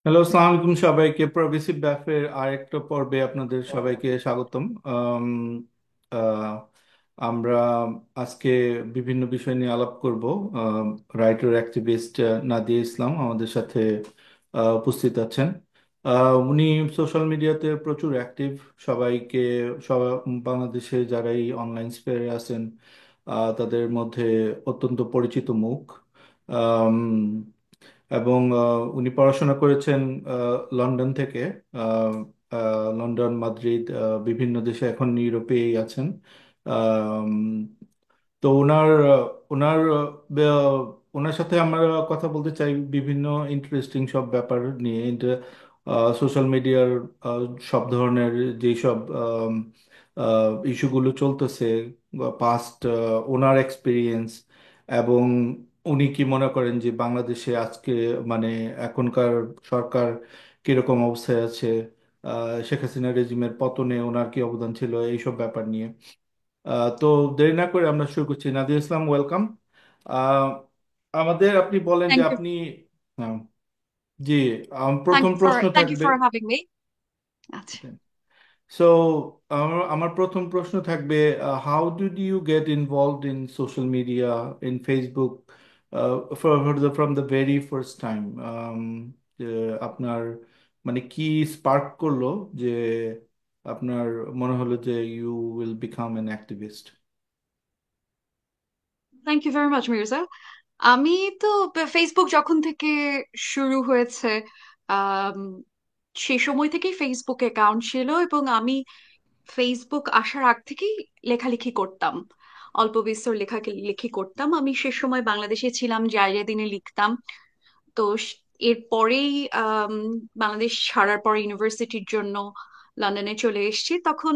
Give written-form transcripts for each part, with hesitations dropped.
Hello, আসসালামু আলাইকুম সবাইকে। প্রগ্রেসিভ ব্যাফের আরেকটা পর্বে আপনাদের সবাইকে স্বাগতম। আহ, আমরা আজকে বিভিন্ন বিষয় নিয়ে আলাপ করব। রাইটার অ্যাক্টিভিস্ট নাদিয়া ইসলাম আমাদের সাথে উপস্থিত আছেন। উনি সোশ্যাল মিডিয়াতে প্রচুর অ্যাক্টিভ। সবাইকে সব বাংলাদেশে যারা এই অনলাইন স্পেয়ারে আছেন তাদের মধ্যে অত্যন্ত পরিচিত মুখ। আম, এবং উনি পড়াশোনা করেছেন লন্ডন থেকে। আহ, লন্ডন, মাদ্রিদ, বিভিন্ন দেশে, এখন ইউরোপেই আছেন। আম, তো ওনার সাথে আমরা কথা বলতে চাই বিভিন্ন ইন্টারেস্টিং সব ব্যাপার নিয়ে। সোশ্যাল মিডিয়ার সব ধরনের যেই সব ইস্যুগুলো চলতেছে, পাস্ট ওনার এক্সপিরিয়েন্স, এবং উনি কি মনে করেন যে বাংলাদেশে আজকে মানে এখনকার সরকার কিরকম অবস্থায় আছে, শেখ হাসিনা রেজিমের পতনে ওনার কি অবদান ছিল, এইসব ব্যাপার নিয়ে। তো দেরি না করে আমরা শুরু করছি। নাদিয়া ইসলাম, ওয়েলকাম। আহ, আমাদের আপনি বলেন যে Thank you. আপনি আহ, জি, প্রথম Thank you প্রশ্ন for thank you থাকবে। for having me. আচ্ছা। সো আমার প্রথম প্রশ্ন থাকবে, how did you get involved in social media, in Facebook, from the very first time? আপনার মানে কি স্পার্ক করলো যে আপনার মনে হলো যে you will become an activist? Thank you very much, Mirza. আমি তো ফেসবুক যখন থেকে শুরু হয়েছে, আম, সেই সময় থেকেই ফেসবুক অ্যাকাউন্ট ছিল এবং আমি ফেসবুক আসার আগ থেকেই লেখালেখি করতাম। অল্প বিস্তর লেখালেখি করতাম। আমি সে সময় বাংলাদেশে ছিলাম, জায়গা দিনে লিখতাম। তো এরপরেই আম, বাংলাদেশ ছাড়ার পর ইউনিভার্সিটির জন্য লন্ডনে চলে এসেছি। তখন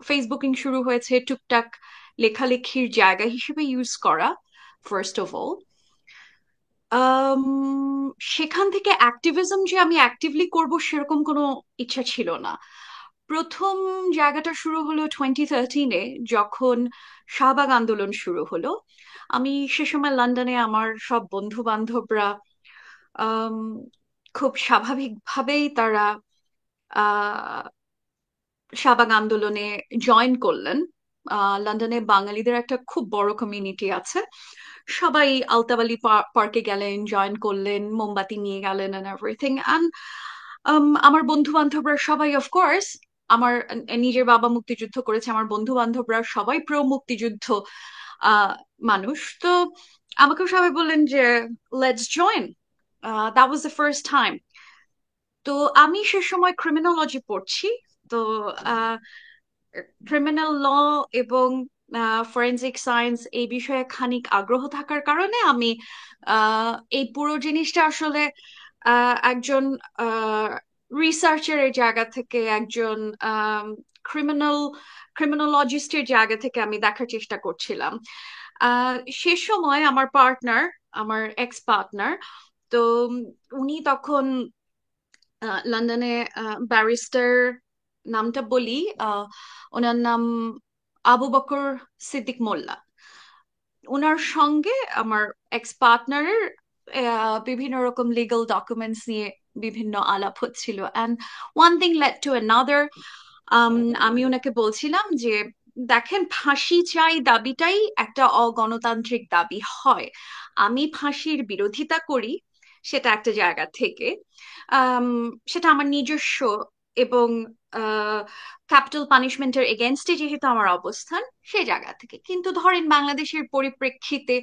ফেসবুকিং শুরু হয়েছে টুকটাক লেখালেখির জায়গা হিসেবে ইউজ করা, ফার্স্ট অফ অল। সেখান থেকে অ্যাক্টিভিজম যে আমি অ্যাক্টিভলি করব সেরকম কোনো ইচ্ছা ছিল না। প্রথম জায়গাটা শুরু হলো 2013-এ, যখন শাহবাগ আন্দোলন শুরু হলো। আমি সে সময় লন্ডনে, আমার সব বন্ধু বান্ধবরা আম, খুব স্বাভাবিকভাবেই তারা আহ শাহবাগ আন্দোলনে জয়েন করলেন। লন্ডনে বাঙালিদের একটা খুব বড় কমিউনিটি আছে। সবাই আলতাবালি পার্কে গেলেন, জয়েন করলেন, মোমবাতি নিয়ে গেলেন এন্ড এভরিথিং। অ্যান্ড আমার বন্ধু বান্ধবরা সবাই, অফকোর্স, আমার নিজের বাবা মুক্তিযুদ্ধ করেছে, আমার বন্ধু বান্ধবরা সবাই প্রো মুক্তিযুদ্ধ আহ মানুষ। তো আমাকেও সবাই বললেন যে let's join. That was the first time. তো আমি সে সময় ক্রিমিনোলজি পড়ছি। তো ক্রিমিনাল ল এবং ফরেনসিক সায়েন্স এই বিষয়ে খানিক আগ্রহ থাকার কারণে আমি এই পুরো জিনিসটা আসলে একজন রিসার্চারের জায়গা থেকে, একজন ক্রিমিনাল ক্রিমিনোলজিস্টের জায়গা থেকে আমি দেখার চেষ্টা করছিলাম। আহ সে সময় আমার পার্টনার, আমার এক্স পার্টনার, তো উনি তখন লন্ডনে ব্যারিস্টার, নামটা বলি, ওনার নাম আবু বকর সিদ্দিক মোল্লা। ওনার সঙ্গে আমার এক্স পার্টনারের বিভিন্ন রকম লিগ্যাল ডকুমেন্টস নিয়ে বিভিন্ন আলাপ হচ্ছিল। And one thing led to another. আমি ওনাকে বলছিলাম যে দেখেন, ফাঁসি চাই দাবিটাই একটা অগণতান্ত্রিক দাবি হয়। আমি ফাঁসির বিরোধিতা করি, সেটা একটা জায়গা থেকে, আম, সেটা আমার নিজস্ব, এবং ক্যাপিটাল পানিশমেন্টের এগেনস্টে যেহেতু আমার অবস্থান, সেই জায়গা থেকে। কিন্তু ধরেন বাংলাদেশের পরিপ্রেক্ষিতে,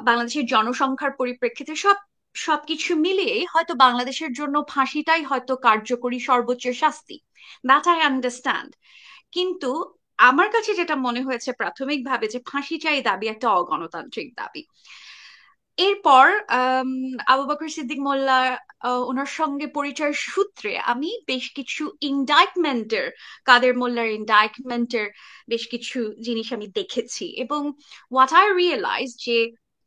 বাংলাদেশের জনসংখ্যার পরিপ্রেক্ষিতে, সবকিছু মিলিয়ে হয়তো বাংলাদেশের জন্য ফাঁসিটাই হয়তো কার্যকরী সর্বোচ্চ শাস্তি। That I understand. কিন্তু আমার কাছে যেটা মনে হয়েছে প্রাথমিকভাবে, যে ফাঁসি চাই দাবি একটা অগণতান্ত্রিক দাবি। এরপর আম, আবু বকর সিদ্দিক মোল্লা, ওনার সঙ্গে পরিচয় সূত্রে আমি বেশ কিছু ইনডাইটমেন্টের, কাদের মোল্লার ইনডাইটমেন্টের বেশ কিছু জিনিস আমি দেখেছি। এবং হোয়াট আই রিয়েলাইজ, যে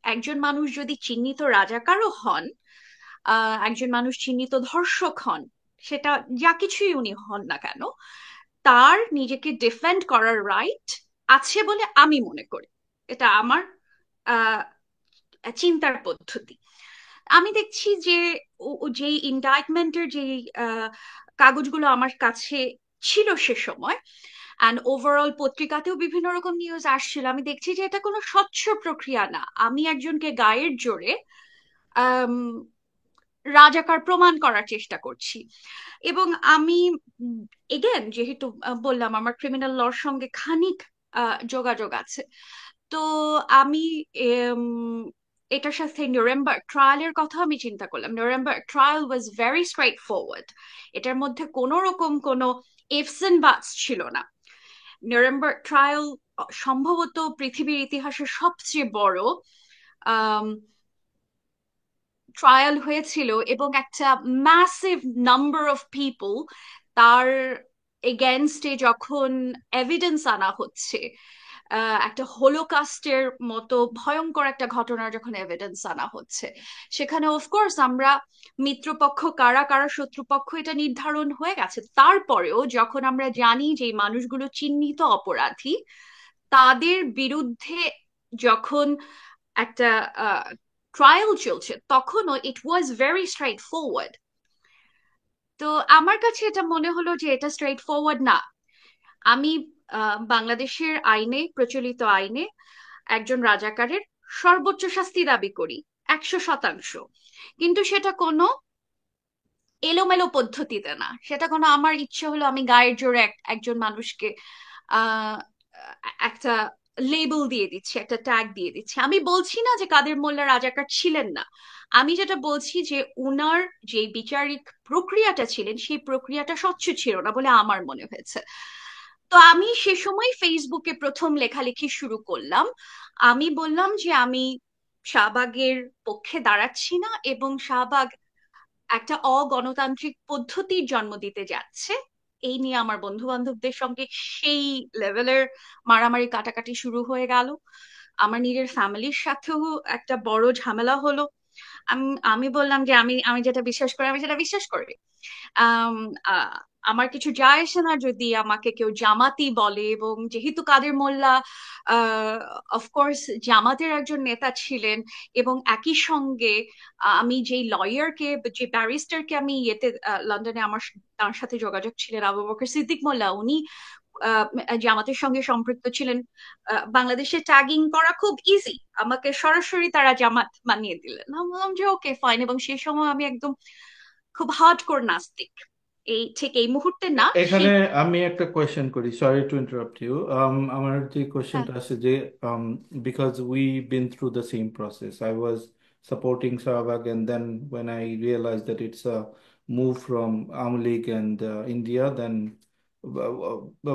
একজন মানুষ যদি চিহ্নিত রাজাকারও হন, একজন মানুষ চিহ্নিত ধর্ষক হন, সেটা যা কিছুই উনি হন না কেন, তার নিজেকে ডিফেন্ড করার রাইট আছে বলে আমি মনে করি। এটা আমার আহ চিন্তার পদ্ধতি। আমি দেখছি যে যেই ইন্ডাইটমেন্টের যে কাগজগুলো আমার কাছে ছিল সে সময়, অ্যান্ড ওভারঅল পত্রিকাতেও বিভিন্ন রকম নিউজ আসছিল, আমি দেখছি যে এটা কোনো স্বচ্ছ প্রক্রিয়া না। আমি একজনকে গায়ের জোরে আম, রাজাকার প্রমাণ করার চেষ্টা করছি। এবং আমি এগেন যেহেতু বললাম আমার ক্রিমিনাল লর সঙ্গে খানিক যোগাযোগ আছে, তো আমি এম, এটার সাথে নভেম্বর ট্রায়ালের কথা আমি চিন্তা করলাম। November trial was very straight forward, এটার মধ্যে কোনো রকম কোনো ইফস এন্ড বাটস ছিল না। নভেম্বর ট্রায়াল সম্ভবত পৃথিবীর ইতিহাসে সবচেয়ে বড় ট্রায়াল হয়েছিল, এবং একটা ম্যাসিভ নাম্বার অফ পিপল তার এগেনস্টে যখন এভিডেন্স আনা হচ্ছে, একটা হোলোকাস্টের মতো ভয়ঙ্কর একটা ঘটনার যখন এভিডেন্স আনা হচ্ছে, সেখানে অফকোর্স আমরা মিত্রপক্ষ কারা কারা শত্রুপক্ষ এটা নির্ধারণ হয়ে গেছে। তারপরেও যখন আমরা জানি যে এই মানুষগুলো চিহ্নিত অপরাধী, তাদের বিরুদ্ধে যখন একটা ট্রায়াল চলছে, তখনও ইট ওয়াজ ভেরি স্ট্রেট ফরওয়ার্ড। তো আমার কাছে এটা মনে হলো যে এটা স্ট্রেট ফরওয়ার্ড না। আমি বাংলাদেশের আইনে, প্রচলিত আইনে একজন রাজাকারের সর্বোচ্চ শাস্তি দাবি করি, 100%। কিন্তু সেটা কোনো এলোমেলো পদ্ধতিতে না, সেটা কোনো আমার ইচ্ছে হলো আমি গায়ের জোরে একজন মানুষকে আহ একটা লেবেল দিয়ে দিচ্ছি, একটা ট্যাগ দিয়ে দিচ্ছি। আমি বলছি না যে কাদের মোল্লা রাজাকার ছিলেন না, আমি যেটা বলছি যে উনার যে বিচারিক প্রক্রিয়াটা ছিলেন সেই প্রক্রিয়াটা স্বচ্ছ ছিল না বলে আমার মনে হয়েছে। তো আমি সে সময় ফেসবুকে প্রথম লেখালেখি শুরু করলাম। আমি বললাম যে আমি শাহবাগের পক্ষে দাঁড়াচ্ছি না, এবং শাহবাগ একটা অগণতান্ত্রিক পদ্ধতির জন্ম দিতে যাচ্ছে। এই নিয়ে আমার বন্ধু বান্ধবদের সঙ্গে সেই লেভেলের মারামারি কাটাকাটি শুরু হয়ে গেল। আমার নিজের ফ্যামিলির সাথেও একটা বড় ঝামেলা হলো। আমি আমি বললাম যে আমি আমি যেটা বিশ্বাস করি আমি সেটা বিশ্বাস করি। আম, আ- আমার কিছু যায় আসে না যদি আমাকে কেউ জামাতি বলে, এবং যেহেতু কাদের মোল্লা অফকোর্স জামাতের একজন নেতা ছিলেন, এবং একই সঙ্গে আমি যেই লয়ারকে, যে ব্যারিস্টারকে আমি ইয়েতে লন্ডনে আমার তার সাথে যোগাযোগ ছিলেন, আবু বকর সিদ্দিক মোল্লা, উনি আহ, জামাতের সঙ্গে সম্পৃক্ত ছিলেন। বাংলাদেশে ট্যাগিং করা খুব ইজি, আমাকে সরাসরি তারা জামাত বানিয়ে দিলেন। আমি বললাম যে ওকে ফাইন, এবং সেই সময় আমি একদম খুব হার্ড কোর নাস্তিক। এই ঠিক এই মুহূর্তে না, এখানে সেই আমি একটা কোয়েশ্চেন করি, সরি টু ইন্টারাপ্ট ইউ। আমার যে হ্যাঁ। কোয়েশ্চেনটা আছে যে, because we bin through the same process, I was supporting Shahbag and then when I realized that it's a move from Awami League and India, then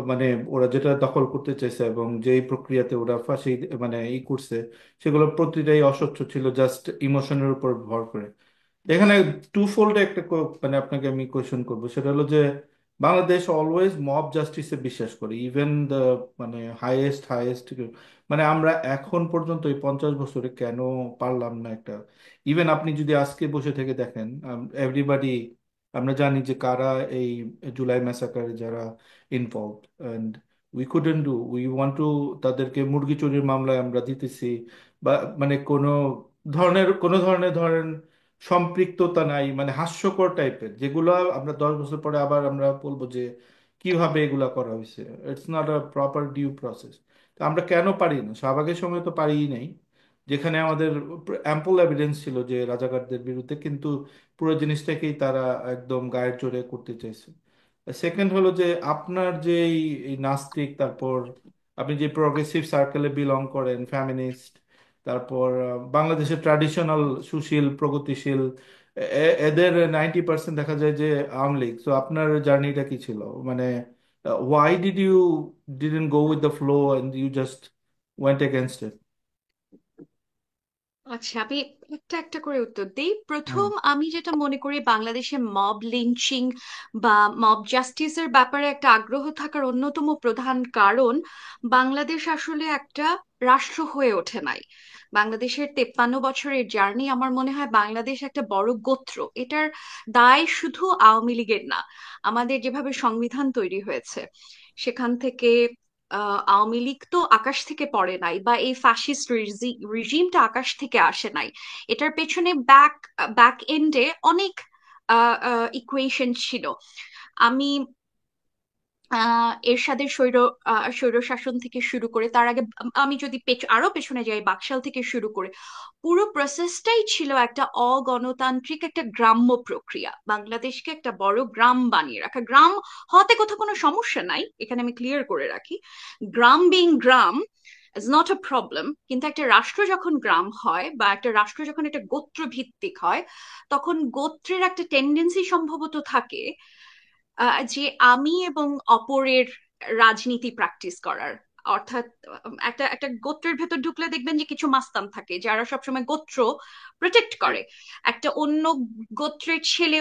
মানে ওরা যেটা দখল করতে চাইছে এবং যেই প্রক্রিয়াতে ওরা ফাঁসি মানে করছে, সেগুলো প্রতিটাই অস্বচ্ছ ছিল, জাস্ট ইমোশনের উপর ভর করে। এখানে টু ফোল্ড একটা মানে আপনাকে আমি কোয়েশ্চেন করবো, সেটা হলো যে বাংলাদেশ অলওয়েজ মব জাস্টিসে বিশ্বাস করে, ইভেন দ্য মানে হাইয়েস্ট হাইয়েস্ট, মানে আমরা এখন পর্যন্ত এই 50 বছরে কেন পারলাম না একটা, ইভেন আপনি যদি আজকে বসে থেকে দেখেন, এভরিবাডি, আমরা জানি যে কারা এই জুলাই ম্যাসাকারে যারা involve, and we couldn't do, we want to তাদেরকে মুরগি চুরির মামলায় আমরা দিতেছি, বা মানে কোনো ধরনের ধরেন সম্পৃক্ততা নাই, মানে হাস্যকর টাইপের, যেগুলো আমরা 10 বছর পরে আবার আমরা বলবো যে কিভাবে এগুলা করা হয়েছে, it's not a proper due process. তো আমরা কেন পারি না? শাহবাগের সময় তো পারিই নাই, যেখানে আমাদের অ্যাম্পল এভিডেন্স ছিল যে রাজাকারদের বিরুদ্ধে, কিন্তু পুরো জিনিসটাকেই তারা একদম গায়ের জোরে করতে চাইছে। সেকেন্ড হলো যে আপনার যে এই নাস্তিক, তারপর আপনি যে প্রগ্রেসিভ সার্কেলে বিলং করেন, ফ্যামিনিস্ট, তারপর বাংলাদেশের ট্র্যাডিশনাল সুশীল প্রগতিশীল, এদের 90% দেখা যায় যে আওয়ামী লীগ। তো আপনার জার্নিটা কি ছিল, মানে why did you didn't go with the flow and you just went against it? আচ্ছা, আমি একটা একটা করে উত্তর দিই। প্রথম, আমি যেটা মনে করি বাংলাদেশে মব লিঞ্চিং বা মব জাস্টিসের ব্যাপারে একটা আগ্রহ থাকার অন্যতম প্রধান কারণ, বাংলাদেশ আসলে একটা রাষ্ট্র হয়ে ওঠে নাই। বাংলাদেশের 53 বছরের জার্নি, আমার মনে হয় বাংলাদেশ একটা বড় গোত্র, এটার দায় শুধু আওয়ামী লীগের না। আমাদের যেভাবে সংবিধান তৈরি হয়েছে সেখান থেকে আওয়ামী লীগ তো আকাশ থেকে পড়ে নাই, বা এই ফ্যাসিস্ট রিজিমটা আকাশ থেকে আসে নাই। এটার পেছনে ব্যাক এন্ডে অনেক ইকুয়েশন ছিল। আমি এরশাদের স্বৈর শাসন থেকে শুরু করে, তার আগে আমি যদি আরো পেছনে যাই, বাকশাল থেকে শুরু করে পুরো প্রসেসটাই ছিল একটা অগণতান্ত্রিক, একটা গ্রাম্য প্রক্রিয়া। বাংলাদেশকে একটা বড় গ্রাম বানিয়ে রাখা। গ্রাম হতে কোথাও কোনো সমস্যা নাই, এখানে আমি ক্লিয়ার করে রাখি। গ্রাম বিং গ্রাম ইজ নট আ প্রবলেম, কিন্তু একটা রাষ্ট্র যখন গ্রাম হয়, বা একটা রাষ্ট্র যখন একটা গোত্র ভিত্তিক হয়, তখন গোত্রের একটা টেন্ডেন্সি সম্ভবত থাকে যে আমি এবং অপরের রাজনীতি প্র্যাকটিস করার। অর্থাৎ একটা একটা গোত্রের ভেতর ঢুকলে দেখবেন যে কিছু মাস্তান থাকে যারা সবসময় গোত্র প্রোটেক্ট করে। একটা অন্য গোত্রের ছেলে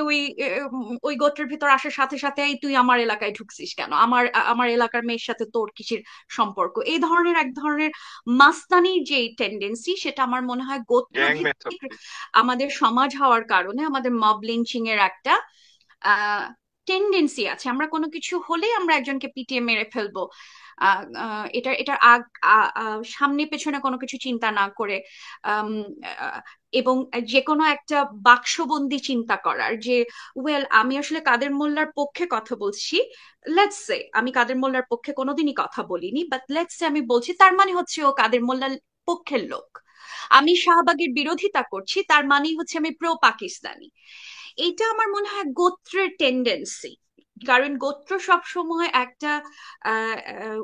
ওই গোত্রের ভেতর আসার সাথে সাথে, "এই তুই আমার এলাকায় ঢুকছিস কেন? আমার এলাকার মেয়ের সাথে তোর কিসের সম্পর্ক?" এই ধরনের এক ধরনের মাস্তানির যে টেন্ডেন্সি, সেটা আমার মনে হয় গোত্র গ্যাং মেথড। ভিত্তিক আমাদের সমাজ হওয়ার কারণে আমাদের মব লিঞ্চিং এর একটা টেন্ডেন্সি আছে। আমরা কোনো কিছু হলেই আমরা একজনকে পিটিয়ে মেরে ফেলবো, এটার সামনে পেছনে কোনো কিছু চিন্তা না করে। আম, আহ, এবং যে কোনো একটা বাক্সবন্দি চিন্তা করার যে, ওয়েল, আমি আসলে কাদের মোল্লার পক্ষে কথা বলছি, লেটস সে আমি কাদের মোল্লার পক্ষে কোনোদিনই কথা বলিনি, বাট লেটস সে আমি বলছি, তার মানে হচ্ছে ও কাদের মোল্লার পক্ষের লোক। আমি শাহবাগের বিরোধিতা করছি, তার মানে হচ্ছে আমি প্রো পাকিস্তানি। এটা আমার মনে হয় গোত্রের টেন্ডেন্সি। কারণ গোত্র সবসময় একটা আহ, আহ,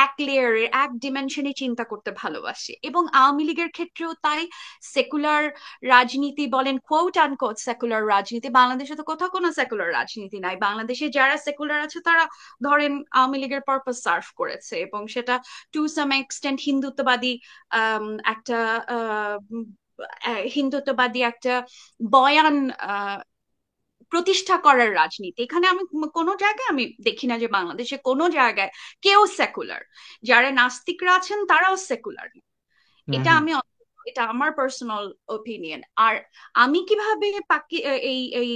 এক লেয়ারের, এক ডিমেনশনে চিন্তা করতে ভালোবাসে, এবং আওয়ামী লীগের ক্ষেত্রেও তাই। সেকুলার রাজনীতি বলেন, কোট আনকোট সেকুলার রাজনীতি, বাংলাদেশে তো কোথাও কোনো সেকুলার রাজনীতি নাই। বাংলাদেশে যারা সেকুলার আছে তারা ধরেন আওয়ামী লীগের পারপাস সার্ভ করেছে, এবং সেটা টু সাম এক্সটেন্ট হিন্দুত্ববাদী একটা হিন্দুত্ববাদী একটা বয়ান প্রতিষ্ঠা করার রাজনীতি। এখানে আমি কোনো জায়গায় আমি দেখি না যে বাংলাদেশে কোনো জায়গায় কেউ সেকুলার। যারা নাস্তিকরা আছেন তারাও সেকুলার। হুম এটা হুম। আমি এটা আমার পার্সোনাল ওপিনিয়ন। আর আমি কিভাবে এই এই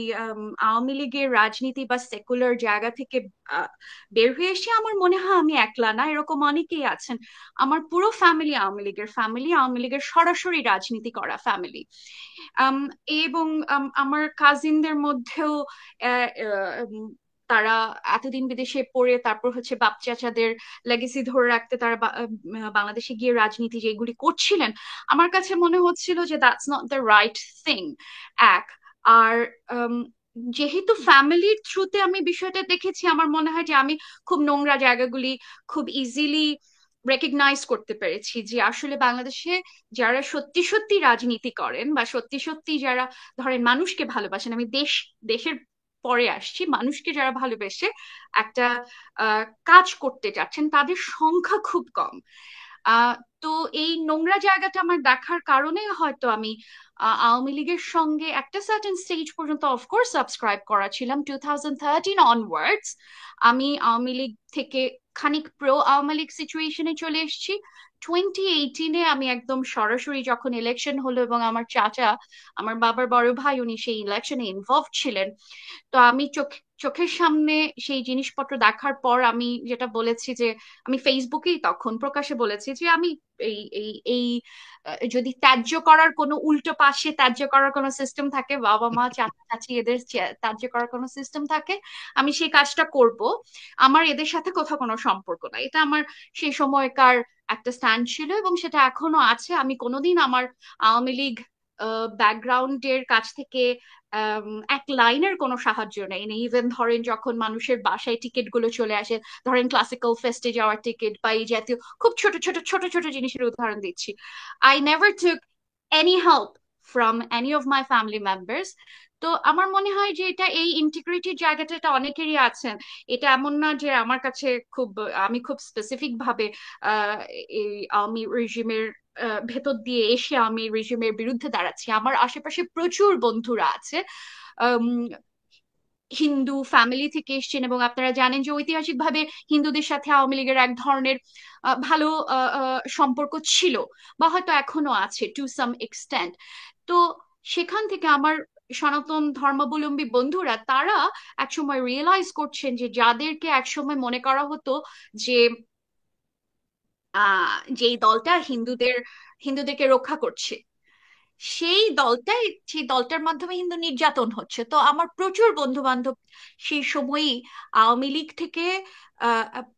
আওয়ামী লীগের রাজনীতি বা সেকুলার জায়গা থেকে আহ, বের হয়ে এসে, আমার মনে হয় আমি একলা না, এরকম অনেকেই আছেন। আমার পুরো ফ্যামিলি আওয়ামী লীগের ফ্যামিলি, আওয়ামী লীগের সরাসরি রাজনীতি করা ফ্যামিলি। আম, এবং আমার কাজিনদের মধ্যেও আহ, আহ, উম, তারা এতদিন বিদেশে পড়ে তারপর হচ্ছে বাপ চাচাদের লেগেসি ধরে রাখতে তারা বাংলাদেশে গিয়ে রাজনীতি যেগুলি করছিলেন, আমার কাছে মনে হচ্ছিল যে that's not the right thing. এক, আর উম, যেহেতু ফ্যামিলির থ্রুতে আমি বিষয়টা দেখেছি, আমার মনে হয় যে আমি খুব নোংরা জায়গাগুলি খুব ইজিলি রেকগনাইজ করতে পেরেছি, যে আসলে বাংলাদেশে যারা সত্যি সত্যি রাজনীতি করেন, বা সত্যি সত্যি যারা ধরেন মানুষকে ভালোবাসেন, আমি দেশের পরে আসছি, মানুষকে যারা ভালোবেসে একটা কাজ করতে যাচ্ছেন, তাদের সংখ্যা খুব কম। আহ তো এই নোংরা জায়গাটা আমার দেখার কারণে হয়তো আমি আওয়ামী লীগের সঙ্গে একটা সার্টেন স্টেজ পর্যন্ত অফকোর্স সাবস্ক্রাইব করা ছিলাম। 2013 অনওয়ার্ডস আমি আওয়ামী লীগ থেকে খানিক প্রো আওয়ামী লীগ সিচুয়েশনে চলে এসেছি। 2018 আমি একদম সরাসরি যখন ইলেকশন হলো, এবং আমার চাচা, আমার বাবার বড় ভাই, উনি সেই ইলেকশনে ইনভলভ ছিলেন, তো আমি চোখের সামনে সেই জিনিসপত্র দেখার পর আমি যেটা বলেছি যে, আমি ফেসবুকেই তখন প্রকাশ্যে বলেছি যে আমি এই এই এই যদি ত্যায্য করার কোনো উল্টো পাশে ত্যায্য করার কোনো সিস্টেম থাকে, বাবা মা চাচা চাচি এদের ত্যায্য করার কোনো সিস্টেম থাকে, আমি সেই কাজটা করব। আমার এদের সাথে কোথাও কোনো সম্পর্ক নাই। এটা আমার সেই সময়কার একটা স্ট্যান্ড ছিল, এবং সেটা এখনো আছে। আমি কোনোদিন আমার আওয়ামী লীগ ব্যাকগ্রাউন্ডের কাছ থেকে এক লাইনের কোনো সাহায্য নেই। ইভেন ধরেন যখন মানুষের বাসায় টিকিট গুলো চলে আসে, ধরেন ক্লাসিক্যাল ফেস্টে যাওয়ার টিকিট বা এই জাতীয় খুব ছোট ছোট ছোট ছোট জিনিসের উদাহরণ দিচ্ছি, I never took any help from any of my family members. তো আমার মনে হয় যে এটা, এই ইন্টিগ্রিটির জায়গাটা, এটা অনেকেরই আছেন। এটা এমন না যে আমার কাছে খুব, আমি খুব স্পেসিফিক ভাবে আহ এই আওয়ামী রেজিমের ভেতর দিয়ে এসে আমি রেজিমের বিরুদ্ধে দাঁড়াচ্ছি। আমার আশেপাশে প্রচুর বন্ধুরা আছে আম, হিন্দু ফ্যামিলি থেকে এসেছেন, এবং আপনারা জানেন যে ঐতিহাসিকভাবে হিন্দুদের সাথে আওয়ামী লীগের এক ধরনের ভালো সম্পর্ক ছিল, বা হয়তো এখনো আছে টু সাম এক্সটেন্ট। তো সেখান থেকে আমার সনাতন ধর্মাবলম্বী বন্ধুরা, তারা একসময় রিয়েলাইজ করছেন যে যাদেরকে একসময় মনে করা হতো যে যেই দলটা হিন্দুদেরকে রক্ষা করছে, সেই দলটাই, সেই দলটার মাধ্যমে হিন্দু নির্যাতন হচ্ছে। তো আমার প্রচুর বন্ধু বান্ধব সেই সময়ই আওয়ামী লীগ থেকে,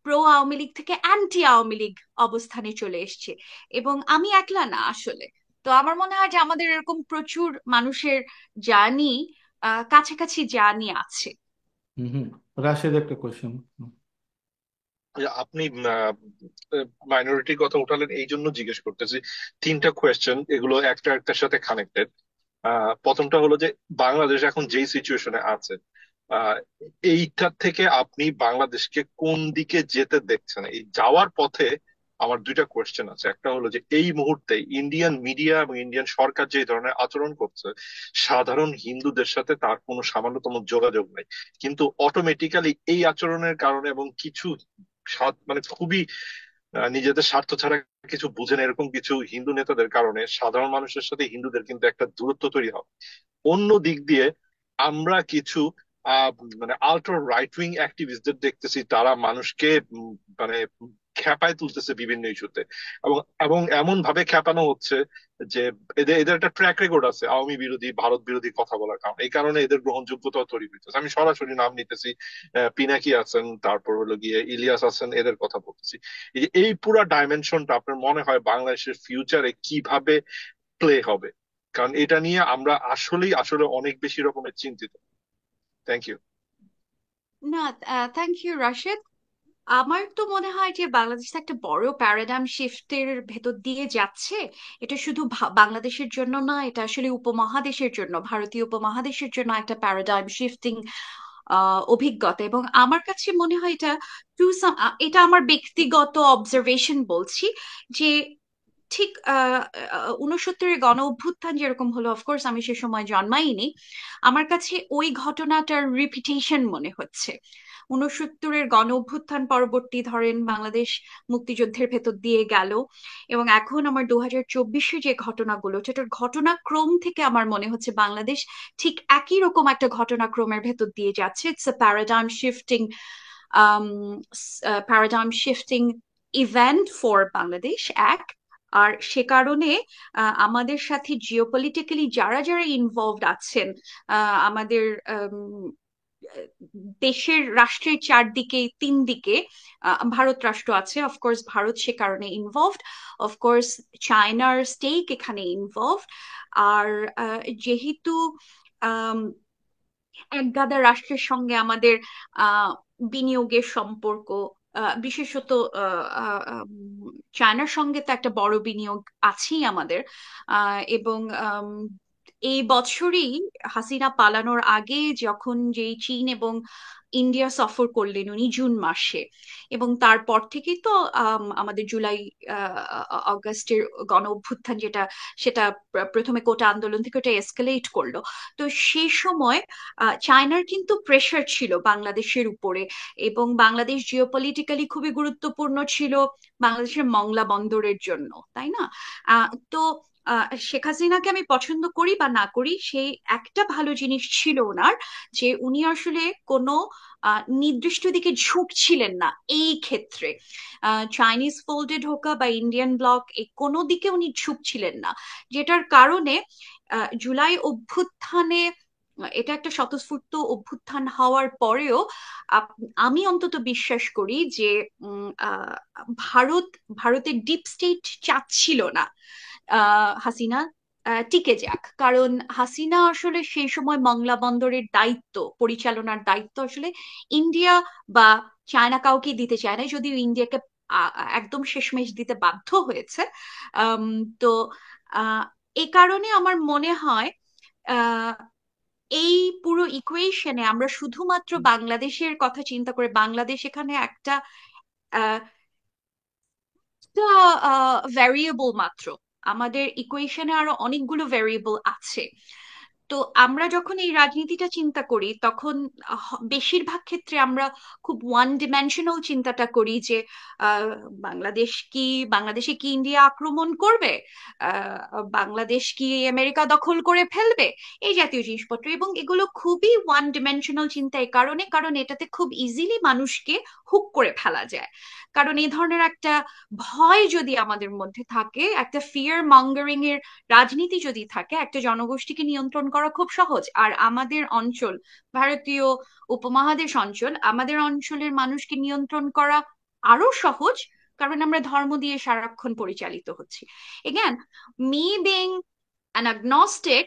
প্রো আওয়ামী লীগ থেকে অ্যান্টি আওয়ামী লীগ অবস্থানে চলে এসেছে। এবং আমি একলা না আসলে। তো আমার মনে হয় যে আমাদের এরকম প্রচুর মানুষের জার্নি, কাছাকাছি জার্নি আছে। হুম হুম। রাশেদ একটা কোয়েশ্চেন। যে আপনি মাইনরিটির কথা উঠালেন, এই জন্য জিজ্ঞেস করতেছি। তিনটা কোয়েশ্চেন, এগুলো একটা একটার সাথে কানেক্টেড। প্রথমটা হলো যে বাংলাদেশ এখন যেই সিচুয়েশনে আছে, আহ, এইটার থেকে আপনি বাংলাদেশকে কোন দিকে যেতে দেখছেন এই যাওয়ার পথে? আমার দুইটা কোয়েশ্চেন আছে। একটা হলো যে এই মুহূর্তে ইন্ডিয়ান মিডিয়া এবং ইন্ডিয়ান সরকার যে ধরনের আচরণ করছে, সাধারণ হিন্দুদের সাথে তার কোনো সামান্যতম যোগাযোগ নাই, কিন্তু অটোমেটিক্যালি এই আচরণের কারণে এবং কিছু মানে খুবই নিজেদের স্বার্থ ছাড়া কিছু বুঝেন এরকম কিছু হিন্দু নেতাদের কারণে সাধারণ মানুষের সাথে হিন্দুদের কিন্তু একটা দূরত্ব তৈরি হবে। অন্য দিক দিয়ে আমরা কিছু আহ মানে আল্ট্রা রাইট উইং অ্যাক্টিভিস্টদের দেখতেছি, তারা মানুষকে মানে খেপায় তুলতেছে বিভিন্ন ইস্যুতে। এবং এবং এমন ভাবে খেপানো হচ্ছে যে এদের এদের একটা ট্র্যাক রেকর্ড আছে আওয়ামী বিরোধী, ভারত বিরোধী কথা বলার কারণে। এই কারণে এদের গ্রহণযোগ্যতা তৈরি হইতেছে। আমি সরাসরি নাম নিতেছি, পিনাকি আছেন, তারপর হলো গিয়ে ইলিয়াস আছেন, এদের কথা বলতেছি। এই যে এই পুরা ডাইমেনশনটা আপনার মনে হয় বাংলাদেশের ফিউচারে কিভাবে প্লে হবে? কারণ এটা নিয়ে আমরা আসলেই আসলে অনেক বেশি রকমের চিন্তিত। Thank you. না, থ্যাংক ইউ রাশেদ। আমার তো মনে হয় যে বাংলাদেশ তো একটা বড় প্যারাডাইম শিফটের ভেতর দিয়ে যাচ্ছে। এটা শুধু বাংলাদেশের জন্য না, এটা আসলে উপমহাদেশের জন্য, ভারতীয় উপমহাদেশের জন্য একটা প্যারাডাইম শিফটিং অভিজ্ঞতা। এবং আমার কাছে মনে হয় এটা এটা আমার ব্যক্তিগত অবজারভেশন বলছি, যে ঠিক 69-এর গণ অভ্যুত্থান যেরকম হলো, অফকোর্স আমি সে সময় জন্মাইনি, আমার কাছে ওই ঘটনাটার রিপিটেশন মনে হচ্ছে। 69-এর গণ অভ্যুত্থান পরবর্তী ধরেন বাংলাদেশ মুক্তিযুদ্ধের ভেতর দিয়ে গেল, এবং এখন আমার 2024-এ যে ঘটনাগুলো, সেটার ঘটনাক্রম থেকে আমার মনে হচ্ছে বাংলাদেশ ঠিক একই রকম একটা ঘটনাক্রমের ভেতর দিয়ে যাচ্ছে। It's a paradigm shifting event for Bangladesh, এক। আর সে কারণে আমাদের সাথে জিওপলিটিক্যালি যারা যারা ইনভলভড আছেন, আমাদের দেশের রাষ্ট্রের চারদিকে, তিন দিকে ভারত রাষ্ট্র আছে, অফকোর্স ভারত সে কারণে ইনভলভড, অফকোর্স চায়নার স্টেক এখানে ইনভলভড। আর যেহেতু আম, একগাদা রাষ্ট্রের সঙ্গে আমাদের আহ বিনিয়োগের সম্পর্ক, বিশেষত চায়নার সঙ্গে তো একটা বড় বিনিয়োগ আছেই আমাদের। এবং এই বছরই হাসিনা পালানোর আগে যখন যেই চীন এবং ইন্ডিয়া সফর করলেন উনি জুন মাসে, এবং তারপর থেকেই তো আমাদের জুলাই আগস্টের গণ অভ্যুত্থান যেটা, সেটা প্রথমে কোটা আন্দোলন থেকে ওটা এসকেলেট করলো। তো সেই সময় চায়নার কিন্তু প্রেশার ছিল বাংলাদেশের উপরে, এবং বাংলাদেশ জিওপলিটিক্যালি খুবই গুরুত্বপূর্ণ ছিল বাংলাদেশের মংলা বন্দরের জন্য, তাই না? তো শেখ হাসিনাকে আমি পছন্দ করি বা না করি, সেই একটা ভালো জিনিস ছিল ওনার, যে উনি আসলে কোনো নির্দিষ্ট দিকে ঝুঁকছিলেন না এই ক্ষেত্রে। চাইনিজ ফোল্ডেড হোক বা ইন্ডিয়ান ব্লক, এই কোনো দিকে উনি ঝুঁকছিলেন না, যেটার কারণে জুলাই অভ্যুত্থানে, এটা একটা স্বতঃস্ফূর্ত অভ্যুত্থান হওয়ার পরেও আমি অন্তত বিশ্বাস করি যে ভারত, ভারতের ডিপ স্টেট চাচ্ছিল না হাসিনা টিকে যাক। কারণ হাসিনা আসলে সেই সময় মংলা বন্দরের দায়িত্ব, পরিচালনার দায়িত্ব আসলে ইন্ডিয়া বা চায়না কাউকে দিতে চায় না, যদিও ইন্ডিয়াকে একদম শেষমেশ দিতে বাধ্য হয়েছে। আম, তো আহ, এ কারণে আমার মনে হয় আহ, এই পুরো ইকুয়েশনে আমরা শুধুমাত্র বাংলাদেশের কথা চিন্তা করে, বাংলাদেশ এখানে একটা ভ্যারিয়েবল মাত্র, আমাদের ইকুয়েশনে আরো অনেকগুলো ভ্যারিয়েবল আছে। তো আমরা যখন এই রাজনীতিটা চিন্তা করি তখন বেশিরভাগ ক্ষেত্রে আমরা খুব ওয়ান ডিমেনশনাল চিন্তাটা করি যে আহ, বাংলাদেশ কি বাংলাদেশে কি ইন্ডিয়া আক্রমণ করবে, বাংলাদেশ কি আমেরিকা দখল করে ফেলবে, এই জাতীয় জিনিসপত্র। এবং এগুলো খুবই ওয়ান ডিমেনশনাল চিন্তা এই কারণে, কারণ এটাতে খুব ইজিলি মানুষকে হুক করে ফেলা যায়। কারণ এই ধরনের একটা ভয় যদি আমাদের মধ্যে থাকে, একটা ফিয়ার মঙ্গারিং এর রাজনীতি যদি থাকে, একটা জনগোষ্ঠীকে নিয়ন্ত্রণ করা খুব সহজ। আর আমাদের অঞ্চল, ভারতীয় উপমহাদেশ অঞ্চল, আমাদের অঞ্চলের মানুষকে নিয়ন্ত্রণ করা আরো সহজ, কারণ আমরা ধর্ম দিয়ে সারাক্ষণ পরিচালিত হচ্ছি। Again, me being an agnostic,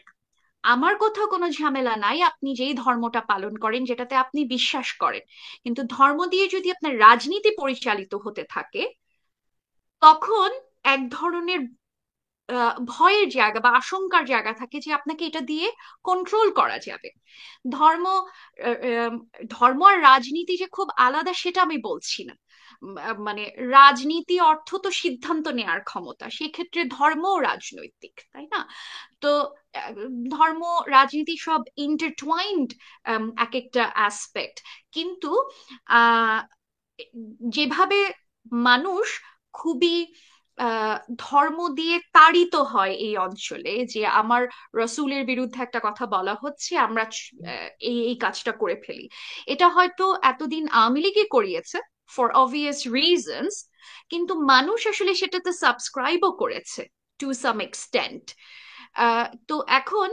আমার কোথাও কোনো ঝামেলা নাই আপনি যেই ধর্মটা পালন করেন, যেটাতে আপনি বিশ্বাস করেন। কিন্তু ধর্ম দিয়ে যদি আপনার রাজনীতি পরিচালিত হতে থাকে, তখন এক ধরনের ভয়ের জায়গা বা আশঙ্কার জায়গা থাকে যে আপনাকে এটা দিয়ে কন্ট্রোল করা যাবে। ধর্ম আহ, আহ, ধর্ম আর রাজনীতি যে খুব আলাদা সেটা আমি বলছি না। মানে রাজনীতি অর্থ তো সিদ্ধান্ত নেওয়ার ক্ষমতা, সেক্ষেত্রে ধর্মও রাজনৈতিক, তাই না? তো আহ, ধর্ম রাজনীতি সব ইন্টারটুয়াইন্ড এক একটা অ্যাসপেক্ট। কিন্তু আহ যেভাবে মানুষ খুবই আহ ধর্ম দিয়ে তাড়িত হয় এই অঞ্চলে, যে আমার রসুলের বিরুদ্ধে একটা কথা বলা হচ্ছে, আমরা এই এই কাজটা করে ফেলি। এটা হয়তো এতদিন আওয়ামী লীগই করিয়েছে ফর অবভিয়াস রিজনস, কিন্তু মানুষ আসলে সেটাতে সাবস্ক্রাইবও করেছে টু সাম এক্সটেন্ট। তো এখন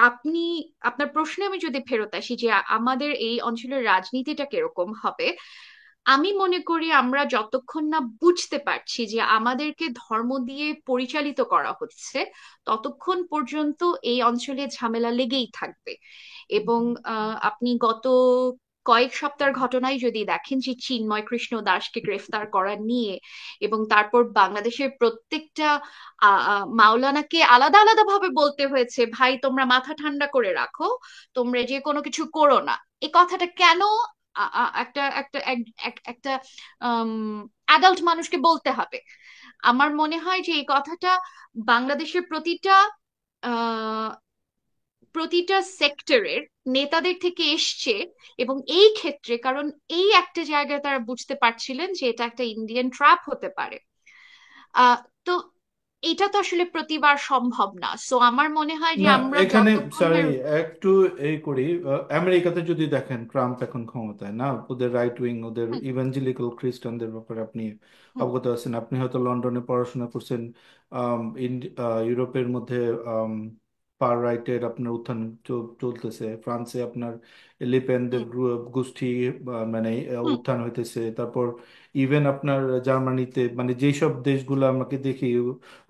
আপনি, আপনার প্রশ্নে আমি যদি ফেরত আসি যে আমাদের এই অঞ্চলের রাজনীতিটা কিরকম হবে, আমি মনে করি আমরা যতক্ষণ না বুঝতে পারছি যে আমাদেরকে ধর্ম দিয়ে পরিচালিত করা হচ্ছে, ততক্ষণ পর্যন্ত এই অঞ্চলে ঝামেলা লেগেই থাকবে। এবং আপনি গত কয়েক সপ্তাহের ঘটনায় যদি দেখেন যে চিন্ময় কৃষ্ণ দাসকে গ্রেফতার করা নিয়ে, এবং তারপর বাংলাদেশের প্রত্যেকটা মাওলানাকে আলাদা আলাদা ভাবে বলতে হয়েছে, ভাই তোমরা মাথা ঠান্ডা করে রাখো, তোমরা যে কোনো কিছু করো না। এই কথাটা কেন একটা একটা একটা অ্যাডাল্ট মানুষকে বলতে হবে? আমার মনে হয় যে এই কথাটা বাংলাদেশের আহ প্রতিটা সেক্টরের নেতাদের থেকে এসছে। এবং এই ক্ষেত্রে, কারণ এই একটা জায়গায় তারা বুঝতে পারছিলেন যে এটা একটা ইন্ডিয়ান ট্র্যাপ হতে পারে। আহ তো এটা তো আসলে প্রতিবার সম্ভব না। সো আমার মনে হয় যে না, আমরা এখানে যতক্ষণ না। সরি একটু এই করি। আমেরিকাতে যদি দেখেন ট্রাম্প এখন ক্ষমতায় না, ওদের রাইট উইং, ওদের হুম, ইভাঞ্জেলিক্যাল খ্রিস্টানদের ব্যাপারে আপনি হুম, অবগত আছেন। আপনি হয়তো লন্ডনে পড়াশোনা করছেন। ইউরোপের মধ্যে ফার রাইটের আপনার উত্থান চলতেছে। ফ্রান্সে আপনার লিপেনদের হুম, গোষ্ঠী মানে হুম, উত্থান হইতেছে। তারপর ইভেন আপনার জার্মানিতে, মানে যেসব দেশগুলো আমাকে দেখি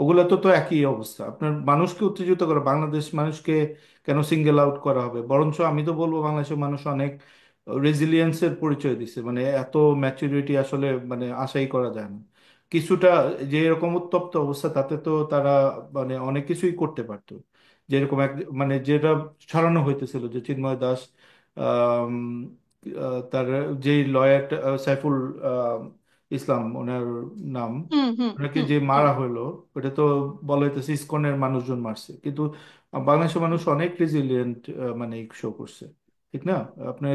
ওগুলা তো তো একই অবস্থা। আপনার মানুষকে উত্তেজিত করে, বাংলাদেশ মানুষকে কেন সিঙ্গেল আউট করা হবে? বরঞ্চ আমি তো বলবো বাংলাদেশের মানুষ অনেক রেজিলিয়েন্সের পরিচয় দিচ্ছে, মানে এত ম্যাচুরিটি আসলে মানে আশাই করা যায় না। কিছুটা যে এরকম উত্তপ্ত অবস্থা, তাতে তো তারা মানে অনেক কিছুই করতে পারতো। যেরকম এক মানে যেটা ছড়ানো হইতেছিল যে চিন্ময় দাস, আম, তার যে লয়ার সাইফুল আহ, ইসলাম ওনার নাম, হুম, হুম, ওনাকে হুম, যে হুম। মারা হইলো, ওটা তো বলা হইতেছে ইসকনের মানুষজন মারছে। কিন্তু বাংলাদেশের মানুষ অনেক রেজিলিয়েন্ট মানে শো করছে, ঠিক না? আপনি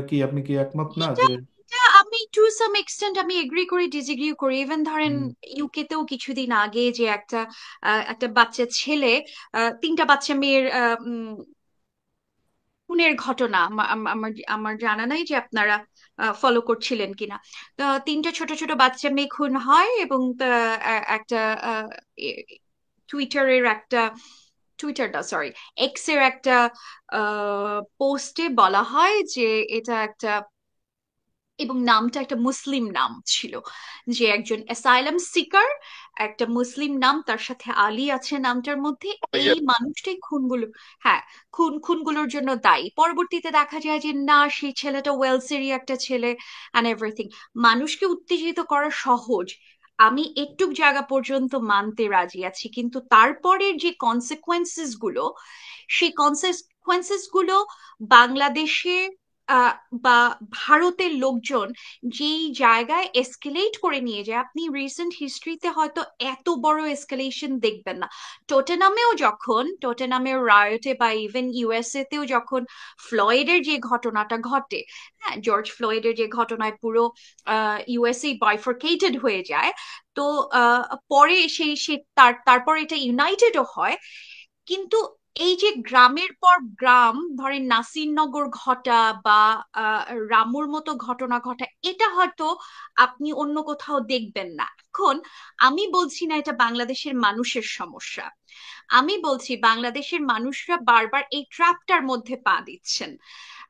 কি একমত না এটা যে? এটা আমি টু সাম এক্সটেন্ট আমি এগ্রি করি, ডিসএগ্রি করি। ইভেন ধরেন হুম, ইউকে তেও কিছুদিন আগে যে একটা বাচ্চা ছেলে, তিনটা বাচ্চা মেয়ের খুনের ঘটনা, আমার আমার জানা নাই যে আপনারা ফলো করছিলেন কিনা। তো তিনটা ছোট ছোট বাচ্চা মেয়ে খুন হয়, এবং একটা টুইটারের একটা টুইটার না সরি এক্স এর একটা পোস্টে বলা হয় যে এটা একটা, এবং নামটা একটা মুসলিম নাম ছিল, যে একজন অ্যাসাইলাম সিকার, একটা মুসলিম নাম, তার সাথে আলী আছে নামটার মধ্যে, এই ইয়ে, মানুষটাই খুনগুলো, হ্যাঁ, খুনগুলোর জন্য দায়ী। পরবর্তীতে দেখা যায় যে না, সেই ছেলেটা ওয়েলসেরই একটা ছেলে অ্যান্ড এভরিথিং। মানুষকে উত্তেজিত করা সহজ, আমি একটু জায়গা পর্যন্ত মানতে রাজি আছি, কিন্তু তারপরের যে কনসিকুয়েন্সেস গুলো, সেই কনসিকুয়েন্সেস গুলো বাংলাদেশে আহ, বা ভারতের লোকজন যেই জায়গায় এসকেলেট করে নিয়ে যায়, আপনি রিসেন্ট হিস্ট্রিতে হয়তো এত বড় এসকেলেশন দেখবেন না। টোটেনামের রায়টে বা ইভেন ইউএসএ তেও যখন ফ্লয়েডের যে ঘটনাটা ঘটে, হ্যাঁ, জর্জ ফ্লয়েডের যে ঘটনায় পুরো ইউএসএ বাইফরকেটেড হয়ে যায়, তো আহ, পরে তারপর এটা ইউনাইটেডও হয়। কিন্তু এই যে গ্রামের পর গ্রাম, ধরেন নাসিরনগর ঘটা বা রামুর মতো ঘটনা ঘটা, এটা হয়তো আপনি অন্য কোথাও দেখবেন না। এখন আমি বলছি না এটা বাংলাদেশের মানুষের সমস্যা, আমি বলছি বাংলাদেশের মানুষরা বারবার এই ট্র্যাপটার মধ্যে পা দিচ্ছেন,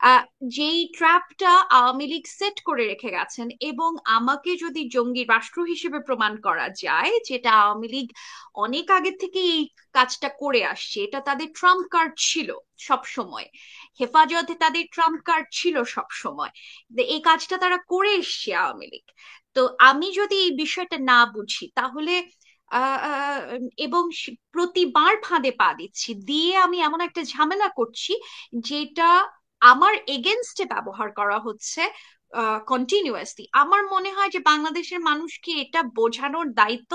আহ, যেই ট্র্যাপটা আওয়ামী লীগ সেট করে রেখে গেছেন। এবং আমাকে যদি জঙ্গি রাষ্ট্র হিসেবে প্রমাণ করা যায়, যেটা আওয়ামী লীগ অনেক আগে থেকে এই কাজটা করে আসছে, এটা তাদের ট্রাম্প কার্ড ছিল সব সময়, হেফাজতে তাদের ট্রাম্প কার্ড ছিল সব সময়, এই কাজটা তারা করে এসছে আওয়ামী লীগ। তো আমি যদি এই বিষয়টা না বুঝি তাহলে এবং প্রতিবার ফাঁদে পা দিচ্ছি, দিয়ে আমি এমন একটা ঝামেলা করছি যেটা আমার এগেনস্টে ব্যবহার করা হচ্ছে কন্টিনিউয়াসলি। আমার মনে হয় যে বাংলাদেশের মানুষকে এটা বোঝানোর দায়িত্ব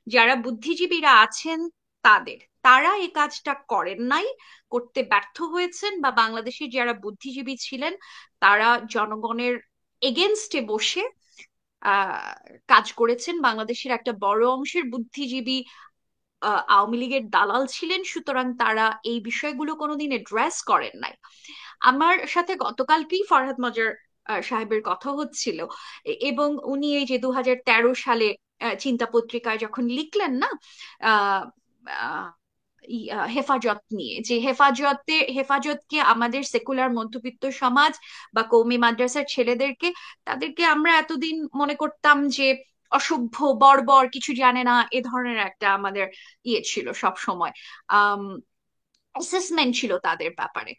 যারা বুদ্ধিজীবীরা আছেন তাদের। তারা এই কাজটা করেন নাই, করতে ব্যর্থ হয়েছেন, বা বাংলাদেশের যারা বুদ্ধিজীবী ছিলেন তারা জনগণের এগেনস্টে বসে আহ কাজ করেছেন। বাংলাদেশের একটা বড় অংশের বুদ্ধিজীবী আওয়ামী লীগের দালাল ছিলেন, সুতরাং তারা এই বিষয়গুলো কোনোদিন অ্যাড্রেস করেন নাই। আমার সাথে গতকালকেই ফরহাদ মজার সাহেবের কথা হচ্ছিল, এবং উনি এই যে 2013 সালে চিন্তা পত্রিকায় যখন লিখলেন না, আহ, আহ, হেফাজত নিয়ে, যে হেফাজতকে আমাদের সেকুলার মধ্যবিত্ত সমাজ বা কওমি মাদ্রাসার ছেলেদেরকে, তাদেরকে আমরা এতদিন মনে করতাম যে অসভ্য, বর্বর, কিছু জানে না, এ ধরনের একটা আমাদের ইয়ে ছিল সব সময়, অ্যাসেসমেন্ট ছিল তাদের ব্যাপারে।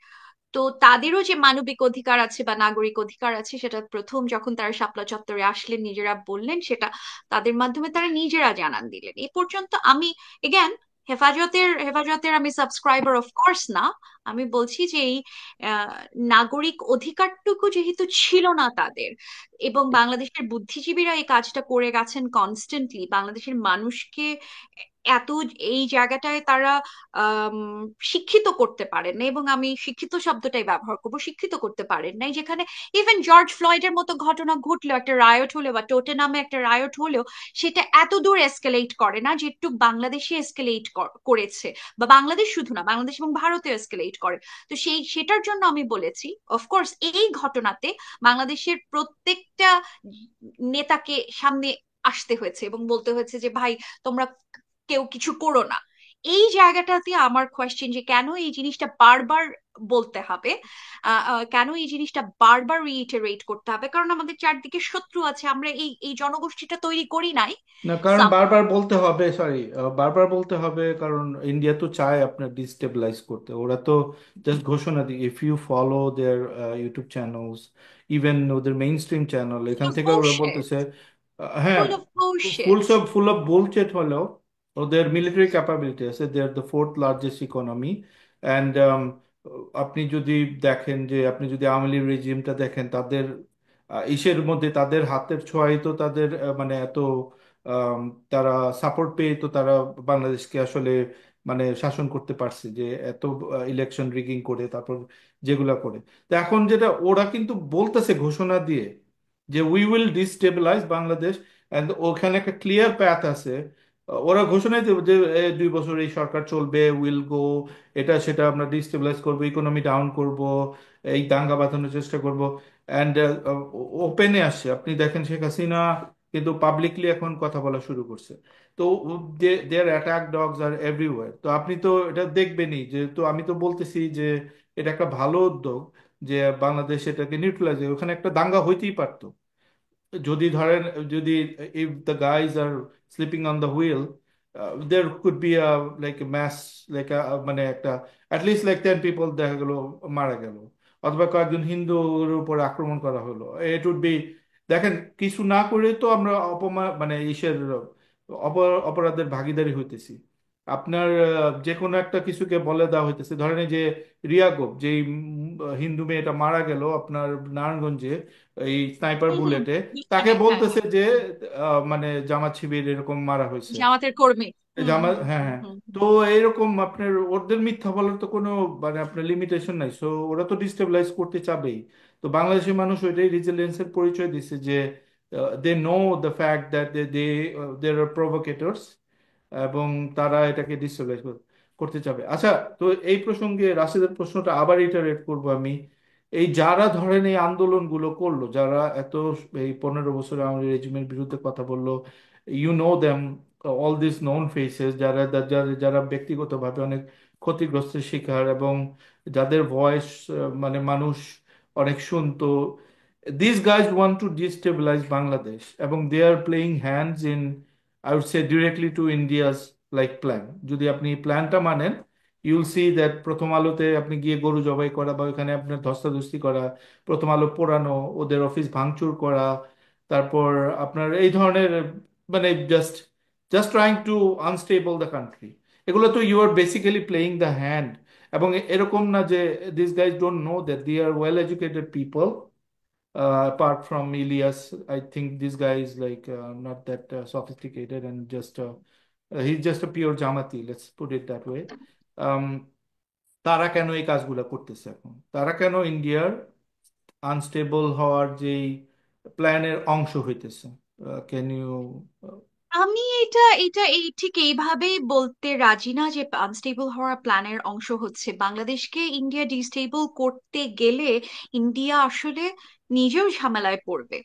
তো তাদেরও যে মানবিক অধিকার আছে বা নাগরিক অধিকার আছে, সেটা প্রথম যখন তারা শাপলা চত্বরে আসলেন নিজেরা বললেন, সেটা তাদের মাধ্যমে তারা নিজেরা জানান দিলেন। এ পর্যন্ত আমি, এগেন, হেফাজতের আমি সাবস্ক্রাইবার অফ কোর্স না। আমি বলছি যে এই আহ, নাগরিক অধিকারটুকু যেহেতু ছিল না তাদের, এবং বাংলাদেশের বুদ্ধিজীবীরা এই কাজটা করে গেছেন কনস্ট্যান্টলি, বাংলাদেশের মানুষকে এত এই জায়গাটায় তারা আম, শিক্ষিত করতে পারেন না, এবং আমি শিক্ষিত শব্দটাই ব্যবহার করবো, শিক্ষিত করতে পারেন নাই, যেখানে ইভেন জর্জ ফ্লয়েডের মতো ঘটনা ঘটলো, একটা রায়ট হলো বা টোটে নামে একটা রায়ট হলো, সেটা এত দূর এসকেলেট করে না যেটুক বাংলাদেশে এসকেলেট করেছে। বা বাংলাদেশ শুধু না, বাংলাদেশ এবং ভারতে এসকেলেট করে। তো সেটার জন্য আমি বলেছি, অফকোর্স এই ঘটনাতে বাংলাদেশের প্রত্যেকটা নেতাকে সামনে আসতে হয়েছে এবং বলতে হয়েছে যে ভাই, তোমরা কেউ কিছু করো না। এই জায়গাটাতে আমার কোয়েশ্চেন যে কেন এই জিনিসটা বারবার বলতে হবে, কেন এই জিনিসটা বারবার রিইটারেট করতে হবে? কারণ আমাদের চারদিকে শত্রু আছে, আমরা এই এই জনগোষ্ঠীটা তৈরি করি নাই। না, কারণ Some- বারবার বলতে হবে, সরি, বারবার বলতে হবে কারণ ইন্ডিয়া তো চায় আপনার ডিস্টেবিলাইজ করতে। ওরা তো জাস্ট ঘোষণা দিই, if you follow their YouTube channels, even ওদের মেইন স্ট্রিম চ্যানেল, full এখান of থেকে ওরা bullshit, বলতেছে হ্যাঁ, full of bullshit। Full of bullshit হলেও ওদের মিলিটারি ক্যাপাবিলিটি আছে, they are the fourth largest economy. And আপনি যদি দেখেন, যে আপনি যদি আওয়ামী লীগ রেজিমটা দেখেন, তাদের ইসের মধ্যে তাদের হাতের ছোঁয়াই তো তাদের মানে এত আম, তারা সাপোর্ট পেয়ে তো তারা বাংলাদেশকে আসলে মানে শাসন করতে পারছে, যে এত ইলেকশন রিগিং করে তারপর যেগুলা করে। তো এখন যেটা ওরা কিন্তু বলতেছে ঘোষণা দিয়ে যে we will destabilise Bangladesh, and ওখানে একটা ক্লিয়ার প্যাথ আছে। ওরা ঘোষণাই দেবে যে 2 বছর এই সরকার চলবে, উইল গো, এটা সেটা আমরা ডিস্টেবিলাইজ করবো, ইকোনমি ডাউন করব, এই দাঙ্গা বাঁধানোর চেষ্টা করব। অ্যান্ড ওপেনে আসছে, আপনি দেখেন শেখ হাসিনা কিন্তু পাবলিকলি এখন কথা বলা শুরু করছে। তো দেয়ার অ্যাটাক ডগস আর এভরিওয়্যার। তো আপনি তো এটা দেখবেনই, যেহেতু আমি তো বলতেছি যে এটা একটা ভালো উদ্যোগ, যে বাংলাদেশ এটাকে নিউট্রালাইজ, ওখানে একটা দাঙ্গা হইতেই পারতো যদি ধরেন, যদি if the guys are sleeping on the wheel, there could be like mass, like মানে একটা অ্যাটলিস্ট লাইক 10 পিপল দেখা গেল মারা গেল, অথবা কয়েকজন হিন্দুর উপর আক্রমণ করা হলো, ইট উড বি, দেখেন কিছু না করে তো আমরা অপমান মানে ইসের অপরাধের ভাগিদারি হইতেছি। আপনার যে কোনো একটা কিছুকে বলে দেওয়া হইতেছে, ধরেন এই যে রিয়া গোপ, যেই হিন্দু মেয়েটা মারা গেল আপনার নারায়ণগঞ্জে এই স্নাইপার হুম হুম, বুলেটে, তাকে বিজ্ঞানে, হ্যাঁ বলতেছে হ্যাঁ যে হুম। মানে জামাত শিবির এরকম মারা হয়েছে। জামাতের কর্মী। হুম জামা, হুম হ্যাঁ হুম হ্যাঁ। হুম তো এইরকম আপনার ওদের মিথ্যা বলার তো কোনো মানে আপনার লিমিটেশন নাই, সো ওরা তো ডিস্টেবিলাইজ করতে চাবেই। তো বাংলাদেশের মানুষ ওইটাই রেজিলিয়েন্সের পরিচয় দিচ্ছে যে they know the fact that they they are provocateurs, এবং তারা এটাকে ডিস্টেবিলাইজ করতে চাবে। আচ্ছা, তো এই প্রসঙ্গে রাশিদের প্রশ্নটা আবার ইটারেট করব আমি। এই যারা ধরেন এই আন্দোলনগুলো করলো, যারা এত এই 15 বছর আমাদের রেজিমের বিরুদ্ধে কথা বললো, you know them, all this known faces, যারা যারা যারা ব্যক্তিগতভাবে অনেক ক্ষতিগ্রস্তের শিকার এবং যাদের ভয়েস মানে মানুষ অনেক শুনতো, this guys want to destabilize Bangladesh, এবং they are playing hands in, I would say directly to India's like plan. যদি আপনি প্ল্যানটা মানেন, ইউল সি দ্যাট প্রথম আলোতে আপনি গিয়ে গরু জবাই করা বা ওখানে আপনার ধস্তাধস্তি করা, প্রথম আলো পোড়ানো, ওদের অফিস ভাঙচুর করা, তারপর আপনার এই ধরনের মানে just trying to unstable the country, এগুলো তো you are basically playing the hand. এবং এরকম না যে this guys don't know that they are well educated people. Apart from Elias, I think this guy is like not that sophisticated and just he's just a pure Jamati, let's put it that way. Um, তারা কেন এই কাজগুলো করতেছে এখন? তারা কেন ইন্ডিয়ার unstable হওয়ার যেই প্ল্যানের অংশ হইতেছে? Can you? আমি এটা এটা এই ঠিক এইভাবেই বলতে রাজি না যে আনস্টেবল হওয়ার প্ল্যানের অংশ হচ্ছে। বাংলাদেশকে ইন্ডিয়া ডিস্টেবল করতে গেলে ইন্ডিয়া আসলে নিজেও ঝামেলায় পড়বে।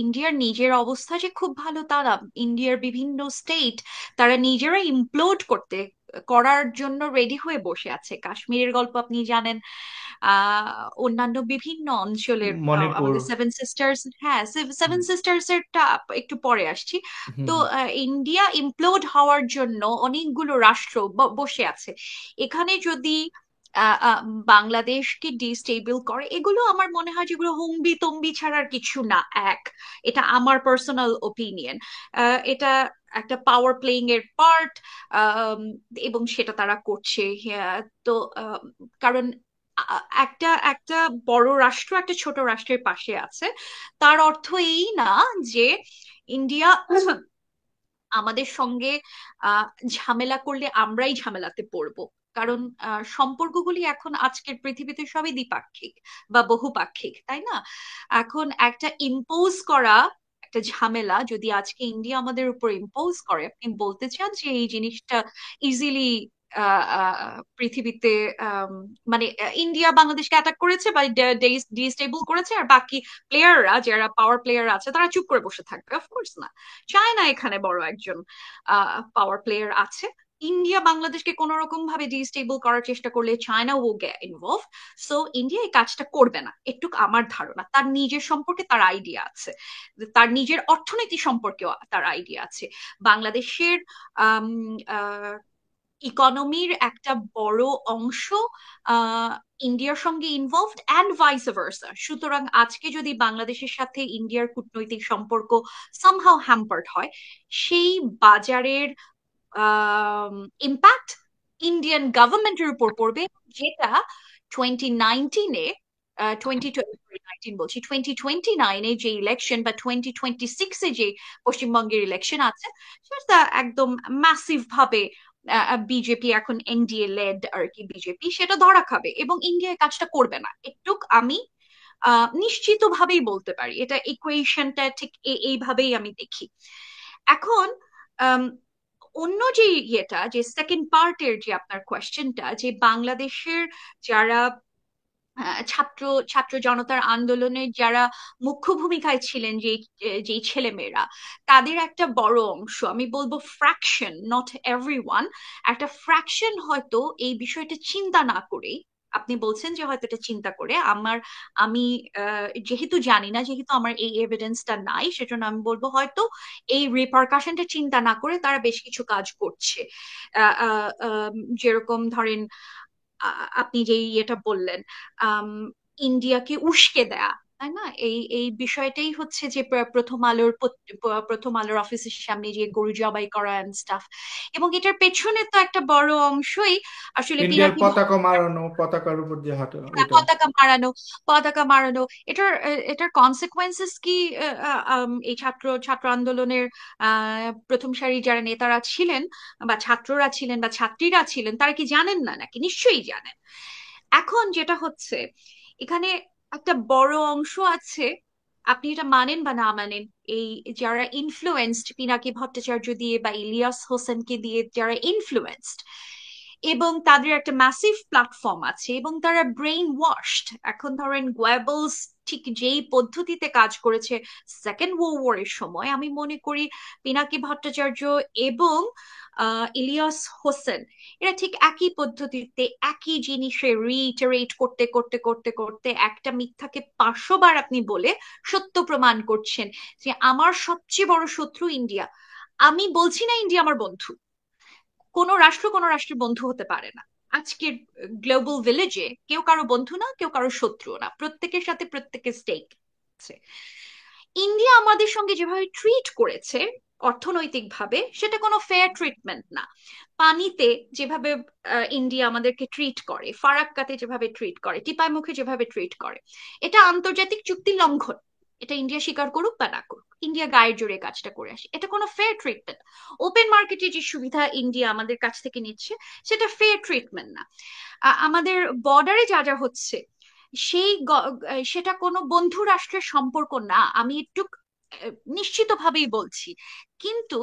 ইন্ডিয়ার নিজের অবস্থা যে খুব ভালো তা না। ইন্ডিয়ার বিভিন্ন স্টেট তারা নিজেরা ইমপ্লোড করার জন্য রেডি হয়ে বসে আছে। কাশ্মীরের গল্প আপনি জানেন। অন্যান্য বিভিন্ন অঞ্চলের মণিপুর। আমাদের সেভেন সিস্টার্স, হ্যাঁ সেভেন সিস্টার্স এরটা একটু পরে আসছি। তো হুম। ইন্ডিয়া ইমপ্লোড হওয়ার জন্য অনেকগুলো রাষ্ট্র বসে আছে। এখানে যদি আহ, আহ, বাংলাদেশকে ডিস্টেবল করে, এগুলো আমার মনে হয় যেগুলো হুম্বি তম্বি ছাড়ার কিছু না। এক, এটা আমার পার্সোনাল ওপিনিয়ন। এটা একটা পাওয়ার প্লেইং এর পার্ট, এবং সেটা তারা করছে। তো কারণ একটা একটা বড় রাষ্ট্র একটা ছোট রাষ্ট্রের পাশে আছে, তার অর্থ এই না যে ইন্ডিয়া আমাদের সঙ্গে আহ ঝামেলা করলে আমরাই ঝামেলাতে পড়বো। কারণ সম্পর্কগুলি এখন আজকের পৃথিবীতে সবই দ্বিপাক্ষিক বা বহুপাক্ষিক, তাই না? এখন একটা ইম্পোজ করা একটা ঝামেলা যদি আজকে ইন্ডিয়া আমাদের উপর ইম্পোজ করে, আপনি বলতে চান যে এই জিনিসটা ইজিলি পৃথিবীতে আম, মানে ইন্ডিয়া বাংলাদেশকে অ্যাটাক করেছে বা ডিস্টেবল করেছে, আর বাকি প্লেয়াররা যারা পাওয়ার প্লেয়ার আছে তারা চুপ করে বসে থাকবে? অফকোর্স না। চায়না এখানে বড় একজন পাওয়ার প্লেয়ার আছে। ইন্ডিয়া বাংলাদেশকে কোন রকম ভাবে ডিস্টেবল করার চেষ্টা করলে চায়না ও গেট ইনভলভ। সো ইন্ডিয়া এই কাজটা করবে না, একটু আমার ধারণা। তার নিজের সম্পর্কে তার আইডিয়া আছে, তার নিজের অর্থনীতি সম্পর্কেও তার আইডিয়া আছে। বাংলাদেশের আম, আহ, ইকোনমির একটা বড় অংশ আহ ইন্ডিয়ার সঙ্গে ইনভলভড অ্যান্ড ভাইস ভার্সা। সুতরাং আজকে যদি বাংলাদেশের সাথে ইন্ডিয়ার কূটনৈতিক সম্পর্ক সামহাও হ্যাম্পার্ড হয়, সেই বাজারের ইম্প্যাক্ট ইন্ডিয়ান গভর্নমেন্টের উপর পড়বে, যেটা 2019-এ 2019 বলছি, 2029-এ যে ইলেকশন বা 2026-এ যে পশ্চিমবঙ্গের ইলেকশন আছে, সেটা একদম ম্যাসিভ ভাবে বিজেপি, এখন এনডিএ লেড আর কি বিজেপি, সেটা ধরা খাবে এবং ইন্ডিয়া এই কাজটা করবে না। একটু আমি নিশ্চিত ভাবেই বলতে পারি, এটা ইকুয়েশনটা ঠিক এইভাবেই আমি দেখি। এখন আম, অন্য যে ইয়েটা, যে সেকেন্ড পার্টের যে আপনার কোয়েশ্চেনটা, যে বাংলাদেশের যারা ছাত্র ছাত্র জনতার আন্দোলনে যারা মুখ্য ভূমিকায় ছিলেন, যেই ছেলেমেয়েরা, তাদের একটা বড় অংশ, আমি বলবো ফ্র্যাকশন, নট এভরিওয়ান, একটা ফ্র্যাকশন হয়তো এই বিষয়টা চিন্তা না করেই, আপনি বলছেন যে হয়তো এটা চিন্তা করে, আমি যেহেতু জানি না, যেহেতু আমার এই এভিডেন্সটা নাই, সেজন্য আমি বলবো হয়তো এই রিপারকাশনটা চিন্তা না করে তারা বেশ কিছু কাজ করছে। আহ, আহ, আম, যেরকম ধরেন আপনি যে এটা বললেন, আম, ইন্ডিয়াকে উস্কে দেয়া, তাই না? এই এই বিষয়টাই হচ্ছে যে প্রথম আলোর অফিসের সামনে যে গরু জবাই করা অ্যান্ড স্টাফ, এবং এটার পেছনে তো একটা বড় অংশই আসলে ইন্ডিয়ার পিনাকি পতাকা মারানো, পতাকার উপর দিয়ে হাঁটা, ওইটা। পতাকা মারানো, পতাকা মারানো। এটার কনসিকুয়েন্সেস কি? এই ছাত্র আন্দোলনের প্রথম সারির যারা নেতারা ছিলেন বা ছাত্ররা ছিলেন বা ছাত্রীরা ছিলেন, তারা কি জানেন না নাকি? নিশ্চয়ই জানেন। এখন যেটা হচ্ছে, এখানে একটা বড় অংশ আছে, আপনি এটা মানেন বা না মানেন, এই যারা ইনফ্লুয়েন্সড পিনাকি ভট্টাচার্য দিয়ে বা ইলিয়াস হোসেনকে দিয়ে, যারা ইনফ্লুয়েন্সড এবং তাদের একটা ম্যাসিভ প্ল্যাটফর্ম আছে এবং তারা ব্রেইন ওয়াশড। এখন ধরেন গোয়েবলস ঠিক যেই পদ্ধতিতে কাজ করেছে সেকেন্ড ওয়ার্ল্ড ওয়ারের সময়, আমি মনে করি পিনাকি ভট্টাচার্য এবং ইলিয়াস হোসেন এরা ঠিক একই পদ্ধতিতে একই জিনিসে রিইটারেট করতে করতে করতে করতে একটা মিথ্যাকে 500 বার আপনি বলে সত্য প্রমাণ করছেন যে আমার সবচেয়ে বড় শত্রু ইন্ডিয়া। আমি বলছি না ইন্ডিয়া আমার বন্ধু, কোনো রাষ্ট্রের বন্ধু হতে পারে না। আজকের গ্লোবাল ভিলেজে কেউ কারো বন্ধু না, কেউ কারো শত্রু না, প্রত্যেকের সাথে প্রত্যেকের স্টেক আছে। ইন্ডিয়া আমাদের সঙ্গে যেভাবে ট্রিট করেছে অর্থনৈতিক ভাবে, সেটা কোনো ফেয়ার ট্রিটমেন্ট না। পানিতে যেভাবে ইন্ডিয়া আমাদেরকে ট্রিট করে, ফারাক্কাতে যেভাবে ট্রিট করে, টিপাইমুখে যেভাবে ট্রিট করে, এটা আন্তর্জাতিক চুক্তি লঙ্ঘন। এটা ইন্ডিয়া স্বীকার করুক বা না করুক, ইন্ডিয়া গায়ের জোরে কাজটা করে আসে, এটা কোনো ফেয়ার ট্রিটমেন্ট। ওপেন মার্কেটে যে সুবিধা ইন্ডিয়া আমাদের কাছ থেকে নিচ্ছে, সেটা ফেয়ার ট্রিটমেন্ট না। আমাদের বর্ডারে যা যা হচ্ছে, সেটা কোনো বন্ধু রাষ্ট্রের সম্পর্ক না, আমি একটু নিশ্চিতভাবেই বলছি। কিন্তু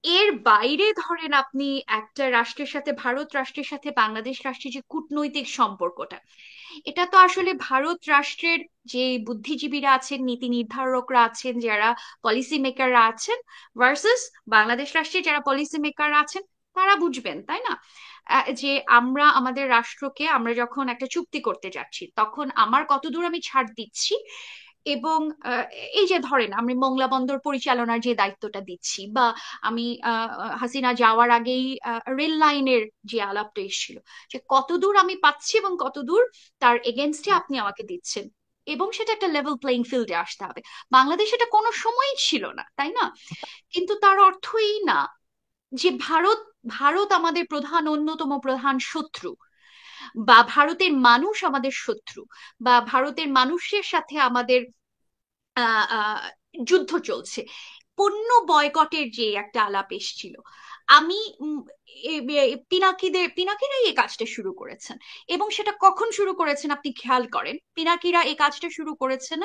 এর বাইরে ধরেন আপনি একটা রাষ্ট্রের সাথে, ভারত রাষ্ট্রের সাথে বাংলাদেশ রাষ্ট্রের যে কূটনৈতিক সম্পর্কটা, এটা তো আসলে ভারত রাষ্ট্রের যে বুদ্ধিজীবীরা আছেন, নীতি নির্ধারকরা আছেন, যারা পলিসি মেকাররা আছেন, ভার্সেস বাংলাদেশ রাষ্ট্রের যারা পলিসি মেকাররা আছেন, তারা বুঝবেন, তাই না? যে আমরা আমাদের রাষ্ট্রকে, আমরা যখন একটা চুক্তি করতে যাচ্ছি, তখন আমার কতদূর আমি ছাড় দিচ্ছি। এবং এই যে ধরেন আমি মোংলা বন্দর পরিচালনার যে দায়িত্বটা দিচ্ছি, বা আমি হাসিনা যাওয়ার আগেই রেল লাইনের যে আলাপটা এসেছিল, যে কতদূর আমি পাচ্ছি এবং কতদূর তার এগেনস্টে আপনি আমাকে দিচ্ছেন, এবং সেটা একটা লেভেল প্লেইং ফিল্ডে আসতে হবে। বাংলাদেশ এটা কোনো সময়ই ছিল না, তাই না? কিন্তু তার অর্থ এই না যে ভারত ভারত আমাদের অন্যতম প্রধান শত্রু, বা ভারতের মানুষ আমাদের শত্রু, বা ভারতের মানুষের সাথে আমাদের আহ আহ যুদ্ধ চলছে। পণ্য বয়কটের যে একটা আলাপ এসেছিল, আমি পিনাকিরাই এই কাজটা শুরু করেছেন। এবং সেটা কখন শুরু করেছেন আপনি খেয়াল করেন, পিনাকিরা এই কাজটা শুরু করেছেন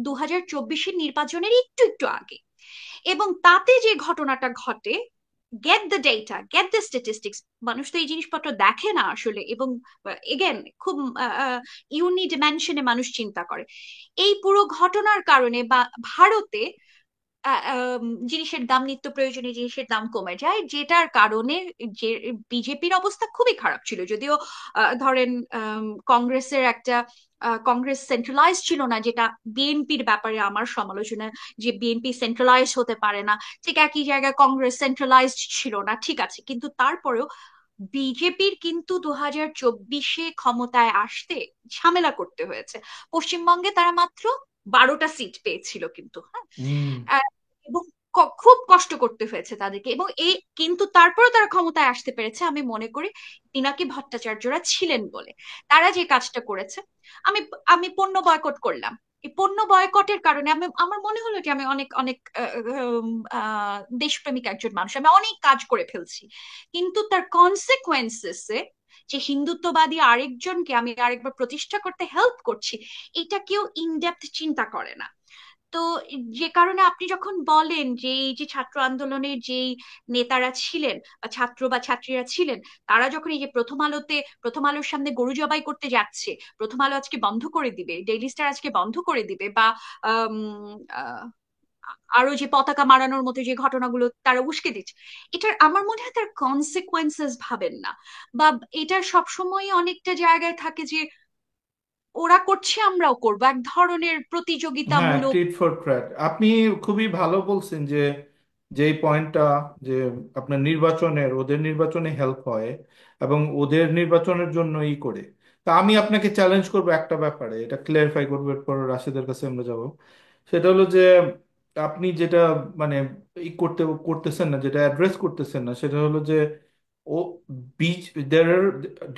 2024-এর নির্বাচনের একটু একটু আগে। এবং তাতে যে ঘটনাটা ঘটে, get the data, get the statistics, মানুষ তো এই জিনিসপত্র দেখে না আসলে, এবং এগেন খুব ইউনি ডিমেনশনে মানুষ চিন্তা করে। এই পুরো ঘটনার কারণে বা ভারতে জিনিসের দাম, নিত্য প্রয়োজনীয় জিনিসের দাম কমে যায়, যেটার কারণে যে বিজেপির অবস্থা খুবই খারাপ ছিল। যদিও ধরেন কংগ্রেসের একটা কংগ্রেস সেন্ট্রালাইজ ছিল না, যেটা বিএনপির ব্যাপারে আমার সমালোচনা, যে বিএনপি সেন্ট্রালাইজ হতে পারে না, ঠিক একই জায়গায় কংগ্রেস সেন্ট্রালাইজড ছিল না, ঠিক আছে, কিন্তু তারপরেও বিজেপির কিন্তু 2024-এ ক্ষমতায় আসতে ঝামেলা করতে হয়েছে। পশ্চিমবঙ্গে তারা মাত্র 12টা সিট পেয়েছিল কিন্তু, হ্যাঁ। হুম। আহ, এবং খুব কষ্ট করতে হয়েছে তাদেরকে, এবং এই কিন্তু তারপরে তারা ক্ষমতায় আসতে পেরেছে, আমি মনে করি পিনাকি ভট্টাচার্যরা ছিলেন বলে। তারা যে কাজটা করেছে, আমি আমি পণ্য বয়কট করলাম, এই পণ্য বয়কটের কারণে আমার মনে হলো যে আমি অনেক অনেক দেশপ্রেমিক একজন মানুষ, আমি অনেক কাজ করে ফেলছি। কিন্তু তার কনসিকুয়েন্সেসে যে হিন্দুত্ববাদী আরেকজনকে আমি আরেকবার প্রতিষ্ঠা করতে হেল্প করছি, এটা কেউ ইনডেপথ চিন্তা করে না। তো যে কারণে আপনি যখন বলেন যে এই যে ছাত্র আন্দোলনের যেই নেতারা ছিলেন বা ছাত্র বা ছাত্রীরা ছিলেন, তারা যখন এই যে প্রথম আলোর সামনে গরু জবাই করতে যাচ্ছে, প্রথম আলো আজকে বন্ধ করে দিবে, ডেইলি স্টার আজকে বন্ধ করে দিবে, বা আম, আহ, আরো যে পতাকা মারানোর মতো যে ঘটনাগুলো তারা উস্কে দিচ্ছে, এটার আমার মনে হয় তার কনসিকুয়েন্সেস ভাবেন না। বা এটার সবসময় অনেকটা জায়গায় থাকে যে ওরা করছে আমরাও করবো, এক ধরনের হ্যাঁ, প্রতিযোগিতামূলক। টিট ফর ট্র্যাট। আপনি খুবই ভালো বলছেন যে যেই পয়েন্টটা, যে আপনার ওদের নির্বাচনে হেল্প হয় এবং ওদের নির্বাচনের জন্য ই করে। তা আমি আপনাকে চ্যালেঞ্জ করবো একটা ব্যাপারে, এটা ক্লিয়ারিফাই করবো, এরপর রাশেদের কাছে আমরা যাব। সেটা হলো যে আপনি যেটা মানে করতেছেন না, যেটা অ্যাড্রেস করতেছেন না, সেটা হলো যে ও বিচ দের আর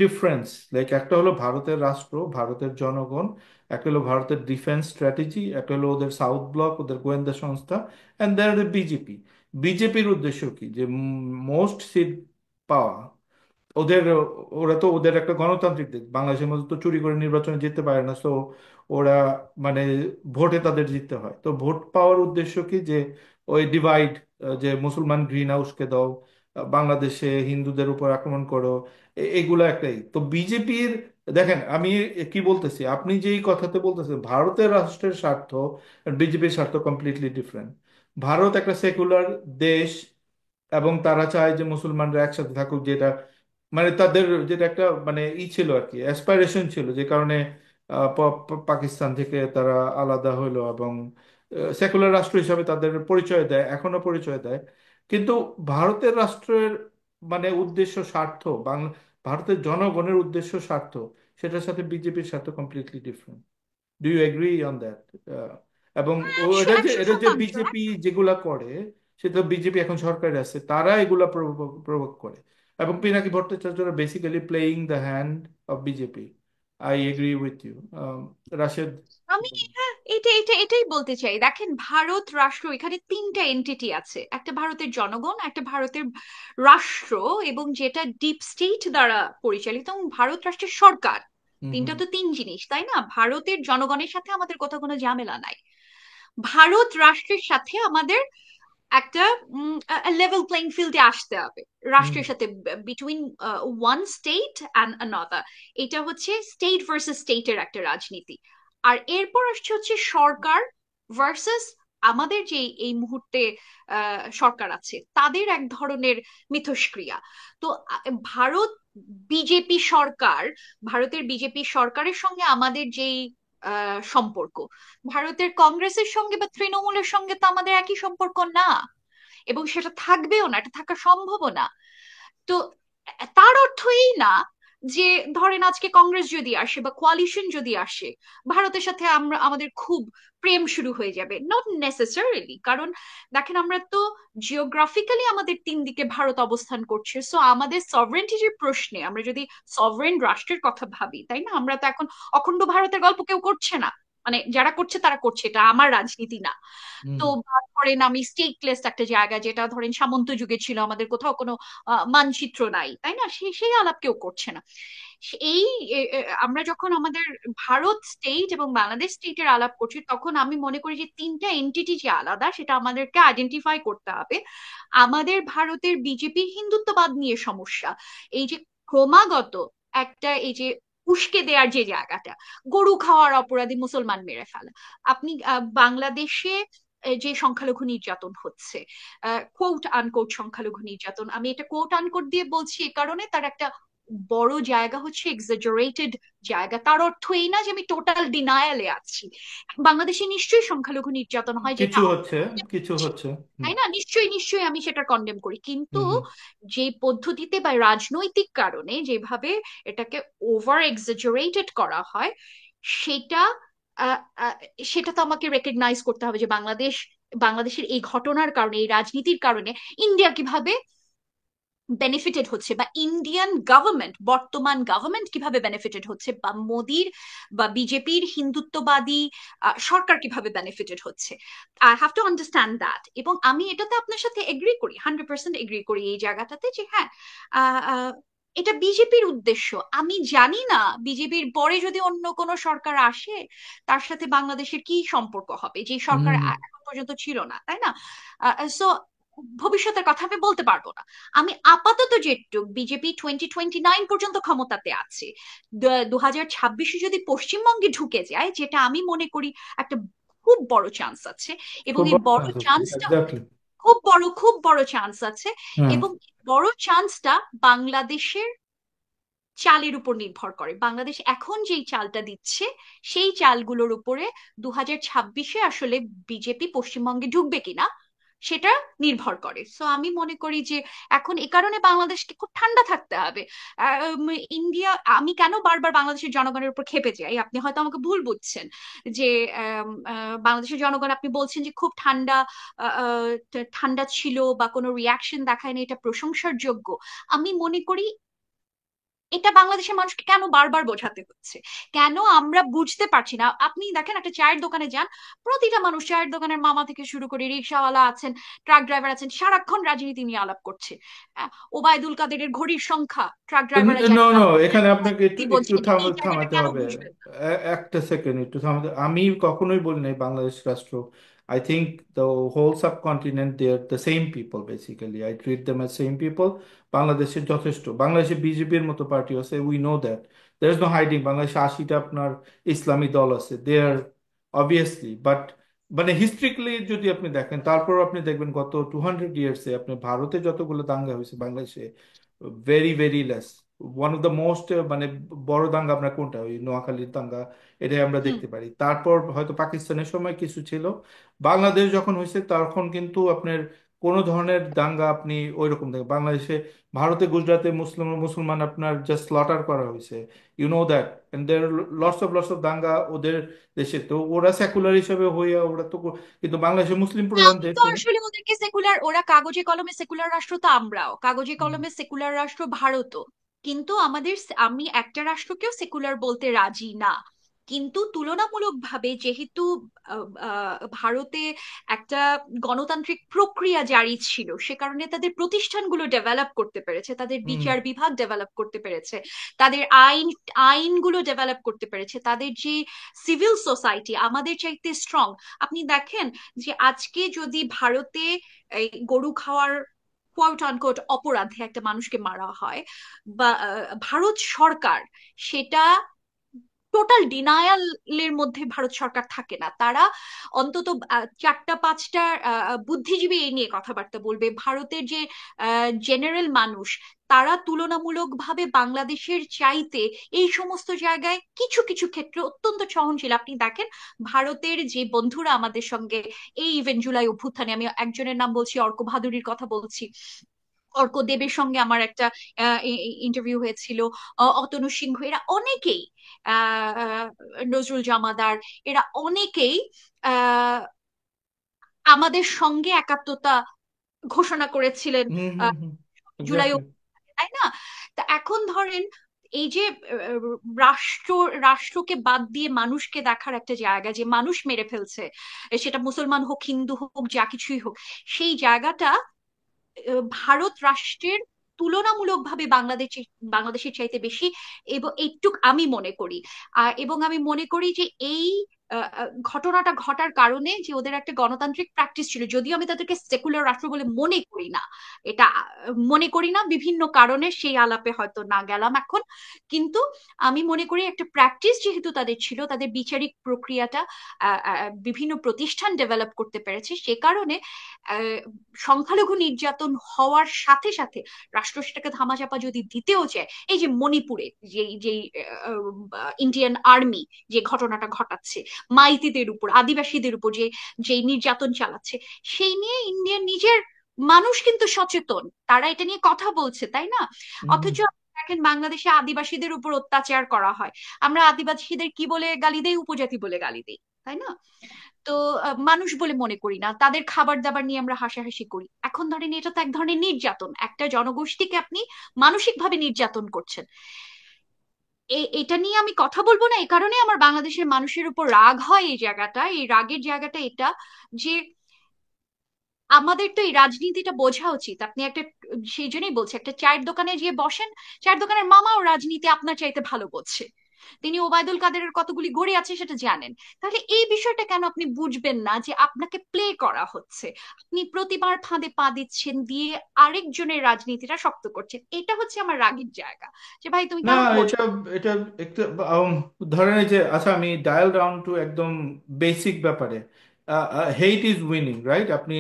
ডিফারেন্স। লাইক একটা হলো ভারতের রাষ্ট্র, ভারতের জনগণ, একটা হলো ভারতের ডিফেন্স স্ট্র্যাটেজি, একটা হলো ওদের সাউথ ব্লক, ওদের গোয়েন্দা সংস্থা, অ্যান্ড দেয়ার বিজেপি। বিজেপির উদ্দেশ্য কি? যে মোস্ট সিট পাওয়া। ওদের ওরা তো ওদের একটা গণতান্ত্রিক দেশ, বাংলাদেশের মধ্যে তো চুরি করে নির্বাচনে জিততে পারে না। তো ওরা মানে ভোটে তাদের জিততে হয়। তো ভোট পাওয়ার উদ্দেশ্য কি? যে ওই ডিভাইড, যে মুসলমান গ্রিন হাউসকে দাও, বাংলাদেশে হিন্দুদের উপর আক্রমণ করো, এগুলো একটাই তো বিজেপির। দেখেন আমি কি বলতেছি, আপনি যেই কথাতে বলতেছেন ভারতের রাষ্ট্রের স্বার্থ আর বিজেপির স্বার্থ কমপ্লিটলি ডিফারেন্ট। ভারত একটা সেকুলার দেশ, এবং তারা চায় যে মুসলমানরা একসাথে থাকুক, যেটা মানে তাদের যেটা একটা মানে ছিল আর কি, অ্যাসপাইরেশন ছিল, যে কারণে পাকিস্তান থেকে তারা আলাদা হলো, এবং সেকুলার রাষ্ট্র হিসাবে তাদের পরিচয় দেয়, এখনো পরিচয় দেয়। কিন্তু ভারতের রাষ্ট্রের মানে উদ্দেশ্য স্বার্থ, বাংলা ভারতের জনগণের উদ্দেশ্য স্বার্থ, সেটার সাথে বিজেপির স্বার্থ completely different. Do you agree on that? এবং ও একশো এটা যে একশো এটা যে শতাংশ বিজেপি যেগুলা করে, সেটা বিজেপি এখন সরকারে আছে, তারা এগুলা প্রভোগ করে। এবং পিনাকি ভট্টাচার্যরা basically playing the hand of BJP. I agree with you, Rashed. আমি হ্যাঁ, এটাই বলতে চাই। দেখেন, ভারত রাষ্ট্র, এখানে তিনটা এন্টিটি আছে: একটা ভারতের জনগণ, একটা ভারতের রাষ্ট্র, এবং যেটা ডিপ স্টেট দ্বারা পরিচালিত, এবং ভারত রাষ্ট্রের সরকার। হুম তিনটা হুম তো তিন জিনিস, তাই না? ভারতের জনগণের সাথে আমাদের কোথাও কোনো ঝামেলা নাই, ভারত রাষ্ট্রের সাথে আমাদের একটা লেভেল প্লেইং ফিল্ডে আসতে হবে। হুম রাষ্ট্রের সাথে between one state and another. এটা হচ্ছে স্টেট ভার্সেস স্টেটের একটা রাজনীতি। আর এরপর আসছে হচ্ছে সরকার ভার্সেস আমাদের যে এই মুহূর্তে সরকার আছে, তাদের এক ধরনের মিথস্ক্রিয়া। তো ভারত বিজেপি সরকার, ভারতের বিজেপি সরকারের সঙ্গে আমাদের যেই সম্পর্ক, ভারতের কংগ্রেসের সঙ্গে বা তৃণমূলের সঙ্গে তো আমাদের একই সম্পর্ক না, এবং সেটা থাকবেও না, এটা থাকা সম্ভবও না। তো তার অর্থ এই না যে ধরেন আজকে কংগ্রেস যদি আসে বা কোয়ালিশন যদি আসে, ভারতের সাথে আমাদের খুব প্রেম শুরু হয়ে যাবে। Not necessarily. কারণ দেখেন, আমরা তো জিওগ্রাফিক্যালি আমাদের তিন দিকে ভারত অবস্থান করছে। সো আমাদের সভরেন্টিটির প্রশ্নে আমরা যদি সভরেন রাষ্ট্রের কথা ভাবি, তাই না? আমরা তো এখন অখণ্ড ভারতের গল্প কেউ করছে না। মানে যারা করছে তারা করছে, এটা আমার রাজনীতি না। হুম তো ধরেন আমি স্টেটলেস একটা জায়গা, যেটা ধরেন সামন্ত যুগে ছিল, আমাদের কোথাও কোনো মানচিত্র নাই, তাই না? সেই আলাপ কেউ করছে না। এই আমরা যখন আমাদের ভারত স্টেট এবং বাংলাদেশ স্টেটের আলাপ করছি, তখন আমি মনে করি যে তিনটা এন্টিটি যে আলাদা, সেটা আমাদেরকে আইডেন্টিফাই করতে হবে। আমাদের ভারতের বিজেপির হিন্দুত্ববাদ নিয়ে সমস্যা, এই যে ক্রমাগত একটা এই যে উস্কে দেওয়ার যে জায়গাটা, গরু খাওয়ার অপরাধী মুসলমান মেরে ফেলা। আপনি বাংলাদেশে যে সংখ্যালঘু নির্যাতন হচ্ছে, কোট আনকোট সংখ্যালঘু নির্যাতন, আমি এটা কোট আনকোট দিয়ে বলছি এ কারণে, তার একটা বড় জায়গা হচ্ছে এক্সাজারেটেড জায়গা। তার অর্থ এই না যে আমি টোটাল ডিনায়ালে আছি। বাংলাদেশে নিশ্চয়ই সংখ্যালঘু নির্যাতন হয়, যেটা কিছু হচ্ছে, কিছু হচ্ছে। হুম তাই না? নিশ্চয়ই নিশ্চয়ই আমি সেটা কন্ডেম করি, কিন্তু হুম হুম যে পদ্ধতিতে বা রাজনৈতিক কারণে যেভাবে এটাকে ওভার এক্সাজারেটেড করা হয়, সেটা আহ, আহ, সেটা তো আমাকে রেকগনাইজ করতে হবে যে বাংলাদেশের এই ঘটনার কারণে, এই রাজনীতির কারণে ইন্ডিয়া কিভাবে বেনিফিটেড হচ্ছে, বা ইন্ডিয়ান গভর্নমেন্ট, বর্তমান গভর্নমেন্ট কিভাবে বেনিফিটেড হচ্ছে, বা মোদির বা বিজেপির হিন্দুত্ববাদী সরকার কিভাবে বেনিফিটেড হচ্ছে। I have to understand that. এবং আমি এটাতে আপনার সাথে এগ্রি করি, 100% এগ্রি করি এই জায়গাটাতে, যে হ্যাঁ, আহ, আহ, এটা বিজেপির উদ্দেশ্য। আমি জানি না বিজেপির পরে যদি অন্য কোনো সরকার আসে, তার সাথে বাংলাদেশের কি সম্পর্ক হবে, যে সরকার হুম এখন পর্যন্ত ছিল না, তাই না? সো ভবিষ্যতের কথা আমি বলতে পারবো না। আমি আপাতত যেটুক, বিজেপি 2029 পর্যন্ত ক্ষমতাতে আছে, 2026-এ যদি পশ্চিমবঙ্গে ঢুকে যায়, যেটা আমি মনে করি একটা খুব বড় চান্স আছে, এবং খুব এই বড় বড় চান্স আছে, চান্সটা এক্স্যাক্টলি। খুব বড় চান্স আছে। হুম এবং বড় চান্সটা বাংলাদেশের চালের উপর নির্ভর করে। বাংলাদেশ এখন যেই চালটা দিচ্ছে, সেই চালগুলোর উপরে 2026-এ আসলে বিজেপি পশ্চিমবঙ্গে ঢুকবে কিনা, সেটা নির্ভর করে। সো আমি মনে করি যে এখন এ কারণে বাংলাদেশকে খুব ঠান্ডা থাকতে হবে। ইন্ডিয়া, আমি কেন বারবার বাংলাদেশের জনগণের উপর ক্ষেপে যাই, আপনি হয়তো আমাকে ভুল বুঝছেন যে বাংলাদেশের জনগণ, আপনি বলছেন যে খুব ঠান্ডা, ঠান্ডা ছিল বা কোনো রিয়াকশন দেখায়নি, এটা প্রশংসার যোগ্য। আমি মনে করি এটা বাংলাদেশের মানুষকে কেন বারবার বোঝাতে হচ্ছে, কেন আমরা বুঝতে পারছি না। আপনি দেখেন একটা চায়ের দোকানে যান, প্রতিটা মানুষ, চায়ের দোকানের মামা থেকে শুরু করে রিক্সাওয়ালা আছেন, ট্রাক ড্রাইভার আছেন, সারাক্ষণ রাজনীতি নিয়ে আলাপ করছে। ওবায়দুল কাদেরের ঘড়ির সংখ্যা ট্রাক ড্রাইভাররা নো জানে না। নো, এখানে আপনাকে একটু কি একটু বলছে এই জায়গাটা থামাতে কেন হবে। বুঝবেন? একটা সেকেন্ড, একটু থামাতে। আমি কখনোই বলি নাই বাংলাদেশ রাষ্ট্র। I think the whole subcontinent they are the same people, basically I treat them as same people. বাংলাদেশের যথেষ্ট, বাংলাদেশে বিজেপির মতো পার্টি আছে, we know that. There is no hiding, বাংলাদেশে 80টা আপনার ইসলামী দল আছে, দে আর অবভিয়াসলি। বাট মানে হিস্ট্রিক্যালি যদি আপনি দেখেন, তারপর আপনি দেখবেন গত 200 ইয়ার্সে আপনি ভারতে যতগুলো দাঙ্গা হয়েছে, বাংলাদেশে very very less. One of the most মানে বড় দাঙ্গা আপনার কোনটা, ওই নোয়াখালীর দাঙ্গা, এটাই আমরা হুম। দেখতে পারি। তারপর হয়তো পাকিস্তানের সময় কিছু ছিল, বাংলাদেশ যখন হয়েছে তখন কিন্তু আপনার কোনো ধরনের দাঙ্গা আপনি ওই রকম দেখেন বাংলাদেশে। ভারতে গুজরাটে মুসলমান আপনার জাস্ট স্লটার করা হয়েছে, you know that. And there lots of দাঙ্গা ওদের দেশে। তো ওরা সেকুলার হিসেবে হইয়া ওরা তো কিন্তু বাংলাদেশে মুসলিম প্রধান আমি দেশ। তো আসলে ওদেরকে সেকুলার, ওরা কাগজে কলমে সেকুলার রাষ্ট্র, তো আমরাও কাগজে কলমে সেকুলার রাষ্ট্র ভারতও। কিন্তু আমি একটা রাষ্ট্রকেও সেকুলার বলতে রাজি না। কিন্তু তুলনামূলকভাবে যেহেতু ভারতে একটা গণতান্ত্রিক প্রক্রিয়া জারি ছিল, সে কারণে তাদের প্রতিষ্ঠানগুলো ডেভেলপ করতে পেরেছে, তাদের হুম বিচার বিভাগ ডেভেলপ করতে পেরেছে, তাদের আইনগুলো ডেভেলপ করতে পেরেছে, তাদের যে সিভিল সোসাইটি আমাদের চাইতে স্ট্রং। আপনি দেখেন যে আজকে যদি ভারতে এই গরু খাওয়ার কোয়াট আনকোট অপরাধে একটা মানুষকে মারা হয়, বা ভারত সরকার সেটা টোটাল ডিনায়ালের মধ্যে ভারত সরকার থাকে না। তারা অন্তত চারটা পাঁচটা বুদ্ধিজীবী এই নিয়ে কথাবার্তা বলবে। ভারতের যে জেনারেল মানুষ, তারা তুলনামূলকভাবে বাংলাদেশের চাইতে এই সমস্ত জায়গায় কিছু কিছু ক্ষেত্রে অত্যন্ত সহনশীল। আপনি দেখেন ভারতের যে বন্ধুরা আমাদের সঙ্গে এই ইভেন জুলাই অভ্যুত্থানে, আমি একজনের নাম বলছি, অর্ক ভাদুরীর কথা বলছি, অর্ক দেবের সঙ্গে আমার একটা ইন্টারভিউ হয়েছিল, অতনু সিংহ, এরা অনেকেই, আহ, নজরুল জামাদার, এরা অনেকেই আহ, আমাদের সঙ্গে একাত্মতা ঘোষণা করেছিলেন হুম হুম আহ, হুম, জুলাই এক্স্যাক্টলি। অভ্যুত্থানে, তাই না? তা এখন ধরেন এই যে রাষ্ট্র, রাষ্ট্রকে বাদ দিয়ে মানুষকে দেখার একটা জায়গা, যে মানুষ মেরে ফেলছে, সেটা মুসলমান হোক হিন্দু হোক যা কিছুই হোক, সেই জায়গাটা ভারত রাষ্ট্রের তুলনামূলকভাবে বাংলাদেশের চাইতে বেশি। এবং এইটুক আমি মনে করি। এবং আমি মনে করি যে এই ঘটনাটা ঘটার কারণে যে ওদের একটা গণতান্ত্রিক প্র্যাকটিস ছিল, যদিও আমি তাদেরকে সেকুলার রাষ্ট্র বলে মনে করি না, এটা মনে করি না, বিভিন্ন কারণে সেই আলাপে হয়তো না গেলাম এখন। কিন্তু আমি মনে করি একটা প্র্যাকটিস যেহেতু তাদের ছিল, তাদের বিচারিক প্রক্রিয়াটা, বিভিন্ন প্রতিষ্ঠান ডেভেলপ করতে পেরেছে, সে কারণে আহ, সংখ্যালঘু নির্যাতন হওয়ার সাথে সাথে রাষ্ট্র সেটাকে ধামাচাপা যদি দিতেও চায়, এই যে মণিপুরে যেই যেই ইন্ডিয়ান আর্মি যে ঘটনাটা ঘটাচ্ছে, মাইতিদের উপর, আদিবাসীদের উপর যে যেই নির্যাতন চালাচ্ছে, সেই নিয়ে ইন্ডিয়ার নিজের মানুষ কিন্তু সচেতন, তারা এটা নিয়ে কথা বলছে, তাই না? হুম অথচ দেখেন বাংলাদেশে আদিবাসীদের উপর অত্যাচার করা হয়, আমরা আদিবাসীদের কি বলে গালি দেই? উপজাতি বলে গালি দেই, তাই না? তো মানুষ বলে মনে করি না, তাদের খাবার দাবার নিয়ে আমরা হাসাহাসি করি। এখন ধরেন এটা তো এক ধরনের নির্যাতন, একটা জনগোষ্ঠীকে আপনি মানসিক ভাবে নির্যাতন করছেন। এটা নিয়ে আমি কথা বলবো না, এই কারণে আমার বাংলাদেশের মানুষের উপর রাগ হয়। এই জায়গাটা, এই রাগের জায়গাটা এটা, যে আমাদের তো এই রাজনীতিটা বোঝা উচিত। আপনি একটা, সেই জন্যই বলছি, একটা চায়ের দোকানে গিয়ে বসেন, চায়ের দোকানের মামাও রাজনীতি আপনার চাইতে ভালো বোঝে, তিনি ওবায়দুল কাদেরের কতগুলি গড়ি আছে সেটা জানেন। তাহলে এই বিষয়টা কেন আপনি বুঝবেন না যে আপনাকে প্লে করা হচ্ছে? আপনি প্রতিবার ফাঁদে পা দিচ্ছেন, দিয়ে আরেকজনের রাজনীতিটা শক্ত করছেন। এটা হচ্ছে আমার রাগের জায়গা, যে ভাই তুমি না, কেন এটা করছো? এটা একটু ধরেন এই যে, আচ্ছা আমি ডায়াল ডাউন টু একদম বেসিক ব্যাপারে। Hate is winning, right? আপনি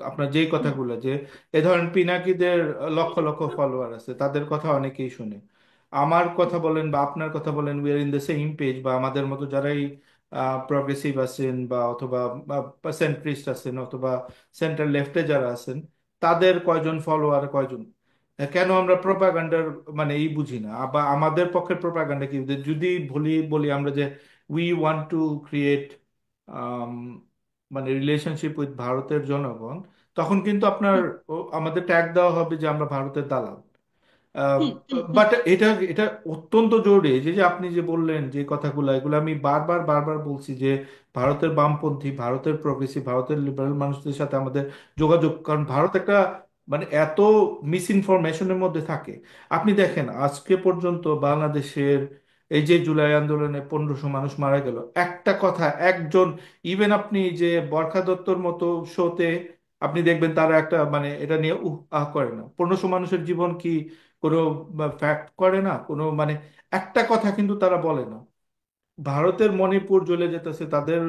আপনার যেই হুম। কথাগুলো যে এ ধরেন পিনাকিদের লক্ষ লক্ষ ফলোয়ার আছে, তাদের কথা অনেকেই শুনে। আমার কথা বলেন বা আপনার কথা বলেন, we are in the same page, বা আমাদের মতো যারাই প্রগ্রেসিভ আছেন বা অথবা সেন্ট্রিস্ট আছেন অথবা সেন্টার লেফটে যারা আছেন, তাদের কয়জন ফলোয়ার কয়জন। কেন আমরা প্রোপাগান্ডার মানে এই বুঝি না, বা আমাদের পক্ষে প্রোপাগান্ডা কি, যে যদি বলি আমরা যে উই ওয়ান্ট টু ক্রিয়েট মানে রিলেশনশিপ উইথ ভারতের জনগণ, তখন কিন্তু আপনার হুম আমাদের ট্যাগ দেওয়া হবে যে আমরা ভারতের দালাল। হুম হুম হুম বাট এটা এটা অত্যন্ত জরুরি, এই যে যে আপনি যে বললেন যে কথাগুলো, এগুলো আমি বারবার বারবার বলছি যে ভারতের বামপন্থী, ভারতের প্রগ্রেসিভ, ভারতের লিবারেল মানুষদের সাথে আমাদের যোগাযোগ, কারণ ভারত একটা মানে এত মিস ইনফরমেশনের মধ্যে থাকে। আপনি দেখেন আজকে পর্যন্ত বাংলাদেশের এই যে জুলাই আন্দোলনে 1500 মানুষ মারা গেল, একটা কথা একজন, ইভেন আপনি যে বরখা দত্তর মতো শোতে আপনি দেখবেন তারা একটা মানে এটা নিয়ে আহ করে না। 1500 মানুষের জীবন কি কোনো ফ্যাক্ট করে না, কোনো মানে একটা কথা কিন্তু তারা বলে না। ভারতের মণিপুর জ্বলে যেতেছে তাদের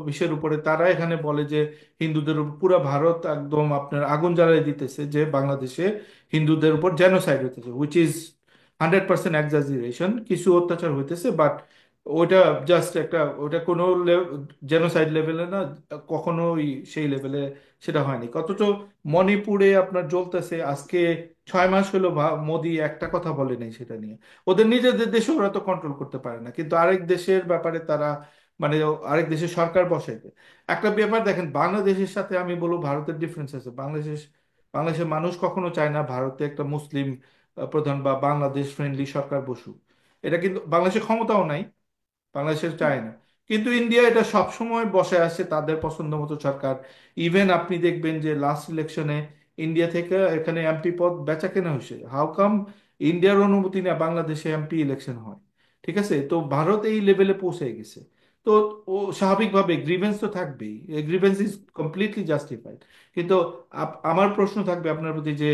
বিষয়ের উপরে, তারা এখানে বলে যে হিন্দুদের উপর পুরো ভারত একদম আপনার আগুন জ্বালিয়ে দিতেছে, যে বাংলাদেশে হিন্দুদের উপর জেনোসাইড হইতেছে, হুইচ ইজ 100% এক্সাজারেশন, কিছু অত্যাচার হইতেছে, বাট ওইটা জাস্ট একটা, ওটা কোনো জেনোসাইড লেভেলে না, কখনোই সেই লেভেলে সেটা হয়নি। অথচ মণিপুরে আপনার জ্বলতেছে আজকে 6 মাস হলো, মোদি একটা কথা বলে নাই সেটা নিয়ে। ওদের নিজেদের দেশে ওরা তো কন্ট্রোল করতে পারে না, কিন্তু আরেক দেশের ব্যাপারে তারা মানে আরেক দেশের সরকার বসাইতে। একটা ব্যাপার দেখেন, বাংলাদেশের সাথে আমি বলবো ভারতের ডিফারেন্স আছে। বাংলাদেশের মানুষ কখনো চায় না ভারতে একটা মুসলিম প্রধান বা বাংলাদেশ ফ্রেন্ডলি সরকার বসুক। এটা কিন্তু বাংলাদেশের ক্ষমতাও নাই, বাংলাদেশের হুম। চায় না। কিন্তু ইন্ডিয়া এটা সবসময় বসে আছে তাদের পছন্দ মতো সরকার। ইভেন আপনি দেখবেন যে লাস্ট ইলেকশনে ইন্ডিয়া থেকে এখানে এমপি পদ বেচা কেনা হয়েছে। হাউ কাম ইন্ডিয়ার অনুমতি না বাংলাদেশে এমপি ইলেকশন হয়? ঠিক আছে, তো ভারত এই লেভেলে পৌঁছে গেছে। তো ও স্বাভাবিকভাবে গ্রিভেন্স তো থাকবেই, গ্রিভেন্স ইজ কমপ্লিটলি জাস্টিফাইড। কিন্তু আমার প্রশ্ন থাকবে আপনার প্রতি যে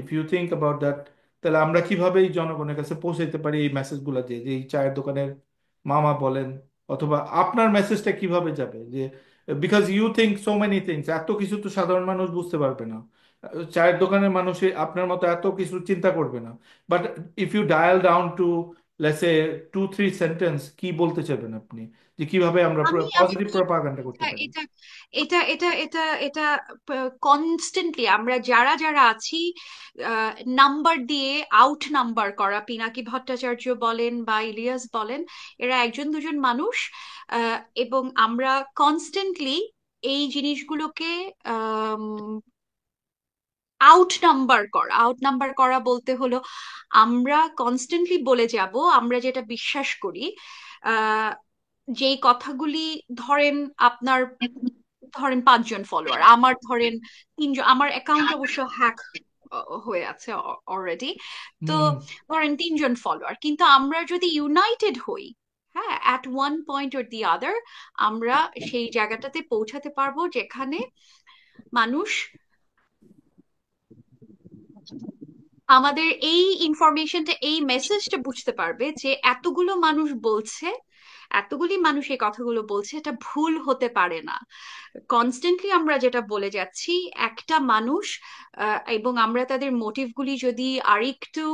if you think about that, তাহলে আমরা কিভাবে এই জনগণের কাছে পৌঁছাইতে পারি এই মেসেজগুলো, যে যে এই চায়ের দোকানের মামা বলেন, অথবা আপনার মেসেজটা কিভাবে যাবে যে because you think so many things, এত কিছু তো সাধারণ মানুষ বুঝতে পারবে না। চায়ের দোকানের মানুষ আপনার মতো এত কিছু চিন্তা করবে না। But if you dial down to let's say 2-3 sentence, কি বলতে চাইবেন আপনি যে কিভাবে আমরা আমি পজিটিভ আসলে প্রপাগান্ডা করতে এটা পারি? এটা এটা এটা এটা এটা কনস্ট্যান্টলি আমরা যারা যারা আছি, নাম্বার দিয়ে আউট নাম্বার করা, পিনাকি ভট্টাচার্য বলেন বা ইলিয়াস বলেন, এরা একজন দুজন মানুষ। এবং আমরা কনস্ট্যান্টলি এই জিনিসগুলোকে আউট নাম্বার করা বলতে হলো আমরা কনস্ট্যান্টলি বলে যাব আমরা যেটা বিশ্বাস করি। আহ যেই কথাগুলি, ধরেন আপনার, ধরেন 5 জন ফলোয়ার, আমার ধরেন 3 জন, আমার অ্যাকাউন্ট অবশ্য হ্যাক হয়ে আছে অলরেডি। তো হুম। ধরেন 3 জন ফলোয়ার, কিন্তু আমরা যদি ইউনাইটেড হই, হ্যাঁ, at one point or the other, আমরা সেই জায়গাটাতে পৌঁছাতে পারবো যেখানে মানুষ আমাদের এই ইনফরমেশনটা, এই মেসেজটা বুঝতে পারবে যে এতগুলো মানুষ বলছে, এতগুলি মানুষ এই কথাগুলো বলছে, এটা ভুল হতে পারে না। কনস্ট্যান্টলি আমরা যেটা বলে যাচ্ছি, একটা মানুষ, এবং আমরা তাদের মোটিভগুলি যদি আরেকটু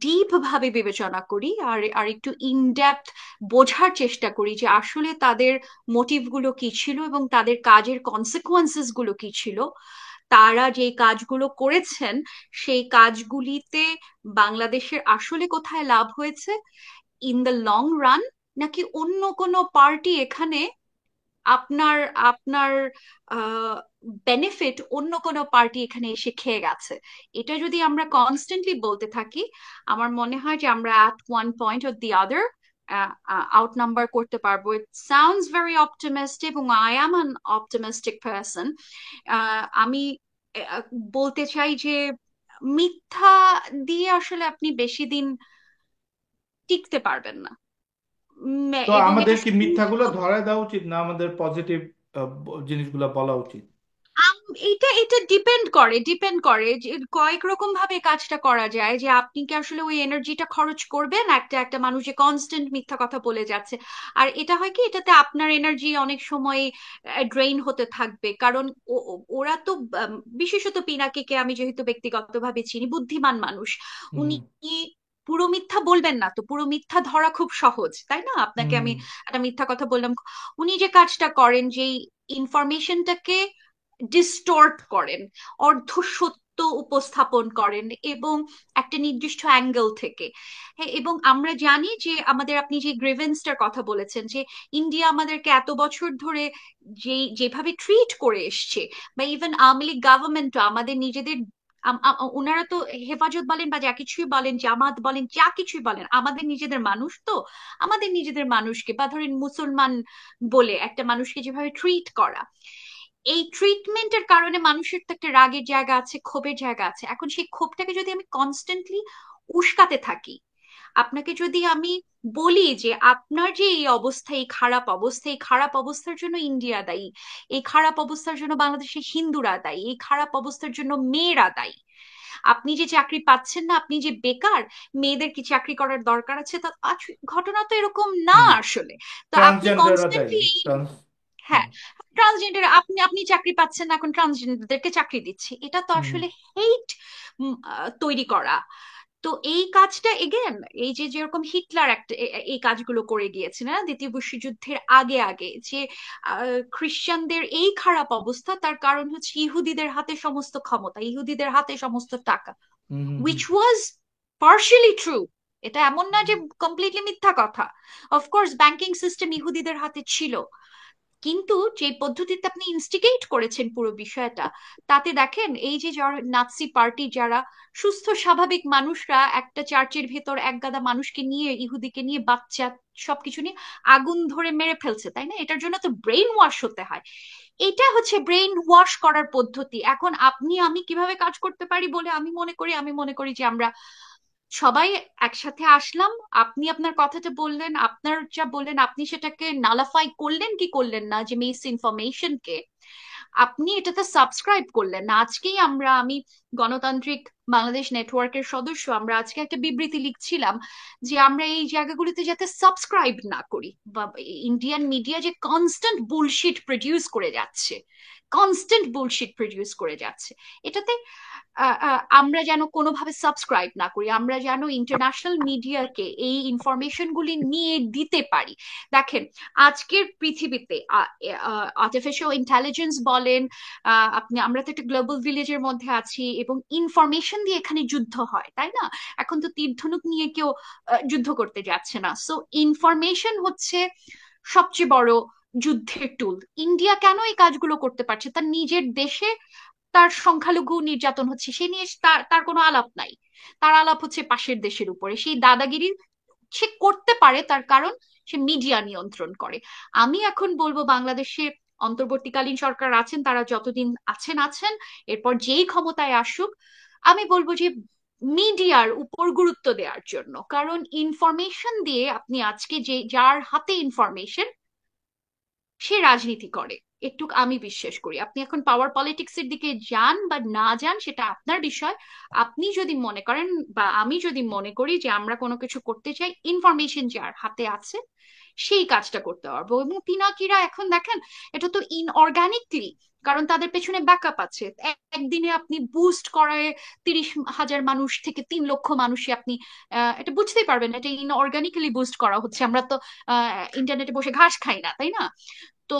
ডিপ ভাবে বিবেচনা করি, আর আর একটু ইনডেপথ বোঝার চেষ্টা করি যে আসলে তাদের মোটিভগুলো কি ছিল এবং তাদের কাজের কনসিকুয়েন্সেস গুলো কি ছিল, তারা যে কাজগুলো করেছেন সেই কাজগুলিতে বাংলাদেশের আসলে কোথায় লাভ হয়েছে ইন দ্য লং রান, নাকি অন্য কোনো পার্টি এখানে আপনার আপনার বেনিফিট অন্য কোনো পার্টি এখানে এসে খেয়ে গেছে, এটা যদি আমরা কনস্ট্যান্টলি বলতে থাকি, আমার মনে হয় যে আমরা at one point or the other out number করতে পারবো। ইট সাউন্ডস ভেরি অপটিমিস্টিক এবং I am an optimistic person. আমি আহ, বলতে চাই যে মিথ্যা দিয়ে আসলে আপনি বেশি দিন টিকতে পারবেন না। তো এবং আমাদের এটা কি মিথ্যাগুলো ধরায় দেওয়া উচিত, না আমাদের পজিটিভ জিনিসগুলো বলা উচিত? এটা এটা ডিপেন্ড করে যে কয়েক রকম ভাবে কাজটা করা যায়, যে আপনি কি আসলে ওই এনার্জিটা খরচ করবেন একটা একটা মানুষ যে কনস্ট্যান্ট মিথ্যা কথা বলে যাচ্ছে। আর এটা হয় কি, এটাতে আপনার এনার্জি অনেক সময় ড্রেইন হতে থাকবে, কারণ ওরা তো বিশেষত পিনাকিকে আমি যেহেতু ব্যক্তিগতভাবে চিনি, বুদ্ধিমান মানুষ হুম উনি, হুম পুরো মিথ্যা বলবেন না তো, পুরো মিথ্যা ধরা খুব সহজ, তাই না? আপনাকে হুম আমি একটা মিথ্যা কথা বললাম, উনি যে কাজটা করেন, যে ইনফরমেশনটাকে ডিস্টর্ট করেন, অর্ধ সত্য উপস্থাপন করেন, এবং একটা নির্দিষ্ট অ্যাঙ্গেল থেকে। হ্যাঁ, এবং আমরা জানি যে আমাদের, আপনি যে গ্রিভেন্সটার কথা বলেছেন, যে ইন্ডিয়া আমাদেরকে এত বছর ধরে যেভাবে ট্রিট করে এসছে, বা ইভেন আওয়ামী লীগ গভর্নমেন্টও আমাদের নিজেদের, ওনারা তো হেফাজত বলেন বা যা কিছুই বলেন, জামাত বলেন, যা কিছুই বলেন, আমাদের নিজেদের মানুষ তো, আমাদের নিজেদের মানুষকে, বা ধরেন মুসলমান বলে একটা মানুষকে যেভাবে ট্রিট করা, এই ট্রিটমেন্টের কারণে মানুষের তো একটা রাগের জায়গা আছে, ক্ষোভের জায়গা আছে। এখন সেই ক্ষোভটাকে যদি আমি কনস্ট্যান্টলি উস্কাতে থাকি, আপনাকে যদি আমি বলি যে আপনার যে এই অবস্থা, এই খারাপ অবস্থা, এই খারাপ অবস্থার জন্য ইন্ডিয়া দায়ী, এই খারাপ অবস্থার জন্য বাংলাদেশের হিন্দুরা দায়ী, এই খারাপ অবস্থার জন্য মেয়েরা দায়ী, আপনি যে চাকরি পাচ্ছেন না, আপনি যে বেকার, মেয়েদের কি চাকরি করার দরকার আছে, তা ঘটনা তো এরকম না হুম আসলে। তো আপনি ট্রান্সজেন্ডাররা দায়ী কনস্ট্যান্টলি, ট্রান্স হ্যাঁ, ট্রান্সজেন্ডার, আপনি আপনি চাকরি পাচ্ছেন না, এখন ট্রান্সজেন্ডারদেরকে চাকরি দিচ্ছে, এটা তো হুম আসলে হেট তৈরি করা। তো এই কাজটা এগেন, এই যে যেরকম হিটলার একটা এই কাজগুলো করে গিয়েছে না দ্বিতীয় বিশ্বযুদ্ধের আগে আগে, যে খ্রিস্টানদের এই খারাপ অবস্থা, তার কারণ হচ্ছে ইহুদিদের হাতে সমস্ত ক্ষমতা, ইহুদিদের হাতে সমস্ত টাকা, হুম হুম হুম which was partially true, এটা এমন না যে কমপ্লিটলি মিথ্যা কথা। অফকোর্স ব্যাংকিং সিস্টেম ইহুদিদের হাতে ছিল, কিন্তু যে পদ্ধতিতে আপনি ইনস্টিগেট করেছেন পুরো বিষয়টা, তাতে দেখেন এই যে নাৎসি পার্টি, যারা সুস্থ স্বাভাবিক মানুষরা, একটা চার্চের ভেতর এক গাদা মানুষকে নিয়ে, ইহুদিকে নিয়ে, বাচ্চা সবকিছু নিয়ে আগুন ধরে মেরে ফেলছে, তাই না? এটার জন্য তো ব্রেইন ওয়াশ হতে হয়, এটা হচ্ছে ব্রেইন ওয়াশ করার পদ্ধতি। এখন আপনি আমি কিভাবে কাজ করতে পারি বলে আমি মনে করি যে আমরা সবাই একসাথে আসলাম, আপনি আপনার কথাটা বললেন, আপনার যা বললেন, আপনি সেটাকে নালাফাই করলেন কি করলেন না, যে মিস ইনফরমেশনকে আপনি এটাতে সাবস্ক্রাইব করলেন না। আজকেই আমি গণতান্ত্রিক বাংলাদেশ নেটওয়ার্কের সদস্য, আমরা আজকে একটা বিবৃতি লিখছিলাম যে আমরা এই জায়গাগুলিতে যাতে সাবস্ক্রাইব না করি, বা ইন্ডিয়ান মিডিয়া যে কনস্ট্যান্ট বুলশিট প্রডিউস করে যাচ্ছে, কনস্ট্যান্ট বুলশিট প্রডিউস করে যাচ্ছে, এটাতে আমরা যেন কোনোভাবে সাবস্ক্রাইব না করি, আমরা যেন ইন্টারন্যাশনাল মিডিয়াকে এই ইনফরমেশন গুলি নিয়ে দিতে পারি। দেখেন, আজকের পৃথিবীতে আর্টিফিশিয়াল ইন্টেলিজেন্স বলেন, আমরা তো একটা গ্লোবাল ভিলেজের মধ্যে আছি, এবং ইনফরমেশন দিয়ে এখানে যুদ্ধ হয়, তাই না? এখন তো তীর ধনুক নিয়ে কেউ যুদ্ধ করতে যাচ্ছে না। সো ইনফরমেশন হচ্ছে সবচেয়ে বড় যুদ্ধের টুল। ইন্ডিয়া কেন এই কাজগুলো করতে পারছে? তার নিজের দেশে তার সংখ্যালঘু নির্যাতন হচ্ছে, সে নিয়ে তার তার কোনো আলাপ নাই, তার আলাপ হচ্ছে পাশের দেশের উপরে। সেই দাদাগিরি সে করতে পারে, তার কারণ সে মিডিয়া নিয়ন্ত্রণ করে। আমি এখন বলবো, বাংলাদেশে অন্তর্বর্তীকালীন সরকার আছেন, তারা যতদিন আছেন আছেন, এরপর যেই ক্ষমতায় আসুক, আমি বলবো যে মিডিয়ার উপর গুরুত্ব দেওয়ার জন্য। কারণ ইনফরমেশন দিয়ে আপনি আজকে যে যার হাতে ইনফরমেশন, সে রাজনীতি করে, একটু আমি বিশ্বাস করি। আপনি এখন পাওয়ার পলিটিক্স এর দিকে যান বা না যান, সেটা আপনার বিষয়। আপনি যদি মনে করেন, বা আমি যদি মনে করি যে আমরা কোনো কিছু করতে চাই, ইনফরমেশন যার হাতে আছে সেই কাজটা করতে পারবো। এবং পিনাকিরা এখন দেখেন, এটা তো ইনঅর্গানিকলি, কারণ তাদের পেছনে ব্যাকআপ আছে। একদিনে আপনি বুস্ট করায় 30,000 মানুষ থেকে 3 লক্ষ মানুষে আপনি এটা বুঝতেই পারবেন না, এটা ইনঅর্গানিক্যালি বুস্ট করা হচ্ছে। আমরা তো ইন্টারনেটে বসে ঘাস খাই না, তাই না? তো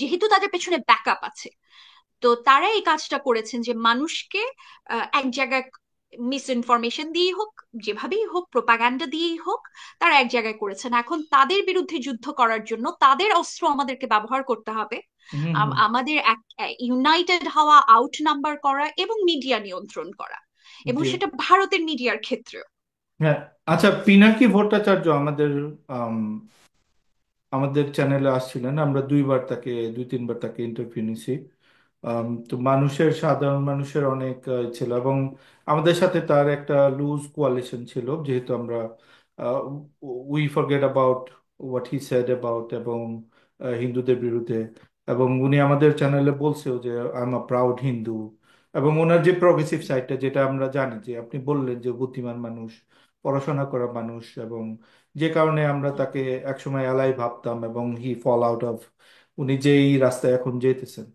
যেহেতু তাদের পেছনে ব্যাকআপ আছে, তো তারা এই কাজটা করেছেন যে মানুষকে এক জায়গায় মিস ইনফরমেশন দিয়েই হোক, যেভাবেই হোক, প্রোপাগান্ডা দিয়েই হোক, তারা এক জায়গায় করেছেন। এখন তাদের বিরুদ্ধে যুদ্ধ করার জন্য তাদের অস্ত্র আমাদেরকে ব্যবহার করতে হবে। হুম হুম আমাদের ইউনাইটেড হওয়া, আউট নাম্বার করা, এবং মিডিয়া নিয়ন্ত্রণ করা, এবং জি সেটা ভারতের মিডিয়ার ক্ষেত্রে। হ্যাঁ আচ্ছা পিনাকি ভট্টাচার্য আমাদের আমাদের চ্যানেলে আসছিলেন, আমরা দুইবার তাকে, দুই তিনবার তাকে ইন্টারভিউ নিছি। তো মানুষের, সাধারণ মানুষের অনেক ছিল, এবং আমাদের সাথে তার একটা লুজ কোয়ালিশন ছিল, যেহেতু আমরা we forget about what he said about এবং হিন্দুদের বিরুদ্ধে। এবং উনি আমাদের চ্যানেলে বলছেও যে I am a proud Hindu. এবং ওনার যে প্রগ্রেসিভ সাইডটা, যেটা আমরা জানি, যে আপনি বললেন যে বুদ্ধিমান মানুষ, পড়াশোনা করা মানুষ, এবং যে কারণে আমরা তাকে একসময় এলাই ভাবতাম, এবং হি ফল আউট অফ, উনি যেই রাস্তায় এখন যেতেছেন।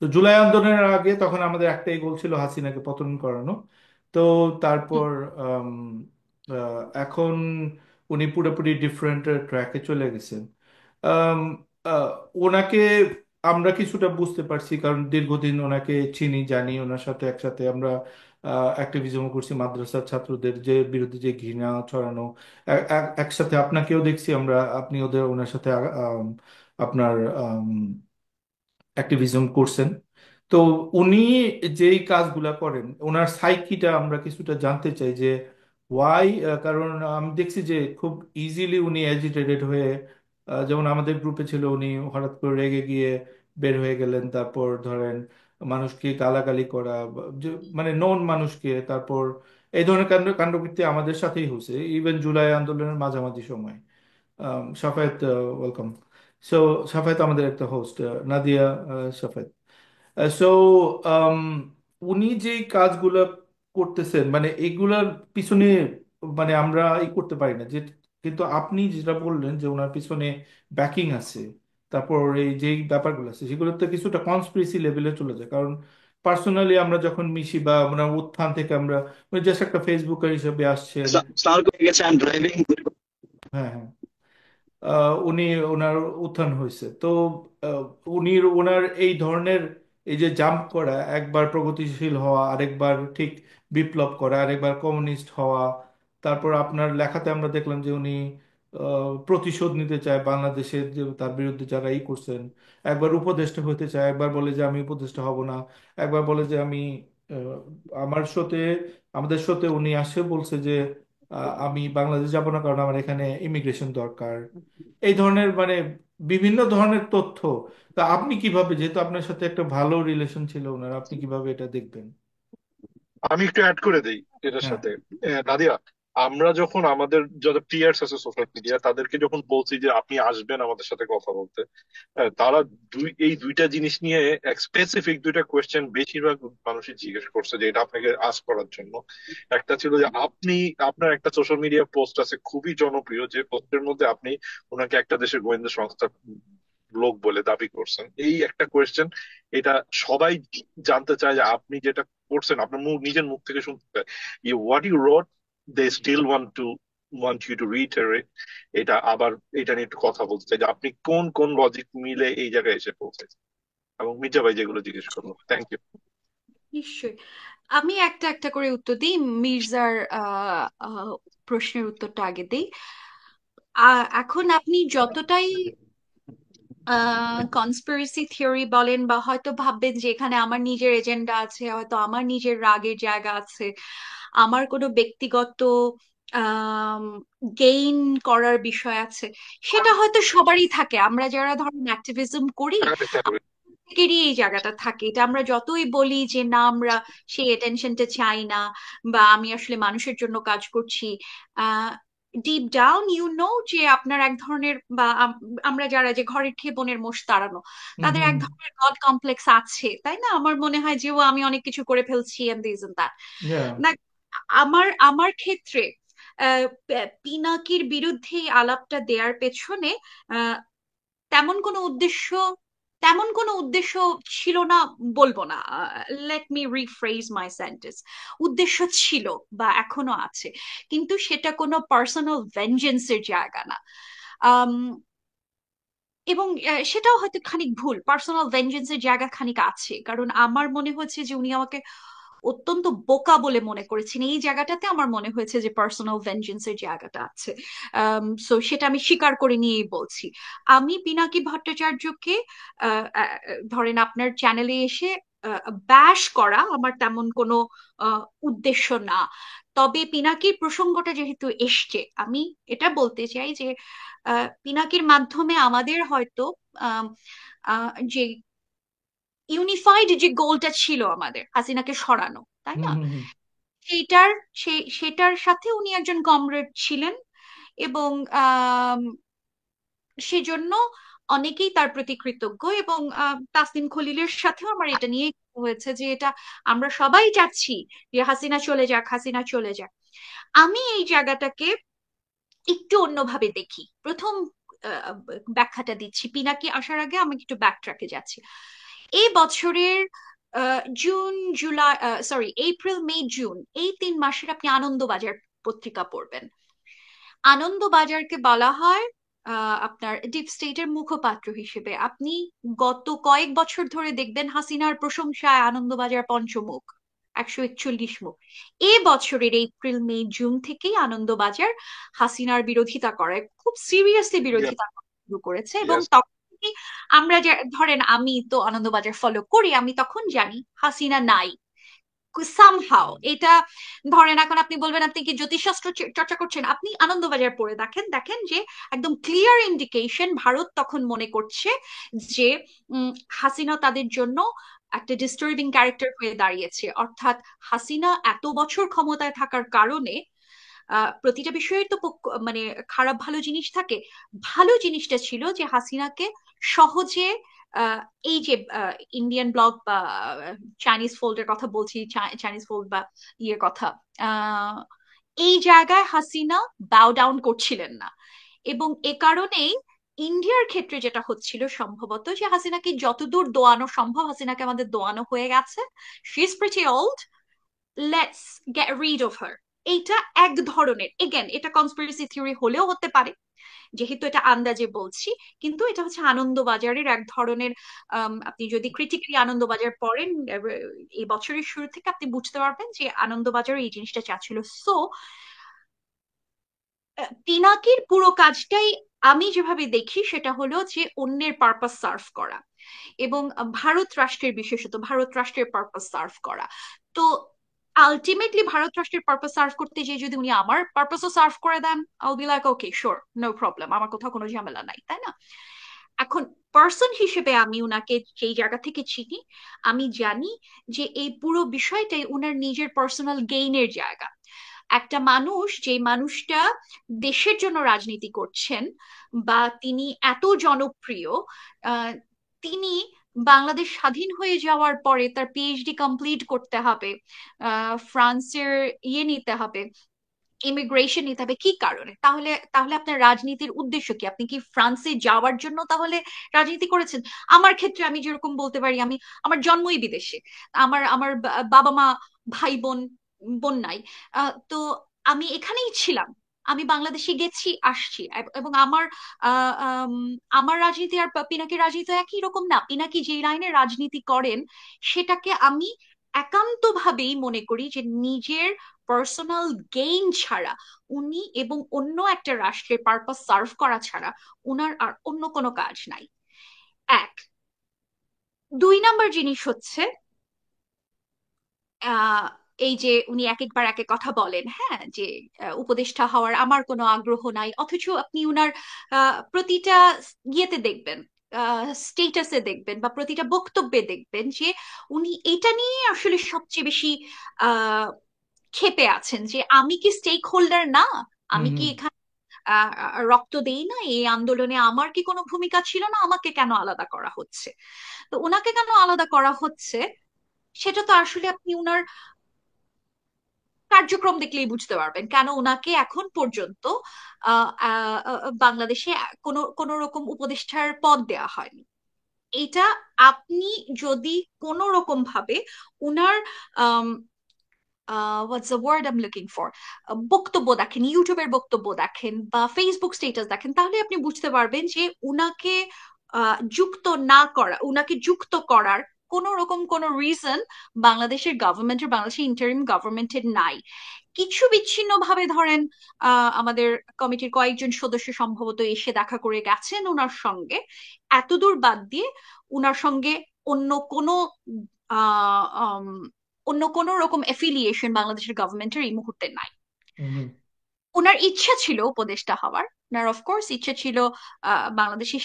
তো জুলাই আন্দোলনের আগে তখন আমাদের একটাই গোল ছিল হাসিনাকে পতন করানো। তো তারপর এখন উনি পুরোপুরি ডিফারেন্ট ট্র্যাকে চলে গেছেন। আম, আহ, ওনাকে আমরা কিছুটা বুঝতে পারছি, কারণ দীর্ঘদিন ওনাকে চিনি, জানি, ওনার সাথে একসাথে আমরা অ্যাক্টিভিজম করছি, মাদ্রাসার ছাত্রদের যে বিরুদ্ধে যে ঘৃণা ছড়ানো, একসাথে আপনাকেও দেখছি আমরা, আপনি ওনার সাথে আপনার অ্যাক্টিভিজম করছেন। তো উনি যেই কাজগুলা করেন, ওনার সাইকিটা আমরা কিছুটা জানতে চাই যে ওয়াই। কারণ আমি দেখছি যে খুব ইজিলি উনি অ্যাজিটেটেড হয়ে, যেমন আমাদের গ্রুপে ছিল, উনি হঠাৎ করে রেগে গিয়ে বের হয়ে গেলেন। তারপর ধরেন মানুষকে গালাগালি করা, মানে নন মানুষকে। তারপর এই ধরনের কাণ্ডকীর্তি আমাদের সাথেই হয়েছে, ইভেন জুলাই আন্দোলনের মাঝামাঝি সময়। সাফায়েত, ওয়েলকাম। সো সাফায়েত আমাদের একটা হোস্ট, নাদিয়া, সাফায়েত। সো উনি যে কাজগুলো করতেছেন, মানে এগুলার পিছনে মানে আমরা করতে পারি না যে, কিন্তু আপনি যেটা বললেন যে ওনার পিছনে ব্যাকিং আছে, তারপর এই যে ব্যাপারগুলো আছে সেগুলো তো কিছুটা কনস্পিরেসি লেভেলে চলে যায়। কারণ পার্সোনালি আমরা যখন মিশি বা আমরা উত্থান থেকে আমরা জাস্ট একটা ফেসবুকার হিসেবে আসছেন। সালাম হয়ে গেছে, আই এম ড্রাইভিং। হ্যাঁ, হ্যাঁ। উনি, ওনার উত্থান হয়েছে তো আহ, উনি ওনার এই ধরনের এই যে জাম্প করা, একবার প্রগতিশীল হওয়া, আরেকবার ঠিক বিপ্লব করা, আরেকবার কমিউনিস্ট হওয়া। তারপর আপনার লেখাতে আমরা দেখলাম যে উনি প্রতিশোধ নিতে চায় বাংলাদেশের যে তার বিরুদ্ধে যারা করছেন। একবার উপদেষ্টা হতে চায়, একবার বলে যে আমি উপদেষ্টা হব না, একবার বলে যে আমি আহ, আমার শোতে, আমাদের শোতে উনি আসে বলছে যে আমি বাংলাদেশ যাব না, কারণ আমার এখানে ইমিগ্রেশন দরকার। এই ধরনের মানে বিভিন্ন ধরনের তথ্য। তা আপনি কিভাবে, যেহেতু আপনার সাথে একটা ভালো রিলেশন ছিল ওনার, আপনি কিভাবে এটা দেখবেন? আমি একটু অ্যাড করে দেই এটার হ্যাঁ। সাথে। নাদিয়া, আমরা যখন আমাদের যত পিয়ার্স আছে সোশ্যাল মিডিয়া, তাদেরকে যখন বলছি যে আপনি আসবেন আমাদের সাথে কথা বলতে, তারা এই দুইটা জিনিস নিয়ে স্পেসিফিক দুইটা কোয়েশ্চেন বেশিরভাগ মানুষই জিজ্ঞেস করছে যে এটা আপনাকে আস্ক করার জন্য। একটা ছিল যে আপনি, আপনার একটা সোশ্যাল মিডিয়া পোস্ট আছে খুবই জনপ্রিয়, যে পোস্টের মধ্যে আপনি ওনাকে একটা দেশের গোয়েন্দা সংস্থার লোক বলে দাবি করছেন, এই একটা কোয়েশ্চেন। এটা সবাই জানতে চায় যে আপনি যেটা করছেন, আপনার নিজের মুখ থেকে শুনতে চায়, what you wrote, they still want you to reiterate এটা আবার। এটা নিয়ে একটু কথা বলতে চাই যে আপনি কোন কোন লজিক মিলে এই জায়গায় এসে পৌঁছেছেন, এবং মির্জা ভাই যেগুলো জিজ্ঞেস করলো। Thank you. নিশ্চয়ই। আমি একটা একটা করে উত্তর দিই। মির্জার প্রশ্নের উত্তরটা আগে দিই। এখন আপনি যতটাই কনস্পিরেসি থিওরি বলেন, বা হয়তো ভাববেন যে এখানে আমার নিজের এজেন্ডা আছে, হয়তো আমার নিজের রাগের জায়গা আছে, আমার কোনো ব্যক্তিগত গেইন করার বিষয় আছে, সেটা হয়তো সবারই থাকে। আমরা যারা ধরেন অ্যাক্টিভিজম করি, প্রত্যেকেরই এই জায়গাটা থাকে। এটা আমরা যতই বলি যে না, আমরা সেই অ্যাটেনশনটা চাই না, বা আমি আসলে মানুষের জন্য কাজ করছি, ডিপ ডাউন ইউ নো যে আপনার এক ধরনের, বা আমরা যারা যে ঘরের খেয়ে বনের মোষ তাড়ানো, হুম, তাদের হুম, এক ধরনের গড কমপ্লেক্স আছে, তাই না? আমার মনে হয় যে ও আমি অনেক কিছু করে ফেলছি, এন্ড দিস এন্ড দ্যাট। হুম। না, আমার আমার ক্ষেত্রে পিনাকির বিরুদ্ধে এই আলাপটা দেওয়ার পেছনে আহ, তেমন কোনো উদ্দেশ্য তেমন কোনো উদ্দেশ্য ছিল না, বলবো না। লেট মি রিফ্রেজ মাই সেন্টেন্স। উদ্দেশ্য ছিল, বা এখনো আছে, কিন্তু সেটা কোনো পার্সোনাল ভেঞ্জেন্সের জায়গা না। আম, এবং সেটাও হয়তো খানিক ভুল। পার্সোনাল ভেঞ্জেন্সের জায়গা খানিক আছে, কারণ আমার মনে হচ্ছে যে উনি আমাকে অত্যন্ত বোকা বলে মনে করেছেন। এই জায়গাটাতে আমার মনে হয়েছে যে পার্সোনাল ভেঞ্জেন্সের জায়গাটা আছে। সো সেটা আমি স্বীকার করে নিয়েই বলছি। আমি পিনাকি ভট্টাচার্যকে ধরেন আপনার চ্যানেলে এসে ব্যাশ করা আমার তেমন কোনো উদ্দেশ্য না। তবে পিনাকির প্রসঙ্গটা যেহেতু এসছে, আমি এটা বলতে চাই যে পিনাকির মাধ্যমে আমাদের হয়তো আম, যে ইউনিফাইড যে গোলটা ছিল আমাদের, হাসিনাকে সরানো, তাই হুম, না? হুম, হুম, সেইটার সেটার সাথে উনি একজন কমরেড ছিলেন, এবং আম, সেজন্য অনেকেই তার প্রতি কৃতজ্ঞ। এবং তাসনিম খলিলের সাথেও আমার এটা নিয়ে হয়েছে যে এটা আমরা সবাই চাচ্ছি যে হাসিনা চলে যাক, হাসিনা চলে যাক। আমি এই জায়গাটাকে একটু অন্যভাবে দেখি। প্রথম আহ, ব্যাখ্যাটা দিচ্ছি, পিনাকি আসার আগে আমি একটু ব্যাক ট্র্যাকে যাচ্ছি। এই বছরের জুন, জুলাই, সরি, এপ্রিল, মে, জুন, এই 3 মাসের আপনি আনন্দবাজার পত্রিকা পড়বেন। আনন্দবাজারকে বলা হয় আপনার ডিপ স্টেটের মুখপাত্র হিসেবে। আপনি গত কয়েক বছর ধরে দেখবেন হাসিনার প্রশংসায় আনন্দবাজার পঞ্চমুখ, 141 মুখ। এ বছরের এপ্রিল, মে, জুন থেকেই আনন্দবাজার হাসিনার বিরোধিতা করে, খুব সিরিয়াসলি ইয়া, বিরোধিতা করা শুরু করেছে। এবং ইয়েস। তখন থেকেই আমরা যে, ধরেন আমি তো আনন্দবাজার ফলো করি, আমি তখন জানি হাসিনা নাই সামহাও। এটা ধরেন, এখন আপনি বলবেন আপনি কি জ্যোতিষশাস্ত্র চর্চা করছেন, আপনি আনন্দবাজার পড়ে দেখেন, দেখেন যে একদম ক্লিয়ার ইন্ডিকেশন ভারত তখন মনে করছে যে হাসিনা তাদের জন্য একটা ডিস্টার্বিং ক্যারেক্টার হয়ে দাঁড়িয়েছে। অর্থাৎ হাসিনা এত বছর ক্ষমতায় থাকার কারণে প্রতিটা বিষয়ের তো মানে খারাপ ভালো জিনিস থাকে। ভালো জিনিসটা ছিল যে হাসিনাকে সহজে এই যে ইন্ডিয়ান ব্লগ বা চাইনিজ ফোল্ডের কথা বলছি, চাইনিজ ফোল্ড বা ইয়ের কথা, আহ, এই জায়গায় হাসিনা বাও ডাউন করছিলেন না। এবং এ কারণেই ইন্ডিয়ার ক্ষেত্রে যেটা হচ্ছিল সম্ভবত, যে হাসিনাকে যতদূর দোয়ানো সম্ভব, হাসিনাকে আমাদের দোয়ানো হয়ে গেছে, she is pretty old, let's get rid of her. এইটা এক ধরনের, এগেন এটা কনস্পিরেসি থিওরি হলেও হতে পারে, যেহেতু এটা আন্দাজে বলছি, কিন্তু এটা হচ্ছে আনন্দবাজারের এক ধরনের আপনি যদি ক্রিটিক্যালি আনন্দবাজার পড়েন এই বছরের শুরু থেকে, আপনি বুঝতে পারবেন যে আনন্দবাজার এই জিনিসটা চাচ্ছিল। সো পিনাকির পুরো কাজটাই আমি যেভাবে দেখি সেটা হলো যে অন্যের পারপাস সার্ভ করা, এবং ভারত রাষ্ট্রের, বিশেষত ভারত রাষ্ট্রের পারপাস সার্ভ করা। তো আলটিমেটলি ভারত রাষ্ট্রের পারপাস সার্ভ করতে যে যদি উনি আমার পারপাসও সার্ভ করে দেন, I be like okay sure, no problem, আমার কোথাও কোনো ঝামেলা নাই, তাই না? এখন পার্সন হিসেবে আমি উনাকে যেই জায়গা থেকে চিনি, আমি জানি যে এই পুরো বিষয়টাই উনার নিজের পার্সোনাল গেইনের জায়গা। একটা মানুষ, যে মানুষটা দেশের জন্য রাজনীতি করছেন, বা তিনি এত জনপ্রিয়, আহ, তিনি বাংলাদেশ স্বাধীন হয়ে যাওয়ার পরে তার পিএইচডি কমপ্লিট করতে হবে, ফ্রান্সের ইয়ে নিতে হবে, ইমিগ্রেশন নিতে হবে, কি কারণে? তাহলে তাহলে আপনার রাজনীতির উদ্দেশ্য কি? আপনি কি ফ্রান্সে যাওয়ার জন্য তাহলে রাজনীতি করেছেন? আমার ক্ষেত্রে আমি যেরকম বলতে পারি, আমি, আমার জন্মই বিদেশে, আমার আমার বাবা মা, ভাই বোন, বোন নাই, তো আমি এখানেই ছিলাম, আমি বাংলাদেশে গেছি আসছি, এবং আমার আমার রাজনীতি আর পিনাকির রাজনীতি একই রকম না। পিনাকি যে লাইনে রাজনীতি করেন, সেটাকে আমি একান্তভাবেই মনে করি যে নিজের পার্সোনাল গেইন ছাড়া উনি, এবং অন্য একটা রাষ্ট্রের পারপাস সার্ভ করা ছাড়া উনার আর অন্য কোনো কাজ নাই। এক, 2 নাম্বার জিনিস হচ্ছে আহ এই যে উনি এক একবার এক এক কথা বলেন, হ্যাঁ, যে উপদেষ্টা হওয়ার আমার কোনো আগ্রহ নাই, অথচ আপনি উনার প্রতিটা ইয়েতে দেখবেন, স্টেটাসে দেখবেন, বা প্রতিটা বক্তব্যে দেখবেন যে উনি এটা নিয়ে আসলে সবচেয়ে বেশি আহ ক্ষেপে আছেন, যে আমি কি স্টেক হোল্ডার না? হুম আমি কি হুম এখানে রক্ত দেই না? এই আন্দোলনে আমার কি কোনো ভূমিকা ছিল না? আমাকে কেন আলাদা করা হচ্ছে? তো ওনাকে কেন আলাদা করা হচ্ছে, সেটা তো আসলে আপনি উনার কার্যক্রম দেখলেই বুঝতে পারবেন, কেন ওনাকে এখন পর্যন্ত বাংলাদেশে কোনো কোনো রকম উপদেষ্টার পদ দেয়া হয়নি। এটা আপনি যদি কোনো রকম ভাবে উনার what's the word I am looking for, বক্তব্য দেখেন, ইউটিউবের বক্তব্য দেখেন, বা ফেসবুক স্ট্যাটাস দেখেন, তাহলে আপনি বুঝতে পারবেন যে উনাকে যুক্ত না করা, উনাকে যুক্ত করার কোন রকম কোন রিজন বাংলাদেশের গভর্নমেন্টের, বাংলাদেশের ইন্টারিম গভর্নমেন্টের নাই। কিছু বিচ্ছিন্ন ভাবে ধরেন আমাদের কমিটির কয়েকজন সদস্য সম্ভবত এসে দেখা করে গেছেন ওনার সঙ্গে, এতদূর বাদ দিয়ে উনার সঙ্গে অন্য কোনো আহ আম, অন্য কোনো রকম এফিলিয়েশন বাংলাদেশের গভর্নমেন্টের এই মুহূর্তে নাই। হুম হুম ওনার ইচ্ছা ছিল উপদেষ্টা হওয়ার, ওনার অফকোর্স ইচ্ছা ছিল বাংলাদেশের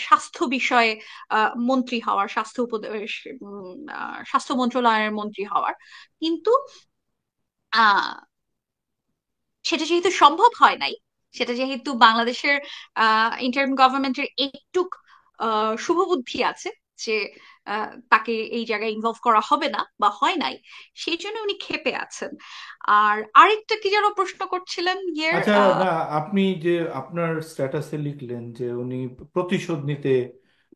স্বাস্থ্য বিষয়ে মন্ত্রী হওয়ার, স্বাস্থ্য মন্ত্রণালয়ের মন্ত্রী হওয়ার, কিন্তু আহ সেটা যেহেতু সম্ভব হয় নাই, সেটা যেহেতু বাংলাদেশের ইন্টারিম গভর্নমেন্টের একটু শুভবুদ্ধি আছে যে তাকে এই জায়গায় ইনভলভ করা হবে না বা হয় নাই, সেই জন্য উনি ক্ষেপে আছেন। আর আরেকটা কি যেন প্রশ্ন করছিলেন ইয়ের আচ্ছা, না, আপনি যে আপনার স্ট্যাটাসে লিখলেন যে উনি প্রতিশোধ নিতে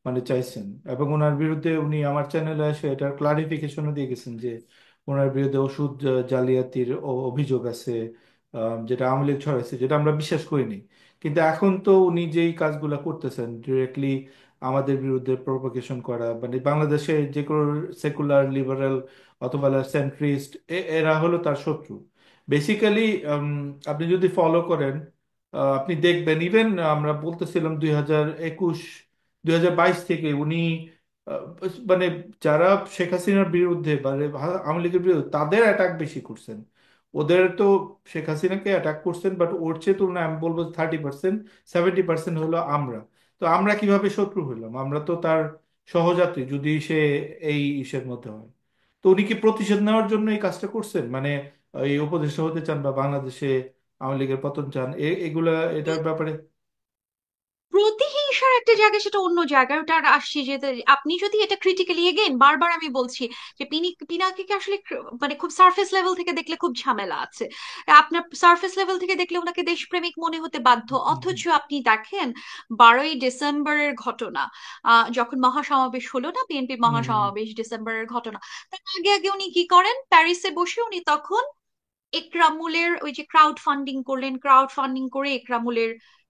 মানে চাইছেন, এবং ওনার বিরুদ্ধে উনি আমার চ্যানেলে এসে এটার ক্লারিফিকেশনও দিয়ে গেছেন যে ওনার বিরুদ্ধে ওষুধ জালিয়াতির অভিযোগ আছে, যেটা আওয়ামী লীগ ছড়াইছে, যেটা আমরা বিশ্বাস করিনি। কিন্তু এখন তো উনি যেই কাজগুলো করতেছেন ডিরেক্টলি আমাদের বিরুদ্ধে প্রোপাগেশন করা, মানে বাংলাদেশে যে কোনো সেকুলার লিবারেল অথবা সেন্ট্রিস্ট এরা হলো তার শত্রু বেসিক্যালি। আপনি যদি ফলো করেন আপনি দেখবেন, ইভেন আমরা বলতেছিলাম 2021 2022 থেকে উনি আহ, মানে যারা শেখ হাসিনার বিরুদ্ধে মানে আওয়ামী লীগের বিরুদ্ধে তাদের অ্যাটাক বেশি করছেন। ওদের তো শেখ হাসিনাকে অ্যাটাক করছেন, বাট ওর চেয়ে তুলনায় আমি বলবো 30%, 70% হলো আমরা। তো আমরা কিভাবে শত্রু হইলাম? আমরা তো তার সহযাত্রী যদি সে এই ইসের মধ্যে হয়। তো উনি কি প্রতিশোধ নেওয়ার জন্য এই কাজটা করছেন, মানে এই উপদেষ্টা হতে চান বা বাংলাদেশে আওয়ামী লীগের পতন চান, এগুলা এটার ব্যাপারে? প্রতিহিংসার একটা জায়গা, সেটা অন্য জায়গায়, ওটা আর আসছি যে আপনি যদি এটা ক্রিটিক্যালি, এগেন বারবার আমি বলছি যে পিনাকিকে আসলে মানে খুব সারফেস লেভেল থেকে দেখলে খুব ঝামেলা আছে। আপনার সারফেস লেভেল থেকে দেখলে ওনাকে দেশপ্রেমিক মনে হতে বাধ্য, অথচ আপনি দেখেন 12ই ডিসেম্বরের ঘটনা, যখন মহাসমাবেশ হলো না, বিএনপি হুম হুম মহাসমাবেশ, ডিসেম্বরের ঘটনা, তার আগে আগে উনি কি করেন, প্যারিসে বসে উনি তখন একরামুলের ওই যে ক্রাউড ফান্ডিং করলেন, ক্রাউড ফান্ডিং করে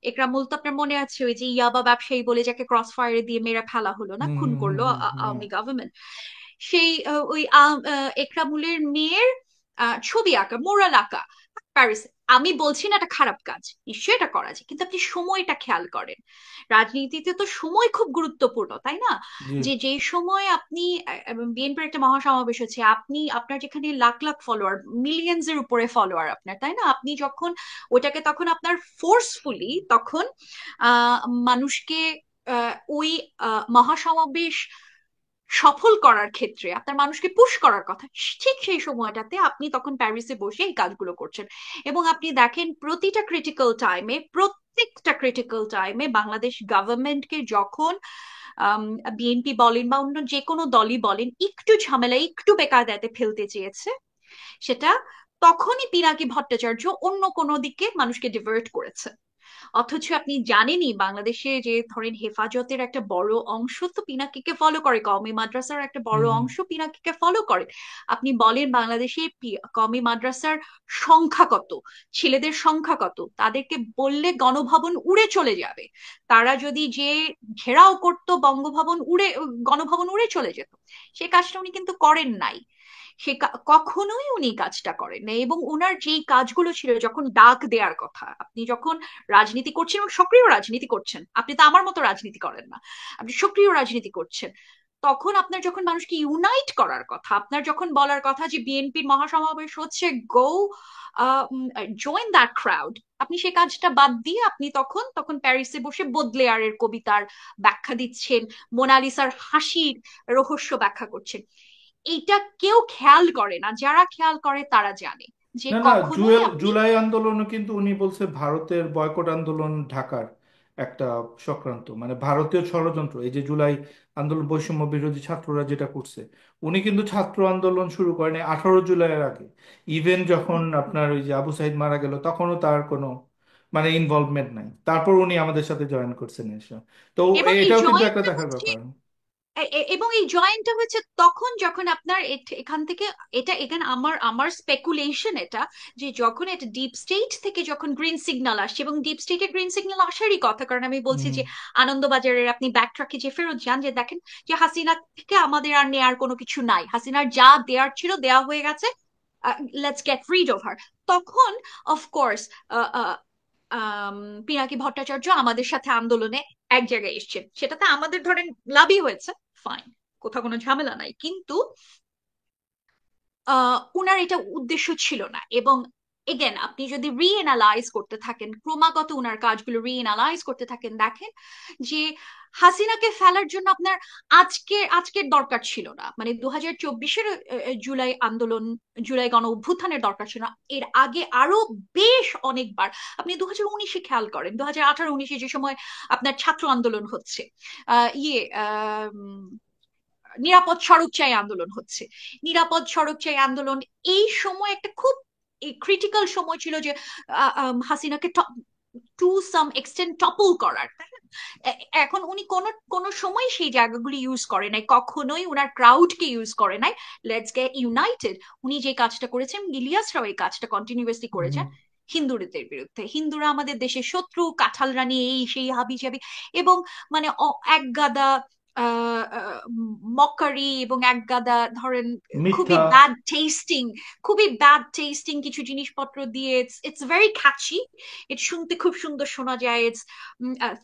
একরামুল তো আপনার মনে আছে, ওই যে ইয়াবা ব্যবসায়ী বলে যাকে ক্রস ফায়ারে দিয়ে মেরে ফেলা হলো না, হুম খুন হুম হুম করলো হুম হুম, আওয়ামী গভর্নমেন্ট, সেই ওই একরামুলের মেয়ের ছবি আঁকা, মোরাল আঁকা প্যারিসে। আমি বলছি না এটা খারাপ কাজ, নিশ্চয়ই এটা করা যায়, কিন্তু আপনি সময়টা খেয়াল করেন। রাজনীতিতে তো সময় খুব গুরুত্বপূর্ণ, তাই না? জি যে যেই সময় আপনি বিএনপির একটা মহাসমাবেশ হচ্ছে, আপনি আপনার যেখানে লাখ লাখ ফলোয়ার, মিলিয়ন্স এর উপরে ফলোয়ার আপনার, তাই না? আপনি যখন ওটাকে তখন আপনার ফোর্সফুলি তখন আহ মানুষকে ওই মহাসমাবেশ সফল করার ক্ষেত্রে আপনার মানুষকে পুশ করার কথা, ঠিক সেই সময়টাতে আপনি তখন প্যারিসে বসে এই কাজগুলো করছেন। এবং আপনি দেখেন প্রত্যেকটা ক্রিটিক্যাল টাইমে বাংলাদেশ গভর্নমেন্টকে যখন বিএনপি বলেন বা অন্য যে কোনো দলই বলেন একটু ঝামেলা, একটু বেকায়দাতে ফেলতে চেয়েছে, সেটা তখনই পিনাকি ভট্টাচার্য অন্য কোনো দিকে মানুষকে ডিভার্ট করেছে। অথচ আপনি জানেনই বাংলাদেশে যে ধরেন হেফাজতের একটা বড় অংশ তো পিনাকিকে ফলো করে, কওমি মাদ্রাসার একটা হুম বড় হুম অংশ পিনাকিকে ফলো করে। আপনি বলেন বাংলাদেশে কওমি মাদ্রাসার সংখ্যা কত, ছেলেদের সংখ্যা কত, তাদেরকে বললে গণভবন উড়ে চলে যাবে। তারা যদি যে ঘেরাও করতো বঙ্গভবন, উড়ে গণভবন উড়ে চলে যেত। সে কাজটা উনি কিন্তু করেন নাই। কখনোই উনি কাজটা করেন না। এবং ওনার যেই কাজগুলো ছিল, যখন ডাক দেওয়ার কথা, আপনি যখন রাজনীতি করছেন এবং সক্রিয় রাজনীতি করছেন, আপনি তো আমার মতো রাজনীতি করেন না, আপনি সক্রিয় রাজনীতি করছেন, তখন আপনার যখন মানুষকে ইউনাইট করার কথা, আপনার যখন বলার কথা যে বিএনপির মহাসমাবেশ হচ্ছে, গো জয়েন দ্যাট ক্রাউড, আপনি সেই কাজটা বাদ দিয়ে আপনি তখন তখন প্যারিসে বসে বোদলেয়ারের কবিতার ব্যাখ্যা দিচ্ছেন, মোনালিসার হাসির রহস্য ব্যাখ্যা করছেন। এইটা কেউ খেয়াল করে না, যারা খেয়াল করে তারা জানে যে না না, কখনোই আপনি জুলাই আন্দোলনও কিন্তু উনি বলছে ভারতের বয়কট আন্দোলন ঢাকার একটা চক্রান্ত, মানে ভারতীয় ষড়যন্ত্র। এই যে জুলাই আন্দোলন, বৈষম্য বিরোধী ছাত্ররা যেটা করছে, উনি কিন্তু ছাত্র আন্দোলন শুরু করেন 18 জুলাইয়ের আগে। ইভেন যখন আপনার ওই যে আবু সাইদ মারা গেল তখনও তার কোনো মানে ইনভলভমেন্ট নাই, তারপর উনি আমাদের সাথে জয়েন করছেন এসব। তো এবং এই এটাও কিন্তু একটা জয়েন্টটা দেখার হচ্ছে ব্যাপার। এবং এই জয়েন্টটা হয়েছে তখন যখন আপনার এখান থেকে, এটা এখানে আমার আমার স্পেকুলেশন এটা, যে যখন এটা ডিপ স্টেট থেকে যখন গ্রিন সিগন্যাল আসছে, এবং ডিপ স্টেটে গ্রিন সিগন্যাল আসারই কথা, কারণ আমি বলছি হুম যে আনন্দবাজারের আপনি ব্যাকট্রাকে যে ফেরত যান, যে দেখেন যে হাসিনা থেকে আমাদের আর নেয়ার কোনো কিছু নাই, হাসিনার যা দেয়ার ছিল দেয়া হয়ে গেছে, let's get rid of her. তখন অফকোর্স আম, পিনাকি ভট্টাচার্য আমাদের সাথে আন্দোলনে এক জায়গায় এসছেন, সেটাতে আমাদের ধরেন লাভই হয়েছে, ফাইন, কোথাও কোনো ঝামেলা নাই, কিন্তু উনার এটা উদ্দেশ্য ছিল না। এবং এগেন আপনি যদি রিএনালাইজ করতে থাকেন, ক্রমাগত উনার কাজগুলো রিএনালাইজ করতে থাকেন, দেখেন যে হাসিনাকে ফেলার জন্য আপনার আজকের দরকার ছিল না, মানে 2024-এর জুলাই আন্দোলন, জুলাই গণ অভ্যুত্থানের দরকার ছিল না, এর আগে আরো বেশ অনেকবার। আপনি 2019-এ খেয়াল করেন, 2018-19-এ যে সময় আপনার ছাত্র আন্দোলন হচ্ছে, নিরাপদ সড়ক চাই আন্দোলন হচ্ছে, নিরাপদ সড়ক চাই আন্দোলন, এই সময় একটা খুব ক্রিটিক্যাল সময় ছিল যে হাসিনাকে টু সাম এক্সটেন্ট টপল করার, তাই না? এখন উনি কোন কোন সময় সেই জায়গাগুলি ইউজ করে নাই, কখনোই উনার ক্রাউডকে ইউজ করে নাই। Let's get United. উনি যে কাজটা করেছেন, ইলিয়াসরাও এই কাজটা কন্টিনিউয়াসলি করেছেন হিন্দুদের বিরুদ্ধে। হিন্দুরা আমাদের দেশের শত্রু, কাঁঠাল রানী, এই সেই হাবি জাবি, এবং মানে এক গাদা মক্কারি, এবং এক গাদা ধরেন খুবই মিথ্যা। ব্যাড টেস্টিং, খুবই ব্যাড টেস্টিং কিছু জিনিসপত্র দিয়ে, ইটস ভেরি ক্যাচি, এটা শুনতে খুব সুন্দর শোনা যায়, ইটস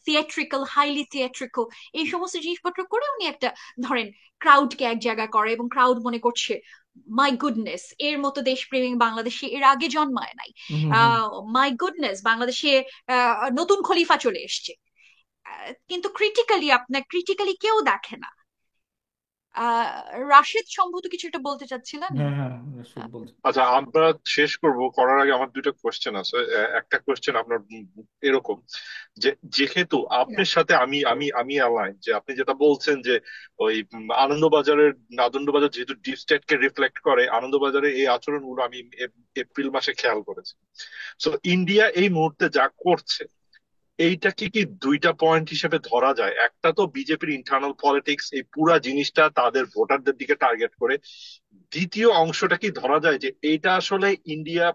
থিয়েট্রিক্যাল, হাইলি থিয়েট্রিক্যাল। এই সমস্ত জিনিসপত্র করে উনি একটা ধরেন ক্রাউডকে এক জায়গায় করে, এবং ক্রাউড মনে করছে মাই গুডনেস, এর মতো দেশপ্রেমিক বাংলাদেশে এর আগে জন্মায় নাই, হুম হুম মাই গুডনেস বাংলাদেশে নতুন খলিফা চলে এসছে। কিন্তু ক্রিটিক্যালি, আপনার ক্রিটিক্যালি কেউ দেখে না। আহ রাশেদ সম্ভবত কিছু একটা বলতে চাচ্ছিলেন। হ্যাঁ হ্যাঁ, রাশিদ বলছি। আচ্ছা, আমরা শেষ করব করার আগে আমার দুইটা কোয়েশ্চেন আছে। একটা কোয়েশ্চেন আপনার এরকম যে, যেহেতু আপনার সাথে আমি আমি আমি অ্যালাইন, যে আপনি যেটা বলছেন যে ওই আনন্দবাজার যেহেতু ডিপ স্টেট কে রিফ্লেক্ট করে, আনন্দবাজারের এই আচরণগুলো আমি এপ্রিল মাসে খেয়াল করেছি। সো ইন্ডিয়া এই মুহূর্তে যা করছে, এইটাকে কি দুইটা পয়েন্ট হিসেবে ধরা যায়? একটা তো বিজেপির ইন্টারনাল পলিটিক্স, এই পুরা জিনিসটা তাদের ভোটারদের দিকে টার্গেট করে। দ্বিতীয় অংশটা কি ধরা যায় যে এটা আসলে ইন্ডিয়া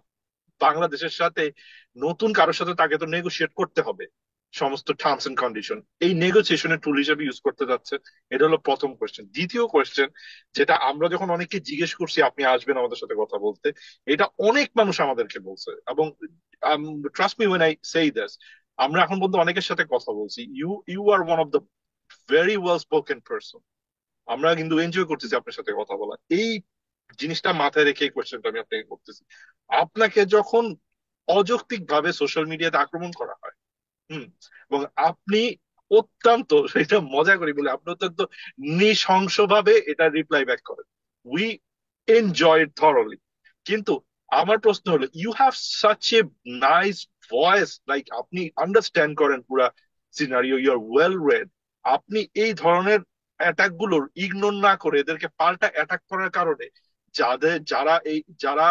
বাংলাদেশের সাথে নতুন কারোর সাথে তাকে তো নেগোশিয়েট করতে হবে সমস্ত টার্মস এন্ড কন্ডিশন, এই নেগোসিয়েশনের টুল হিসেবে ইউজ করতে যাচ্ছে? এটা হলো প্রথম কোয়েশ্চেন। দ্বিতীয় কোয়েশ্চেন, যেটা আমরা যখন অনেককে জিজ্ঞেস করছি আপনি আসবেন আমাদের সাথে কথা বলতে, এটা অনেক মানুষ আমাদেরকে বলছে, এবং trust me when I say this, আমরা এখন পর্যন্ত অনেকের সাথে কথা বলছি, you you are one of the very well spoken person. আমরা কিন্তু এনজয় করতেছি আপনার সাথে কথা বলা। এই জিনিসটা মাথায় রেখে এই কোয়েশ্চেনটা আমি আপনাকে করতেছি। আপনাকে যখন অযৌক্তিক ভাবে সোশ্যাল মিডিয়াতে আক্রমণ করা হয়, হুম, এবং আপনি অত্যন্ত, সেটা মজা করি বলে, আপনি অত্যন্ত নৃশংসভাবে এটা রিপ্লাই ব্যাক করেন, উই এনজয় ইট থরলি। কিন্তু আমার প্রশ্ন হলো, you have such a nice voice, like আপনি আন্ডারস্ট্যান্ড করেন পুরা scenario, you are well read. আপনি এই ধরনের অ্যাটাক গুলোর ইগনোর না করে এদেরকে পাল্টা অ্যাটাক করার কারণে যারা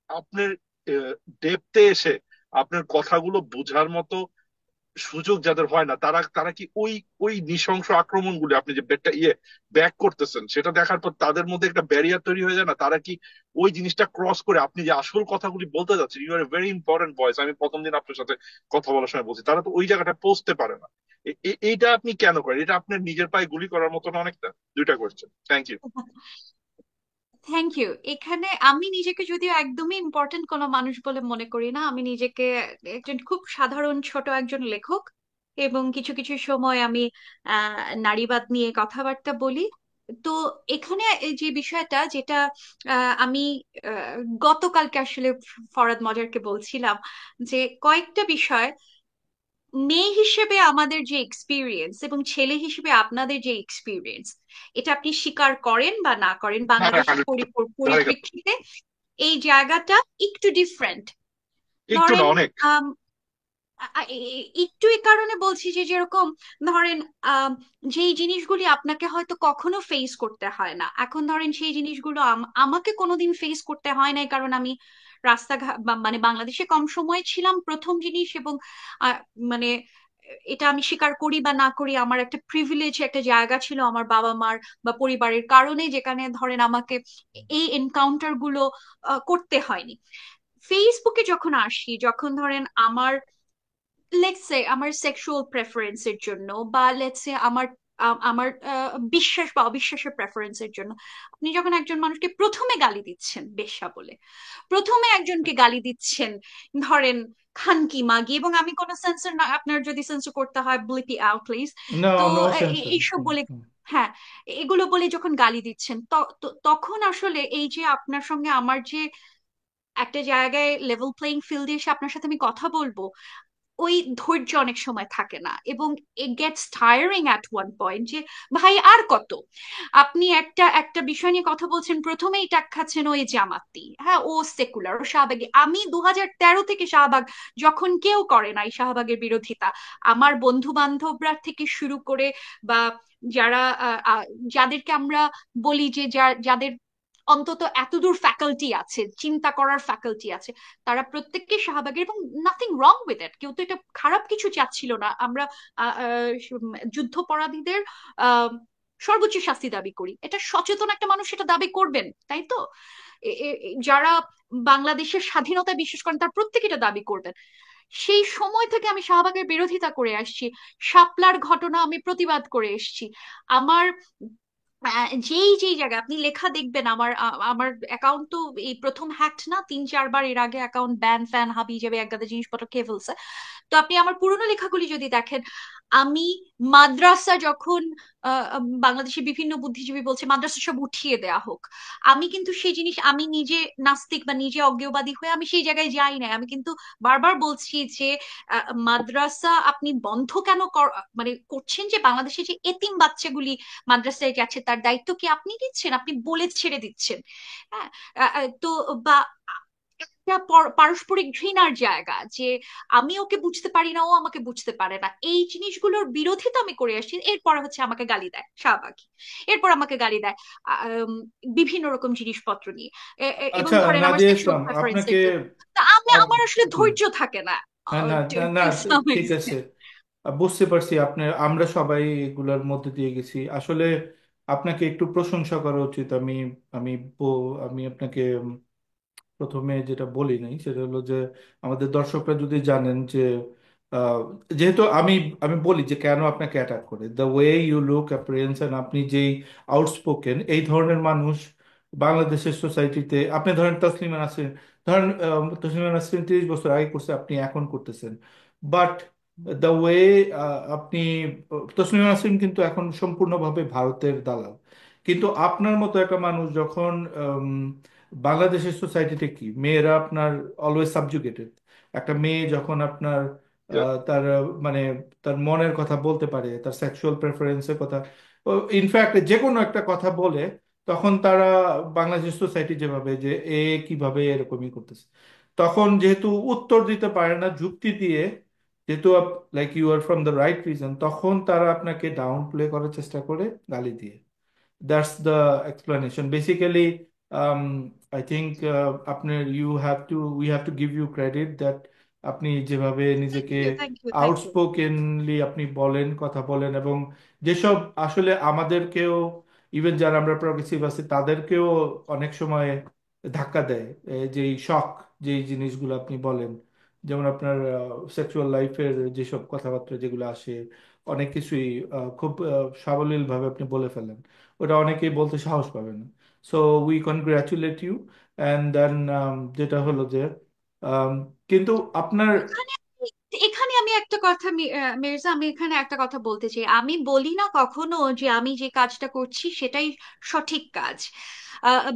আপনার ডেপতে এসে আপনার কথাগুলো বোঝার মতো সুযোগ যাদের হয় না, তারা তারা কি ওই ওই নৃশংস আক্রমণগুলো আপনি যে ব্যাক করতেছেন, সেটা দেখার পর তাদের মধ্যে একটা ব্যারিয়ার তৈরি হয়ে যায় না? তারা কি ওই জিনিসটা ক্রস করে আপনি যে আসল কথাগুলি বলতে যাচ্ছেন, you are a very important voice, আমি প্রথম দিন আপনার সাথে কথা বলার সময় বলছি, তারা তো ওই জায়গাটা পৌঁছতে পারে না। এইটা আপনি কেন করেন? এটা আপনার নিজের পায়ে গুলি করার মতো না অনেকটা? দুইটা question. Thank you. Thank you. এখানে আমি নিজেকে যদিও একদমই ইম্পর্টেন্ট কোনো মানুষ বলে মনে করি না, আমি নিজেকে একজন খুব সাধারণ ছোট একজন লেখক, এবং কিছু কিছু সময় আমি নারীবাদ নিয়ে কথাবার্তা বলি। তো এখানে এই যে বিষয়টা, যেটা আমি আহ, গতকালকে আসলে ফরাদ মজারকে বলছিলাম, যে কয়েকটা বিষয়, মেয়ে হিসেবে আমাদের যে এক্সপিরিয়েন্স এবং ছেলে হিসেবে আপনাদের যে এক্সপিরিয়েন্স, এটা আপনি স্বীকার করেন বা না করেন, হ্যাঁ হ্যাঁ, বাংলাদেশের 100%। পরিপ্রেক্ষিতে এই জায়গাটা একটু ডিফারেন্ট। একটু না, ধরেন অনেক। একটু এই কারণে বলছি যে, যেরকম ধরেন আম, যেই জিনিসগুলি আপনাকে হয়তো কখনো ফেস করতে হয় না, এখন ধরেন সেই জিনিসগুলো আমাকে কোনোদিন ফেস করতে হয় নাই, কারণ আমি রাস্তাঘাট মানে বাংলাদেশে কম সময় ছিলাম প্রথম জিনিস, এবং আহ, মানে এটা আমি স্বীকার করি বা না করি, আমার একটা প্রিভিলেজ একটা জায়গা ছিল আমার বাবা মার বা পরিবারের কারণে, যেখানে ধরেন আমাকে এই এনকাউন্টার গুলো করতে হয়নি। ফেসবুকে যখন আসি, যখন ধরেন আমার লেটস সে আমার সেক্সুয়াল প্রেফারেন্সের জন্য, বা লেটস সে আমার আমার বিশ্বাস বা অবিশ্বাসের প্রেফারেন্সের জন্য, আপনি যখন একজন মানুষকে প্রথমে গালি দিচ্ছেন বেশ্যা বলে, প্রথমে একজনকে গালি দিচ্ছেন ধরেন খানকি মাগি, এবং আমি কোনো সেন্সর না, আপনার যদি সেন্সর করতে হয় ব্লিপি আউট প্লিজ। নো তো নো সেন্সর। এইসব বলে, হ্যাঁ, এগুলো বলে যখন গালি দিচ্ছেন, তখন আসলে এই যে আপনার সঙ্গে আমার যে একটা জায়গায় লেভেল প্লেইং ফিল্ডে এসে আপনার সাথে আমি কথা বলবো, ওই ধৈর্য অনেক সময় থাকে না, এবং it gets tiring at one point, যে ভাই আর কত। আপনি একটা একটা বিষয় নিয়ে কথা বলছেন, প্রথমেই টাক খাচ্ছেন ওই জামাতি, হ্যাঁ ও সেকুলার, ও শাহবাগী। আমি 2013 থেকে শাহবাগ, যখন কেউ করে নাই শাহবাগের বিরোধিতা, আমার বন্ধু বান্ধবরা থেকে শুরু করে, বা যারা যাদেরকে আমরা বলি যে যাদের অন্তত এতদূর ফ্যাকাল্টি আছে, চিন্তা করার ফ্যাকাল্টি আছে, তারা প্রত্যেককে শাহবাগের, এবং নাথিং রং উইথ ইট, কেউ তো এটা খারাপ কিছু চাচ্ছিল না। আমরা যুদ্ধপরাধীদের আহ সর্বোচ্চ শাস্তি দাবি করি, এটা সচেতন একটা মানুষ সেটা দাবি করবেন, তাই তো? যারা বাংলাদেশের স্বাধীনতায় বিশ্বাস করেন তার প্রত্যেকে এটা দাবি করবেন। সেই সময় থেকে আমি শাহবাগের বিরোধিতা করে আসছি, শাপলার ঘটনা আমি প্রতিবাদ করে এসেছি। আমার যেই যেই জায়গায় আপনি লেখা দেখবেন, আমার অ্যাকাউন্ট তো এই প্রথম হ্যাকড না, 3-4 বার এর আগে অ্যাকাউন্ট ব্যান ফ্যান হাবি যাবে এক গাদা জিনিসপত্র খেয়ে ফেলছে। তো আপনি আমার পুরনো লেখাগুলি যদি দেখেন, আমি মাদ্রাসা যখন বাংলাদেশের বিভিন্ন বুদ্ধিজীবী বলছে মাদ্রাসা সব উঠিয়ে দেয়া হোক, আমি কিন্তু সেই জিনিস, আমি নিজে নাস্তিক বা নিজে অজ্ঞেয়বাদী হয়ে আমি সেই জায়গায় যাই না। আমি কিন্তু বারবার বলছি যে মাদ্রাসা আপনি বন্ধ কেন মানে করছেন, যে বাংলাদেশে যে এতিম বাচ্চাগুলি মাদ্রাসায় যাচ্ছে তার দায়িত্ব কি আপনি দিচ্ছেন? আপনি বলে ছেড়ে দিচ্ছেন। হ্যাঁ, তো বা একটা পারস্পরিক ঘৃণার জায়গা, যে আমি ওকে বুঝতে পারি না, ও আমাকে বুঝতে পারে না, এই জিনিসগুলোর বিরোধিতা আমি করে আসছি। এরপর হচ্ছে আমাকে গালি দেয় শাহবাগী, এরপর আমাকে গালি দেয় বিভিন্ন রকম জিনিসপত্র নিয়ে, এবং আচ্ছা, ধরেন আমার নাদিয়া সেক্সুয়াল ইসলাম, প্রেফারেন্স আপনাকে একটু। তা আমি, আপ- আমার আসলে হুম, ধৈর্য থাকে না হ্যাঁ, না টু না না, সাম ঠিক আছে, এক্সটেন্ট। বুঝতে পারছি। আমরা সবাই এগুলোর মধ্যে দিয়ে গেছি আসলে। আপনাকে একটু প্রশংসা করা উচিত। আমি আমি আপনাকে প্রথমে যেটা বলি নাই সেটা হলো যে আমাদের দর্শকরা যদি জানেন যে আহ, যেহেতু আমি বলি যে কেন আপনাকে অ্যাটাক করে, the way you look appearance, আপনি যেই আউটস্পোকেন, এই ধরনের মানুষ বাংলাদেশের সোসাইটিতে, আপনি ধরেন তসলিমা নাসরিন, ধরেন তসলিমা নাসরিন 30 বছর আগে করছে, আপনি এখন করতেছেন, বাট দ্য ওয়ে আপনি, তসলিমা নাসরিন কিন্তু এখন সম্পূর্ণভাবে ভারতের দালাল। কিন্তু আপনার মতো একটা মানুষ যখন বাংলাদেশের সোসাইটিতে কি মেয়েরা আপনার অলওয়েজ সাবজুগেটেড, একটা মেয়ে যখন আপনার তার মানে তার মনের কথা বলতে পারে, তার সেক্সুয়াল প্রেফারেন্সের কথা, ইনফ্যাক্ট যে কোনো একটা কথা বলে, তখন তারা বাংলাদেশ সোসাইটি যেভাবে যে কিভাবে এরকমই করতেছে, তখন যেহেতু উত্তর দিতে পারে না যুক্তি দিয়ে, যেহেতু like you are from the right reason, তখন তারা আপনাকে ডাউন প্লে করার চেষ্টা করে গালি দিয়ে। That's the explanation. Basically, I think আপনার we have to give you credit that আপনি যেভাবে থ্যাংক নিজেকে you, thank you, thank you. Outspokenly আপনি বলেন, কথা বলেন, এবং যেসব আসলে আমাদেরকেও, ইভেন যারা আমরা প্রগ্রেসিভ আছি তাদেরকেও অনেক সময় ধাক্কা দেয়, এই যে শখ, যে জিনিসগুলো আপনি বলেন, যেমন আপনার সেক্সুয়াল লাইফের যেসব কথাবার্তা যেগুলো আসে, অনেক কিছুই খুব সাবলীল ভাবে আপনি বলে ফেলেন, ওটা অনেকেই বলতে সাহস পাবে না। So we congratulate you. And then যেটা হলো যে um, কিন্তু আপনার এখানে এখানে আমি একটা কথা মির্জা, আমি এখানে একটা কথা বলতে চাই। আমি বলি না কখনো যে আমি যে কাজটা করছি সেটাই সঠিক কাজ,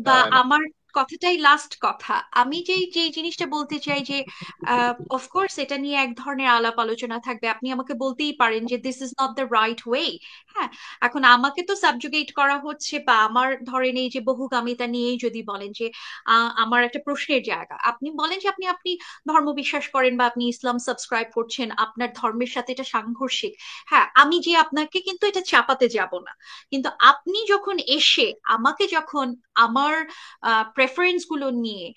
বা হ্যাঁ, আমার কথাটাই লাস্ট কথা। আমি যেই যেই জিনিসটা বলতে চাই যে অফকোর্স এটা নিয়ে এক ধরনের আলাপ আলোচনা থাকবে, আপনি আমাকে বলতেই পারেন যে this is not the right way. হ্যাঁ, এখন আমাকে তো সাবজুগেট করা হচ্ছে, বা আমার ধরেন এই যে বহুগামিতা নিয়েই যদি বলেন যে আমার একটা প্রশ্নের জায়গা, আপনি বলেন যে আপনি আপনি ধর্ম বিশ্বাস করেন বা আপনি ইসলাম সাবস্ক্রাইব করছেন, আপনার ধর্মের সাথে এটা সাংঘর্ষিক। হ্যাঁ, আমি যে আপনাকে কিন্তু এটা চাপাতে যাব না, কিন্তু আপনি যখন এসে আমাকে যখন আমার প্রেফারেন্স গুলো নিয়ে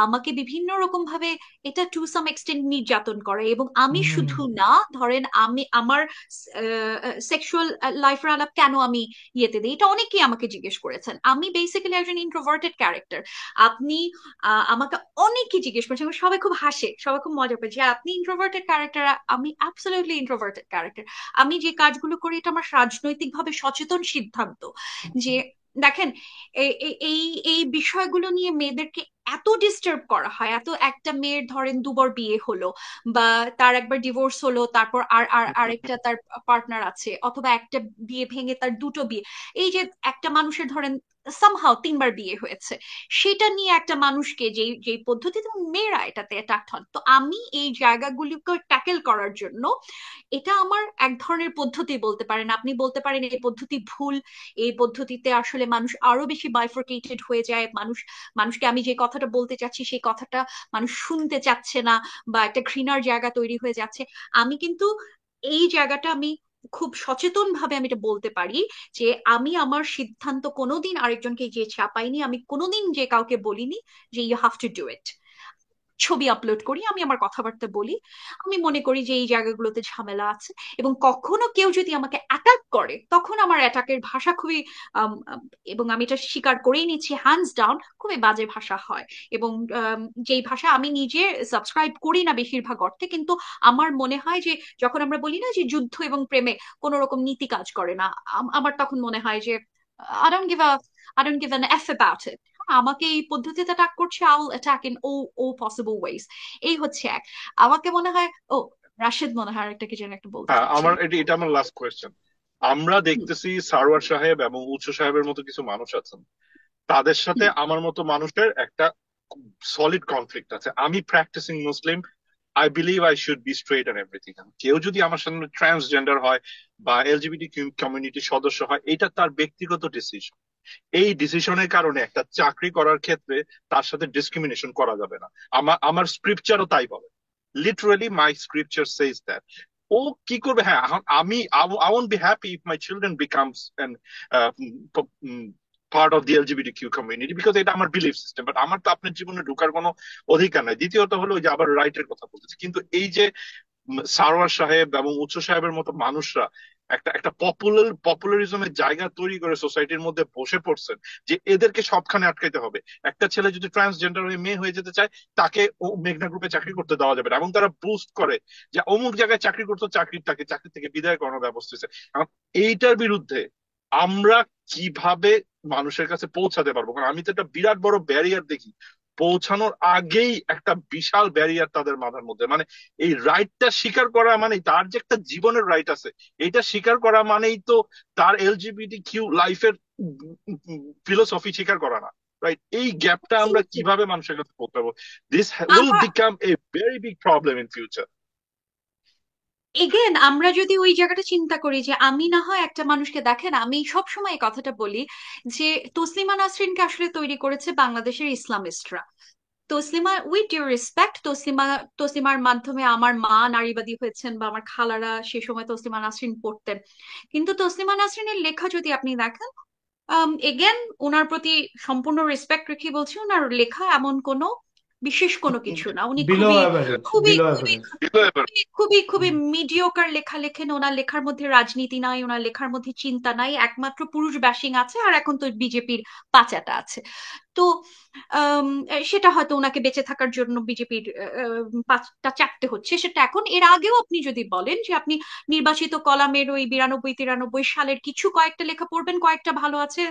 আমাকে বিভিন্ন রকম ভাবে এটা টু সাম এক্সটেন্ট নির্যাতন করে, এবং আমি হুম, শুধু না, ধরেন আমি আমার সেক্সুয়াল লাইফের আলাপ কেন আমি ইয়েতে দিই, এটা অনেকেই আমাকে জিজ্ঞেস করেছেন। আমি বেসিক্যালি একজন ইন্ট্রোভার্টেড ক্যারেক্টার। আপনি আমাকে অনেকে জিজ্ঞেস করছে এবং সবাই খুব হাসে, সবাই খুব মজা পায় যে আপনি ইন্ট্রোভার্টেড ক্যারেক্টার। আমি অ্যাবসলিউটলি ইন্ট্রোভার্টেড ক্যারেক্টার। আমি যে কাজগুলো করি এটা আমার রাজনৈতিকভাবে সচেতন সিদ্ধান্ত। যে দেখেন, এই এই বিষয়গুলো নিয়ে মেয়েদেরকে এত ডিস্টার্ব করা হয়, এত, একটা মেয়ের ধরেন দুবার বিয়ে হলো, বা তার একবার ডিভোর্স হলো, তারপর আর আর আরেকটা তার পার্টনার আছে, অথবা একটা বিয়ে ভেঙে তার দুটো বিয়ে, এই যে একটা মানুষের ধরেন সামহাও 3 বার বিয়ে হয়েছে, সেটা নিয়ে একটা মানুষকে যেই যেই পদ্ধতিতে মেয়েরা এটাতে অ্যাট্রাক্ট হন, তো আমি এই জায়গাগুলিকে ট্যাকেল করার জন্য, এটা আমার এক ধরনের পদ্ধতি বলতে পারেন। আপনি বলতে পারেন এই পদ্ধতি ভুল, এই পদ্ধতিতে আসলে মানুষ আরো বেশি বাইফরকেটেড হয়ে যায়, মানুষকে আমি যে কথাটা বলতে চাচ্ছি সেই কথাটা মানুষ শুনতে চাচ্ছে না, বা একটা ঘৃণার জায়গা তৈরি হয়ে যাচ্ছে। আমি কিন্তু এই জায়গাটা আমি খুব সচেতন ভাবে আমি এটা বলতে পারি যে আমি আমার সিদ্ধান্ত কোনোদিন আরেকজনকে যে চাপাইনি, আমি কোনোদিন যে কাউকে বলিনি যে you have to do it. ছবি আপলোড করি, আমি আমার কথাবার্তা বলি, আমি মনে করি যে এই জায়গাগুলোতে ঝামেলা আছে, এবং কখনো কেউ যদি আমাকে অ্যাটাক করে তখন আমার অ্যাটাকের ভাষা খুবই আম, আম, এবং আমি এটা স্বীকার করেই নিচ্ছি, হ্যান্ডস ডাউন খুবই বাজে ভাষা হয়। এবং যেই ভাষা আমি নিজে সাবস্ক্রাইব করি না বেশিরভাগ অর্থে, কিন্তু আমার মনে হয় যে যখন আমরা বলি না যে যুদ্ধ এবং প্রেমে কোনো রকম নীতি কাজ করে না, আমার তখন মনে হয় যে I don't give a I don't give an F about it. আমাকে এই পদ্ধতিতে অ্যাটাক করছে, I will attack in all possible ways। এই হচ্ছে এক। আমাকে মনে হয়, ও রাশেদ মনে হয় একটা কি যেন একটা বলতে হ্যাঁ, চাচ্ছেন। আমার এটা আমার লাস্ট কোয়েশ্চেন। আমরা হুম, দেখতেছি সারোয়ার সাহেব এবং উৎস সাহেবের মতো কিছু মানুষ আছেন, তাদের সাথে হুম, আমার মতো মানুষের একটা সলিড কনফ্লিক্ট আছে। আমি practising Muslim, I believe I should be straight and everything. কেউ যদি আমার সামনে ট্রান্সজেন্ডার হয় বা এলজিবিটি কমিউনিটির সদস্য হয়, এটা তার ব্যক্তিগত ডিসিশন। এই ডিসিশনের কারণে একটা চাকরি করার ক্ষেত্রে তার সাথে ডিসক্রিমিনেশন করা যাবে না। আমার স্ক্রিপচারও তাই বলে। Literally my scripture says that. ও কি করবে? হ্যাঁ, এখন আমি I won't be happy if my children becomes an part of the LGBTQ community, because এটা আমার বিলিফ সিস্টেম। বাট আমার তো আপনার জীবনে ঢোকার কোনো অধিকার নাই। দ্বিতীয়ত হলো ওই যে আবার রাইটের কথা বলতেছি, কিন্তু এই যে সারোয়ার সাহেব এবং উৎস সাহেবের মতো মানুষরা একটা একটা পপুলারিজমের জায়গা তৈরি করে সোসাইটির মধ্যে বসে পড়ছেন যে এদেরকে সবখানে আটকাইতে হবে। একটা ছেলে যদি ট্রান্সজেন্ডার হয়ে মেয়ে হয়ে যেতে চায়, তাকে ও মেঘনা গ্রুপে চাকরি করতে দেওয়া যাবে না, এবং তারা বুস্ট করে যে অমুক জায়গায় চাকরি করতো, চাকরি থেকে বিদায় করানোর ব্যবস্থা হয়েছে। এখন এইটার বিরুদ্ধে আমরা কিভাবে মানুষের কাছে পৌঁছাতে পারবো? কারণ আমি তো একটা বিরাট বড় ব্যারিয়ার দেখি, পৌঁছানোর আগেই একটা বিশাল ব্যারিয়ার তাদের মাথার মধ্যে। মানে এই রাইটটা স্বীকার করা মানে তার যে একটা জীবনের রাইট আছে, এটা স্বীকার করা মানেই তো তার এলজিবিটি কিউ লাইফের ফিলোসফি স্বীকার করা না। রাইট? এই গ্যাপটা আমরা কিভাবে মানুষের কাছে পৌঁছাবো? দিস উইল আমার become a very big problem in future. Again আমরা যদি ওই জায়গাটা চিন্তা করি যে আমি না হয় একটা মানুষকে, দেখেন আমি সব সময় এই কথাটা বলি যে তসলিমা নাসরিনকে আসলে তৈরি করেছে বাংলাদেশের ইসলামিস্টরা। তসলিমা, উইথ ডিউ রেসপেক্ট, তসলিমার মাধ্যমে আমার মা নারীবাদী হয়েছেন বা আমার খালারা সে সময় তসলিমা নাসরিন পড়তেন। কিন্তু তসলিমা নাসরিনের লেখা যদি আপনি দেখেন, এগেন ওনার প্রতি সম্পূর্ণ রেসপেক্ট রেখে বলছি, ওনার লেখা এমন কোনো বিশেষ কোনো কিছু না। উনি বিলো খুবই অ্যাভারেজ, খুবই বিলো খুবই অ্যাভারেজ। খুবই খুবই খুবই মিডিওকার লেখা লেখেন। ওনার লেখার মধ্যে রাজনীতি নাই, ওনার লেখার মধ্যে চিন্তা নাই, একমাত্র পুরুষ ব্যাশিং আছে, আর এখন তো বিজেপির পাচাটা আছে। তো আম, সেটা হয়তো ওনাকে বেঁচে থাকার জন্য বিজেপির পাঁচটা চারটে হচ্ছে সেটা এখন। এর আগেও আপনি যদি বলেন যে আপনি নির্বাচিত কলামের ওই 92 93 সালের কিছু কয়েকটা লেখা পড়বেন, কয়েকটা ভালো আছে,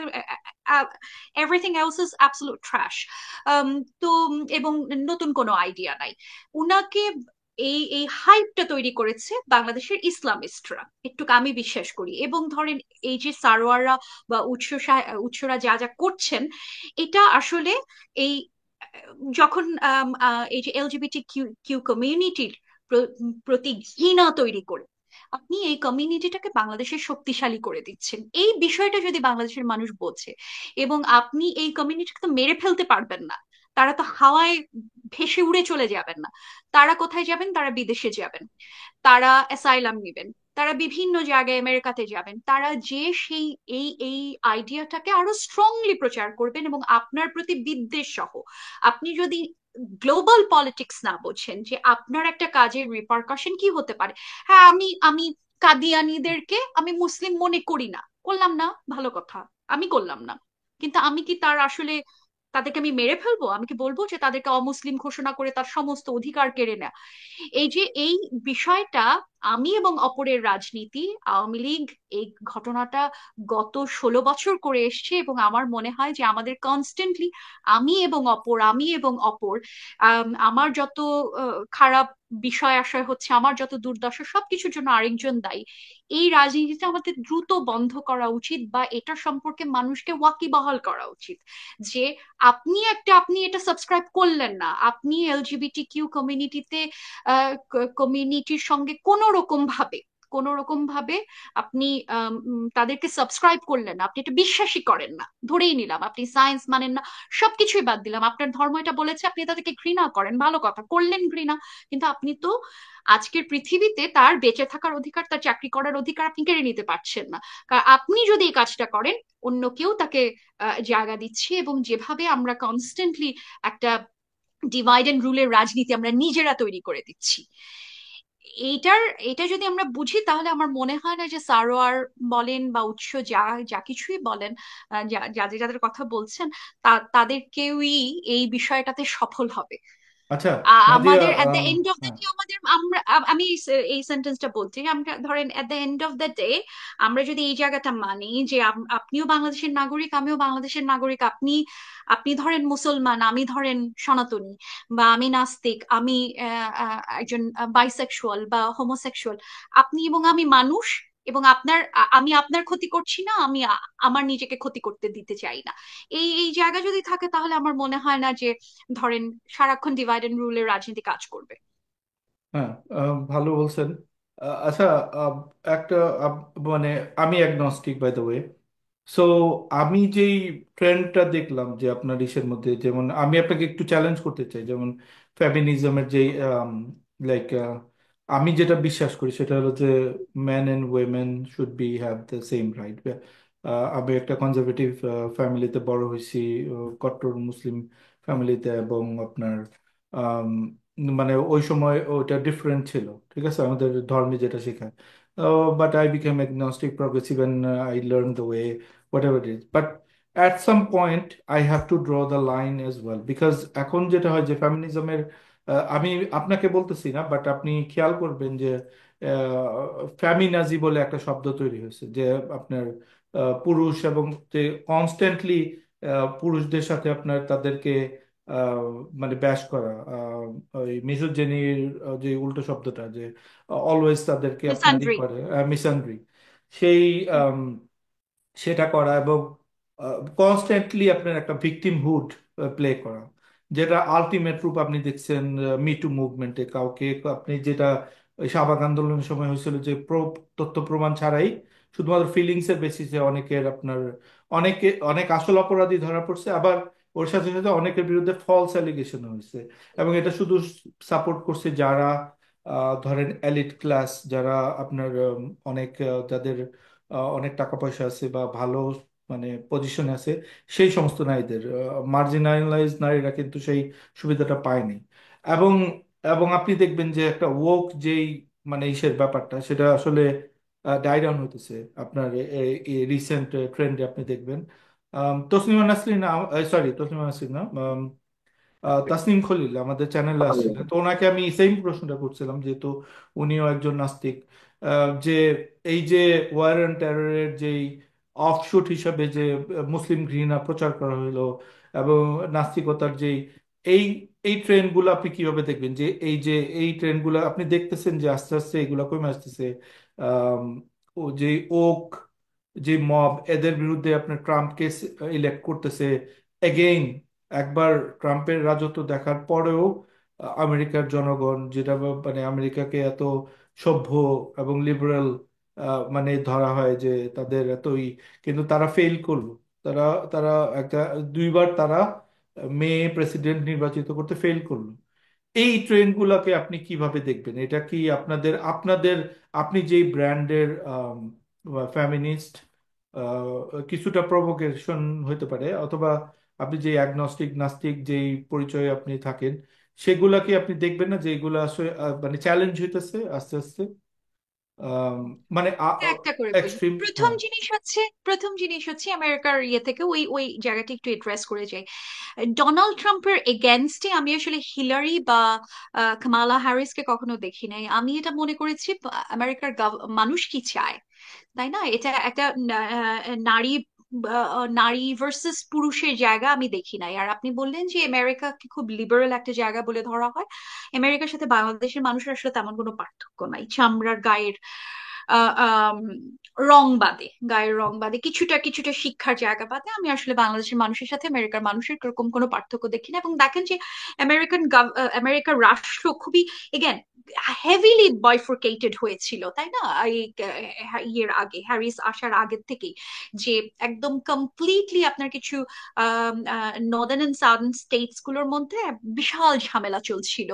everything else is absolute trash. তো এবং নতুন কোনো আইডিয়া নাই। উনাকে এই এই হাইপটা তৈরি করেছে বাংলাদেশের ইসলামিস্টরা, একটু আমি বিশ্বাস করি। এবং ধরেন এই যে সারোয়াররা বা উৎসরা যা যা করছেন, এটা আসলে এই যখন এই যে এলজিবিটি কিউ কিউ কমিউনিটির প্রতি ঘৃণা তৈরি করে আপনি এই কমিউনিটিটাকে বাংলাদেশের শক্তিশালী করে দিচ্ছেন, এই বিষয়টা যদি বাংলাদেশের মানুষ বোঝে। এবং আপনি এই কমিউনিটিকে তো মেরে ফেলতে পারবেন না, তারা তো হাওয়ায় ভেসে উড়ে চলে যাবেন না। তারা কোথায় যাবেন? তারা বিদেশে যাবেন, তারা অ্যাসাইলাম নেবেন, তারা বিভিন্ন জায়গায় আমেরিকাতে যাবেন, তারা যে সেই এই আইডিয়াটাকে আরো স্ট্রংলি প্রচার করবেন এবং আপনার প্রতি বিদ্বেষ সহ। আপনি যদি গ্লোবাল পলিটিক্স না বোঝেন যে আপনার একটা কাজের রিপারকাশন কি হতে পারে। হ্যাঁ, আমি কাদিয়ানীদেরকে আমি মুসলিম মনে করি না, করলাম না, ভালো কথা, আমি করলাম না, কিন্তু আমি কি তার আসলে তাদেরকে আমি মেরে ফেলবো? আমি কি বলবো যে তাদেরকে অমুসলিম ঘোষণা করে তার সমস্ত অধিকার কেড়ে নেয়? এই যে এই বিষয়টা, আমি এবং অপরের রাজনীতি, আওয়ামী লীগ এই ঘটনাটা গত 16 বছর করে এসছে, এবং আমার মনে হয় যে আমাদের কনস্ট্যান্টলি আমি এবং অপর আমার যত খারাপ বিষয় আশয় হচ্ছে, আমার যত দুর্দশা, সবকিছুর জন্য আরেকজন দায়ী। এই রাজনীতিটা আমাদের দ্রুত বন্ধ করা উচিত, বা এটা সম্পর্কে মানুষকে ওয়াকিবহাল করা উচিত যে আপনি এটা সাবস্ক্রাইব করলেন না, আপনি এলজিবিটি কিউ কমিউনিটিতে কমিউনিটির সঙ্গে কোনো রকম ভাবে কোনো রকম ভাবে আপনি তাদেরকে সাবস্ক্রাইব করলেন না, আপনি এটা বিশ্বাসই করেন না, ধরেই নিলাম আপনি সায়েন্স মানেন না, সবকিছুই বাদ দিলাম, আপনার ধর্ম এটা বলেছে, আপনি তাদেরকে ঘৃণা করেন, ভালো কথা, করলেন ঘৃণা, কিন্তু আপনি তো আজকের পৃথিবীতে তার বেঁচে থাকার অধিকার, তার চাকরি করার অধিকার আপনি কেড়ে নিতে পারছেন না। কারণ আপনি যদি এই কাজটা করেন, অন্য কেউ তাকে জায়গা দিচ্ছে, এবং যেভাবে আমরা কনস্ট্যান্টলি একটা ডিভাইড এন্ড রুলের রাজনীতি আমরা নিজেরা তৈরি করে দিচ্ছি, এইটার এটা যদি আমরা বুঝি, তাহলে আমার মনে হয় না যে সারোয়ার বলেন বা উৎস যা যা কিছুই বলেন, যাদের যাদের কথা বলছেন, তাদের কেউই এই বিষয়টাতে সফল হবে। আচ্ছা, নাদিয়া, আমাদের at the end of the হ্যাঁ। ডে, আমাদের আমি এই সেন্টেন্সটা বলছি, আমরা ধরেন at the end of the day, আমরা যদি এই জায়গাটা মানি যে আপনিও বাংলাদেশের নাগরিক, আমিও বাংলাদেশের নাগরিক, আপনি আপনি ধরেন মুসলমান, আমি ধরেন সনাতনী, বা আমি নাস্তিক, আমি একজন বাইসেক্সুয়াল বা হোমোসেক্সুয়াল, আপনি এবং আমি মানুষ, এবং আমি আপনার ক্ষতি করছি না, আমি আমার নিজেকে ক্ষতি করতে দিতে চাই না। এই এই জায়গা যদি থাকে, তাহলে আমার মনে হয় না যে ধরেন সারাক্ষণ ডিভাইড এন্ড রুলের রাজনীতি কাজ করবে। হ্যাঁ, ভালো বলছেন। আচ্ছা, আহ, একটা মানে আমি agnostic by the way. So আমি যেই ট্রেন্ডটা দেখলাম যে আপনার ইসের মধ্যে, যেমন আমি আপনাকে একটু চ্যালেঞ্জ করতে চাই, যেমন ফেমিনিজমের যেই লাইক আমি যেটা বিশ্বাস করি সেটা হলো যে man and women should be have the same right. আমি একটা কনজারভেটিভ ফ্যামিলিতে বড় হয়েছি, কট্টর মুসলিম ফ্যামিলিতে, এবং আপনার আম, মানে ওই সময় ওটা ডিফারেন্ট ছিল, ঠিক আছে, আমাদের ধর্মে যেটা শেখায়। But I became agnostic progressive and I learned the way, whatever it is. But at some point, I have to draw the line as well. Because এখন যেটা হয় যে ফেমিনিজমের, আমি আপনাকে বলতেছি না, বাট আপনি খেয়াল করবেন যে ফ্যামিনাজি বলে একটা শব্দ তৈরি হয়েছে, যে আপনার পুরুষ এবং যে কনস্ট্যান্টলি পুরুষদের সাথে আপনার তাদেরকে আহ, মানে ব্যাশ করা, ওই মিsogynyর যে উল্টো শব্দটা, যে অলওয়েজ তাদেরকে আপনার ই মিসঅ্যান্ড্রি। করে, মিসঅ্যান্ড্রি, সেই সেটা করা, এবং কনস্ট্যান্টলি আপনার একটা ভিকটিমহুড প্লে করা, যেটা আলটিমেট রূপ আপনি দেখছেন মিটু মুভমেন্টে। কাউকে আপনি যেটা ওই শাহবাগ আন্দোলনের সময় হয়েছিল, যে তথ্য প্রমাণ ছাড়াই শুধুমাত্র ফিলিংস এর বেসিসে অনেকের আপনার অনেক আসল অপরাধী ধরা পড়ছে, আবার ওর সাথে সাথে অনেকের বিরুদ্ধে ফলস অ্যালিগেশন হয়েছে। এবং এটা শুধু সাপোর্ট করছে যারা ধরেন এলিট ক্লাস, যারা আপনার অনেক যাদের অনেক টাকা পয়সা আছে বা ভালো মানে পজিশনে আছে, সেই সমস্ত নারীদের। মার্জিনালাইজ নারীরা কিন্তু সেই সুবিধাটা পায়নি। এবং এবং আপনি দেখবেন যে একটা ওক যেই মানে ইসের ব্যাপারটা, সেটা আসলে ডাই ডাউন হইতেছে আপনার রিসেন্ট ট্রেন্ডে আপনি দেখবেন। তসলিমা নাসরিন, সরি তসলিমা নাসরিন না, তাসনিম খলিল আমাদের চ্যানেলে আসছিলেন, তো ওনাকে আমি সেম প্রশ্নটা করছিলাম, যেহেতু উনিও একজন নাস্তিক, যে এই যে ওয়ার অ্যান্ড টেররের যেই অফশুট হিসাবে যে মুসলিম ঘৃণা প্রচার করা হলো, এবং নাস্তিকতার যেই এই এই ট্রেন্ডগুলো আপনি কিভাবে দেখবেন, যে এই যে এই ট্রেন্ডগুলো আপনি দেখতেছেন যে আস্তে আস্তে এগুলো কমে আসতেছে। আম, ও যে ওক যে মব, এদের বিরুদ্ধে আপনার ট্রাম্পকে ইলেক্ট করতেছে এগেইন, একবার ট্রাম্পের রাজত্ব দেখার পরেও আমেরিকার জনগণ যেটা মানে আমেরিকাকে এত সভ্য এবং লিবারেল মানে ধরা হয়, যে তাদের এতই, কিন্তু তারা ফেল করলো। তারা তারা একটা দুইবার তারা মেয়ে প্রেসিডেন্ট নির্বাচিত করতে ফেল করলো। এই ট্রেন্ডগুলোকে আপনি কিভাবে দেখবেন? এটা কি আপনাদের আপনাদের আপনি যেই ব্র্যান্ডের ফ্যামিনিস্ট, কিছুটা প্রভোকেশন হতে পারে, অথবা আপনি যে অ্যাগনস্টিক নাস্তিক যেই পরিচয়ে আপনি থাকেন, সেগুলা কি আপনি দেখবেন না যে এগুলো আসলে মানে চ্যালেঞ্জ হইতেছে আস্তে আস্তে, আম, মানে একটা করে বলি। এক্সট্রিম? প্রথম হ্যাঁ। জিনিস হচ্ছে, প্রথম জিনিস হচ্ছে আমেরিকার ইয়ে থেকে ওই ওই জায়গাটা একটু এড্রেস করে যাই। ডোনাল্ড ট্রাম্পের এগেনস্টে আমি আসলে হিলারি বা কামালা হ্যারিসকে কখনো দেখি নাই। আমি এটা মনে করেছি আমেরিকার মানুষ কি চায়, তাই না? এটা একটা নারী নারী ভার্সেস পুরুষের জায়গা আমি দেখি নাই। আর আপনি বললেন যে আমেরিকাকে খুব লিবারেল একটা জায়গা বলে ধরা হয়। আমেরিকার সাথে বাংলাদেশের মানুষের আসলে তেমন কোনো পার্থক্য নাই, চামড়ার গায়ের আহ, আম, রং বাদে, গায়ের রং বাদে, কিছুটা কিছুটা শিক্ষার জায়গা বাদে, আমি আসলে বাংলাদেশের মানুষের সাথে আমেরিকার মানুষের এরকম কোনো পার্থক্য দেখি না। এবং দেখেন যে আমেরিকার রাষ্ট্র খুবই, এগেন, হেভিলি বাইফোর্কেটেড হয়েছিল, তাই না? এই ইয়ের আগে, হ্যারিস আসার আগের থেকেই, যে একদম কমপ্লিটলি আপনার কিছু নর্দার্ন এন্ড সাউদার্ন স্টেটস গুলোর মধ্যে বিশাল ঝামেলা চলছিল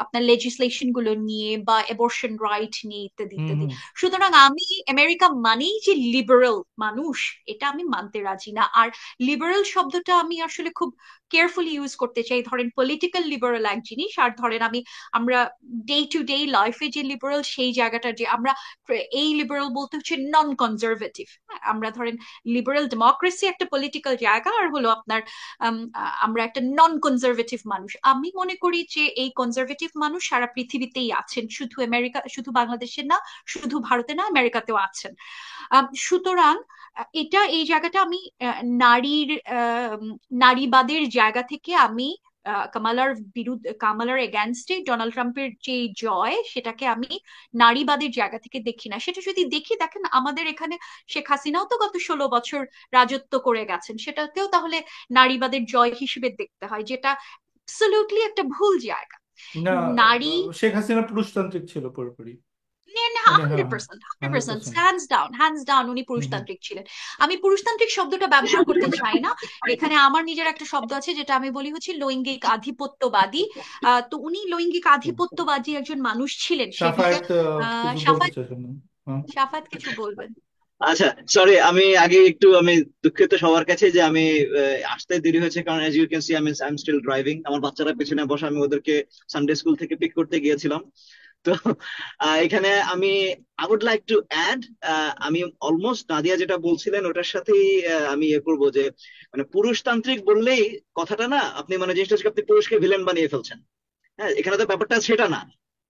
আপনার লেজিসলেশন গুলো নিয়ে বা অ্যাবর্শন রাইট নিয়ে, ইত্যাদি হুম ইত্যাদি। হুম। সুতরাং আমি আমেরিকা মানেই যে লিবারেল মানুষ, এটা আমি মানতে রাজি না। আর লিবারেল শব্দটা আমি আসলে খুব কেয়ারফুলি ইউজ করতে চাই। ধরেন পলিটিক্যাল লিবারেল এক জিনিস, আর ধরেন আমরা ডে টু ডে লাইফে যে লিবারেল, সেই জায়গাটা যে আমরা, এই লিবারেল বলতে হচ্ছে নন কনজারভেটিভ। আমরা ধরেন লিবারেল ডেমোক্রেসি একটা পলিটিক্যাল জায়গা, আর হলো আপনার আমরা একটা নন কনজারভেটিভ মানুষ। আমি মনে করি যে এই কনজারভেটিভ মানুষ সারা পৃথিবীতেই আছেন, শুধু আমেরিকা, শুধু বাংলাদেশে না, শুধু ভারতে না, আমেরিকাতেও আছেন। সুতরাং এটা, এই জায়গাটা আমি নারীর নারীবাদের জায়গা থেকে আমি কামালার বিরুদ্ধে, কামালার এগেনস্টে ডোনাল্ড ট্রাম্পের যে জয়, সেটাকে আমি নারীবাদের জায়গা থেকে দেখি না। সেটা যদি দেখি, দেখেন আমাদের এখানে শেখ হাসিনাও তো গত 16 বছর রাজত্ব করে গেছেন, সেটাকেও তাহলে নারীবাদের জয় হিসেবে দেখতে হয়, যেটা অ্যাবসলিউটলি একটা ভুল জায়গা। না, নারী, শেখ হাসিনা পুরুষতান্ত্রিক ছিল পুরোপুরি। মানে হ্যাঁ, 100%, 100%, 100%। হ্যান্ডস ডাউন, হ্যান্ডস ডাউন উনি হুম হুম। পুরুষতান্ত্রিক ছিলেন। আমি পুরুষতান্ত্রিক শব্দটা ব্যবহার করতে চাই না। এখানে আমার নিজের একটা শব্দ আছে যেটা আমি বলি হচ্ছে লৈঙ্গিক আধিপত্যবাদী। তো উনি লৈঙ্গিক হুম। আধিপত্যবাদী একজন মানুষ ছিলেন, সে বিষয়ে সাফায়েত কিছু বলতে সাফাত, চাইছেন না? হ্যাঁ। সাফাত কিছু বলবেন? আচ্ছা, সরি, আমি আগে একটু আমি দুঃখিত সবার কাছে যে আমি আসতে দেরি হয়েছে, কারণ as you can see I am still driving. আমার বাচ্চারা পেছনে বসে, আমি ওদেরকে সানডে স্কুল থেকে পিক করতে গিয়েছিলাম। তো এখানে আমি I would like to add, আমি অলমোস্ট নাদিয়া যেটা বলছিলেন ওটার সাথেই আমি করবো যে মানে পুরুষতান্ত্রিক বললেই কথাটা না, আপনি মানে জিনিসটা হচ্ছে আপনি পুরুষকে ভিলেন বানিয়ে ফেলছেন। হ্যাঁ, এখানে তো ব্যাপারটা সেটা না।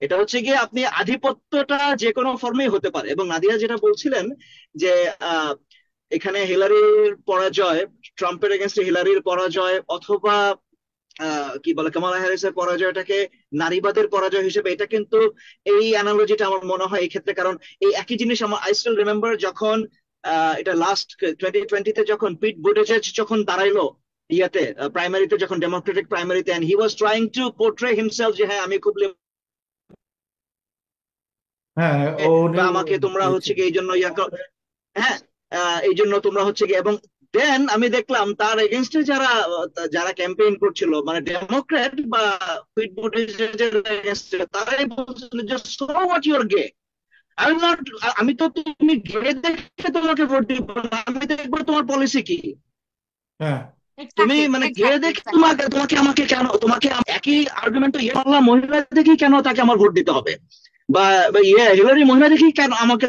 এটা হচ্ছে গিয়ে আপনি আধিপত্যটা যে কোনো ফর্মেই হতে পারে। এবং নাদিয়া যেটা বলছিলেন যে আহ, এখানে হিলারির পরাজয়, ট্রাম্পের এগেনস্টে হিলারির পরাজয়, অথবা কি বলে কামালা হ্যারিসের পরাজয়টাকে নারীবাদের পরাজয় হিসেবে, এটা কিন্তু এই অ্যানালজিটা আমার মনে হয় এই ক্ষেত্রে। কারণ এই একই জিনিস আমার আই স্টিল রিমেম্বার যখন এটা লাস্ট 2020-তে যখন পিট বুটেজেজ যখন দাঁড়াইলো ইয়াতে প্রাইমারিতে, যখন ডেমোক্রেটিক প্রাইমারিতে, and he was trying to portray himself যে হ্যাঁ আমি খুব হ্যাঁ, ও বা উনিও আমাকে তোমরা হচ্ছে দিয়েছিল। কি এই জন্য হ্যাঁ, এই জন্য তোমরা হচ্ছে কি। এবং দেন আমি দেখলাম তার এগেনস্টে যারা যারা ক্যাম্পেইন করছিল, মানে ডেমোক্রেট বা পিট বুটিজেজের against এ, তারাই বলছিল যে সো হোয়াট ইউর গে। আমি নট, আমি তো তুমি গে দেখে তোমাকে ভোট দিব না, আমি দেখবো তোমার পলিসি কি। হ্যাঁ তুমি এক্স্যাক্টলি, মানে গে এক্স্যাক্টলি, দেখে এক্স্যাক্টলি। তোমাকে তোমাকে আমাকে কেন, তোমাকে একই আর্গুমেন্ট তো ইয়ে করলাম, মহিলা দেখেই কেন তাকে আমার ভোট দিতে হবে, বা বা ইয়ে হিলারি মহিলা দেখেই কেন আমাকে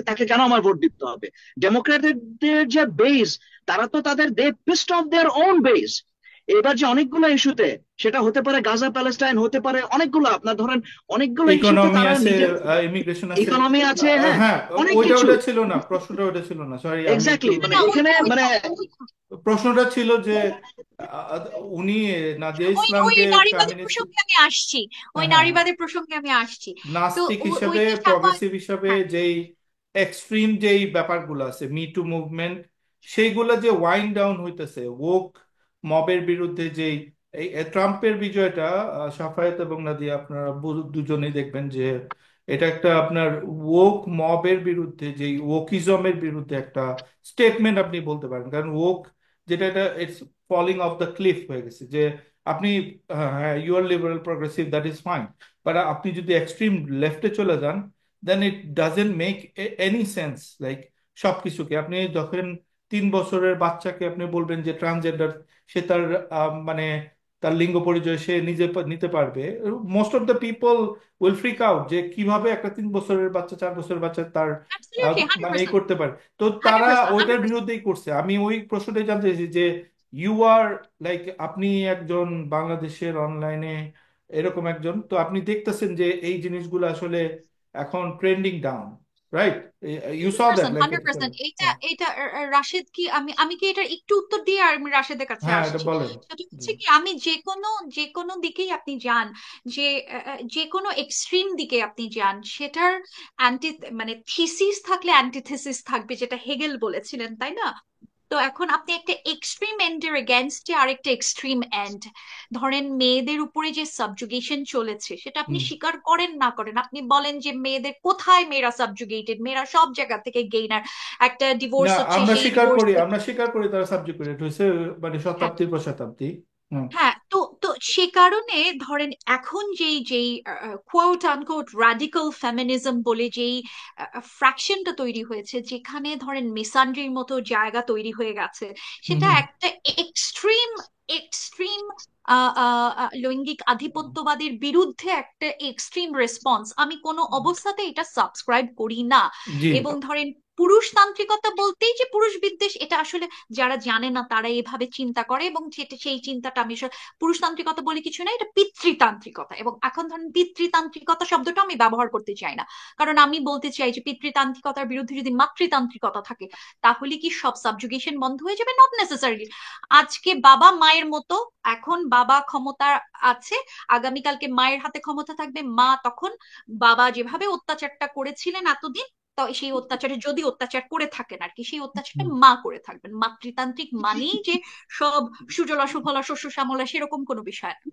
তাকে কেন আমার ভোট দিতে হবে। ডেমোক্রেটদের যে বেস, তারা তো তাদের দে পিস্ট অফ দেয়ার ওন বেস। এবার যে অনেকগুলো ইস্যুতে, সেটা হতে পারে গাজা প্যালেস্টাইন, হতে পারে অনেকগুলো আপনার ধরেন অনেকগুলো ইস্যুতে ইকোনমি তারা আছে, নিজের ইমিগ্রেশন আছে। ইকোনমি আছে, হ্যাঁ, হ্যাঁ, অনেক ওইটা কিছু। ওটা ছিল না, প্রশ্নটা ওটা ছিল না, সরি আমি একটু এক্স্যাক্টলি, না মানে না, এখানে ওইটা মানে ওইটা প্রশ্নটা ছিল যে উনি নাদিয়া ওই ওই ইসলামকে প্রাইম নারীবাদের মিনিস্টার। প্রসঙ্গে আমি আসছি, ওই হ্যাঁ হ্যাঁ হ্যাঁ। নারীবাদের প্রসঙ্গে আমি আসছি। তো নাস্তিক ওই হিসেবে, যে প্রগ্রেসিভ হিসাবে, হ্যাঁ, যেই এক্সট্রিম যেই ব্যাপারগুলো আছে, মি টু মুভমেন্ট, সেইগুলো যে ওয়াইন্ড ডাউন হইতেছে, ওক মবের বিরুদ্ধে যেই এই ট্রাম্পের বিজয়টা, সাফায়েত এবং নাদিয়া আপনারা দুজনেই দেখবেন যে এটা একটা আপনার ওক মবের বিরুদ্ধে, যেই ওকিজমের বিরুদ্ধে একটা স্টেটমেন্ট আপনি বলতে পারেন। কারণ ওক যেটা, এটা it's falling off the cliff হয়ে গেছে। যে আপনি হ্যাঁ, you are liberal progressive, that is fine, but আপনি যদি এক্সট্রিম লেফটে চলে যান, then it doesn't make any sense. Like সবকিছুকে আপনি যখন 3 বছরের বাচ্চাকে আপনি বলবেন যে ট্রান্সজেন্ডার, সে তার মানে তার লিঙ্গ পরিচয় সে নিজে নিতে পারবে, most of the people will freak out যে কিভাবে একটা 3 বছরের বাচ্চা, 4 বছরের বাচ্চা তার অ্যাবসলিউটলি, মানে এই 100%, করতে পারে। তো তারা 100%, ওইটার 100%। বিরুদ্ধেই করছে। আমি ওই প্রশ্নটাই জানতে চাইছি যে ইউ আর লাইক, আপনি একজন বাংলাদেশের অনলাইনে এরকম একজন, তো আপনি দেখতেছেন যে এই জিনিসগুলো আসলে এখন trending down, right? You saw that 100%, like. 100%। এইটা এইটা রাশেদ কি, আমি আমি কি এটার একটু উত্তর দিয়ে আর আমি রাশেদের কাছে হ্যাঁ, এটা আসছি। বলেন। সেটা হচ্ছে কি, আমি যে কোনো দিকেই আপনি যান, যে যে কোনো এক্সট্রিম দিকে আপনি যান, সেটার অ্যান্টি, মানে থিসিস থাকলে অ্যান্টিথেসিস থাকবে, যেটা হেগেল বলেছিলেন, তাই না? তো এখন আপনি একটা এক্সট্রিম এন্ডের এগেনস্টে আরেকটা এক্সট্রিম এন্ড, ধরেন মেয়েদের উপরে যে সাবজুগেশন চলেছে সেটা আপনি হুম। স্বীকার করেন না করেন, আপনি বলেন যে মেয়েদের কোথায়, মেয়েরা সাবজুগেটেড, মেয়েরা সব জায়গা থেকে গেইনার, একটা না, ডিভোর্স হচ্ছে আমরা সেই স্বীকার ডিভোর্স। করি, আমরা স্বীকার করি তারা সাবজুকেটেড হয়েছে, মানে শতাব্দীর পর শতাব্দী। হুম। হ্যাঁ, তো তো সে কারণে ধরেন এখন যেই যেই কোয়াট আনকোয়াট রাডিক্যাল ফেমিনিজম বলে যেই ফ্র্যাকশনটা তৈরি হয়েছে, যেখানে ধরেন মিসান্ড্রির মতো জায়গা তৈরি হয়ে গেছে, হুম। সেটা হুম। একটা এক্সট্রিম এক্সট্রিম লৈঙ্গিক আধিপত্যবাদের বিরুদ্ধে একটা এক্সট্রিম রেসপন্স। আমি কোনো অবস্থাতে এটা সাবস্ক্রাইব করি না। জি। এবং ধরেন পুরুষতান্ত্রিকতা বলতেই যে পুরুষ বিদ্বেষ, এটা আসলে যারা জানে না তারা এভাবে চিন্তা করে, এবং সেই চিন্তাটা আমি পুরুষতান্ত্রিকতা বলে কিছু না, এটা পিতৃতান্ত্রিকতা। এবং এখন ধরেন পিতৃতান্ত্রিকতা শব্দটা আমি ব্যবহার করতে চাই না, কারণ আমি বলতে চাই যে পিতৃতান্ত্রিকতার বিরুদ্ধে যদি মাতৃতান্ত্রিকতা থাকে, তাহলে কি সব সাবজুগেশন বন্ধ হয়ে যাবে? Not necessary. আজকে বাবা মায়ের মতো, এখন বাবা ক্ষমতা আছে, আগামীকালকে মায়ের হাতে ক্ষমতা থাকবে, মা তখন বাবা যেভাবে অত্যাচারটা করেছিলেন এতদিন, তো সেই অত্যাচারে যদি অত্যাচার করে থাকেন আর কি, সেই অত্যাচারটা মা করে থাকবেন। মাতৃতান্ত্রিক মানেই যে সব সুজলা সুফলা শস্য শ্যামলা সেরকম কোনো বিষয় না।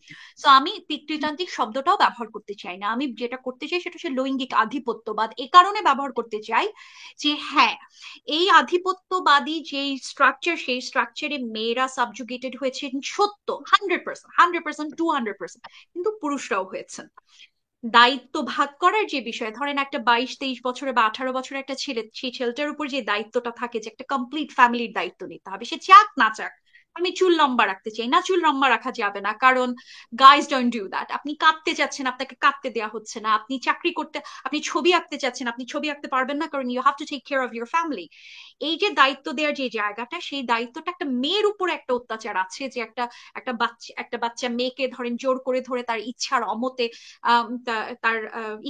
তো আমি পিতৃতান্ত্রিক শব্দটাও ব্যবহার করতে চাই না। আমি যেটা করতে চাই সেটা হচ্ছে লৈঙ্গিক আধিপত্যবাদ। এ কারণে ব্যবহার করতে চাই যে হ্যাঁ, এই আধিপত্যবাদী যে স্ট্রাকচার, সেই স্ট্রাকচারে মেয়েরা সাবজুগেটেড হয়েছেন সত্য, 100%, 100%, 200%, কিন্তু পুরুষরাও হয়েছেন। দায়িত্ব ভাগ করার যে বিষয়, ধরেন একটা 22-23 বছরের বা 18 বছরের একটা ছেলে, সেই ছেলেটার উপর যে দায়িত্বটা থাকে যে একটা কমপ্লিট ফ্যামিলির দায়িত্ব নিতে হবে, সে চাক না চাক। আমি চুল লম্বা রাখতে চাই না, চুল লম্বা রাখা যাবে না, কারণ গাইজ ডোন্ট ডু দ্যাট। আপনি কাঁদতে চাচ্ছেন, আপনাকে কাঁদতে দেওয়া হচ্ছে না। আপনি চাকরি করতে, আপনি ছবি আঁকতে চাচ্ছেন, আপনি ছবি আঁকতে পারবেন না, কারণ you have to take care of your family. এই যে দায়িত্ব দেওয়ার যে জায়গাটা, সেই দায়িত্বটা একটা মেয়ের উপর একটা অত্যাচার আছে, যে একটা বাচ্চা মেয়েকে ধরেন জোর করে ধরে তার ইচ্ছার অমতে, তার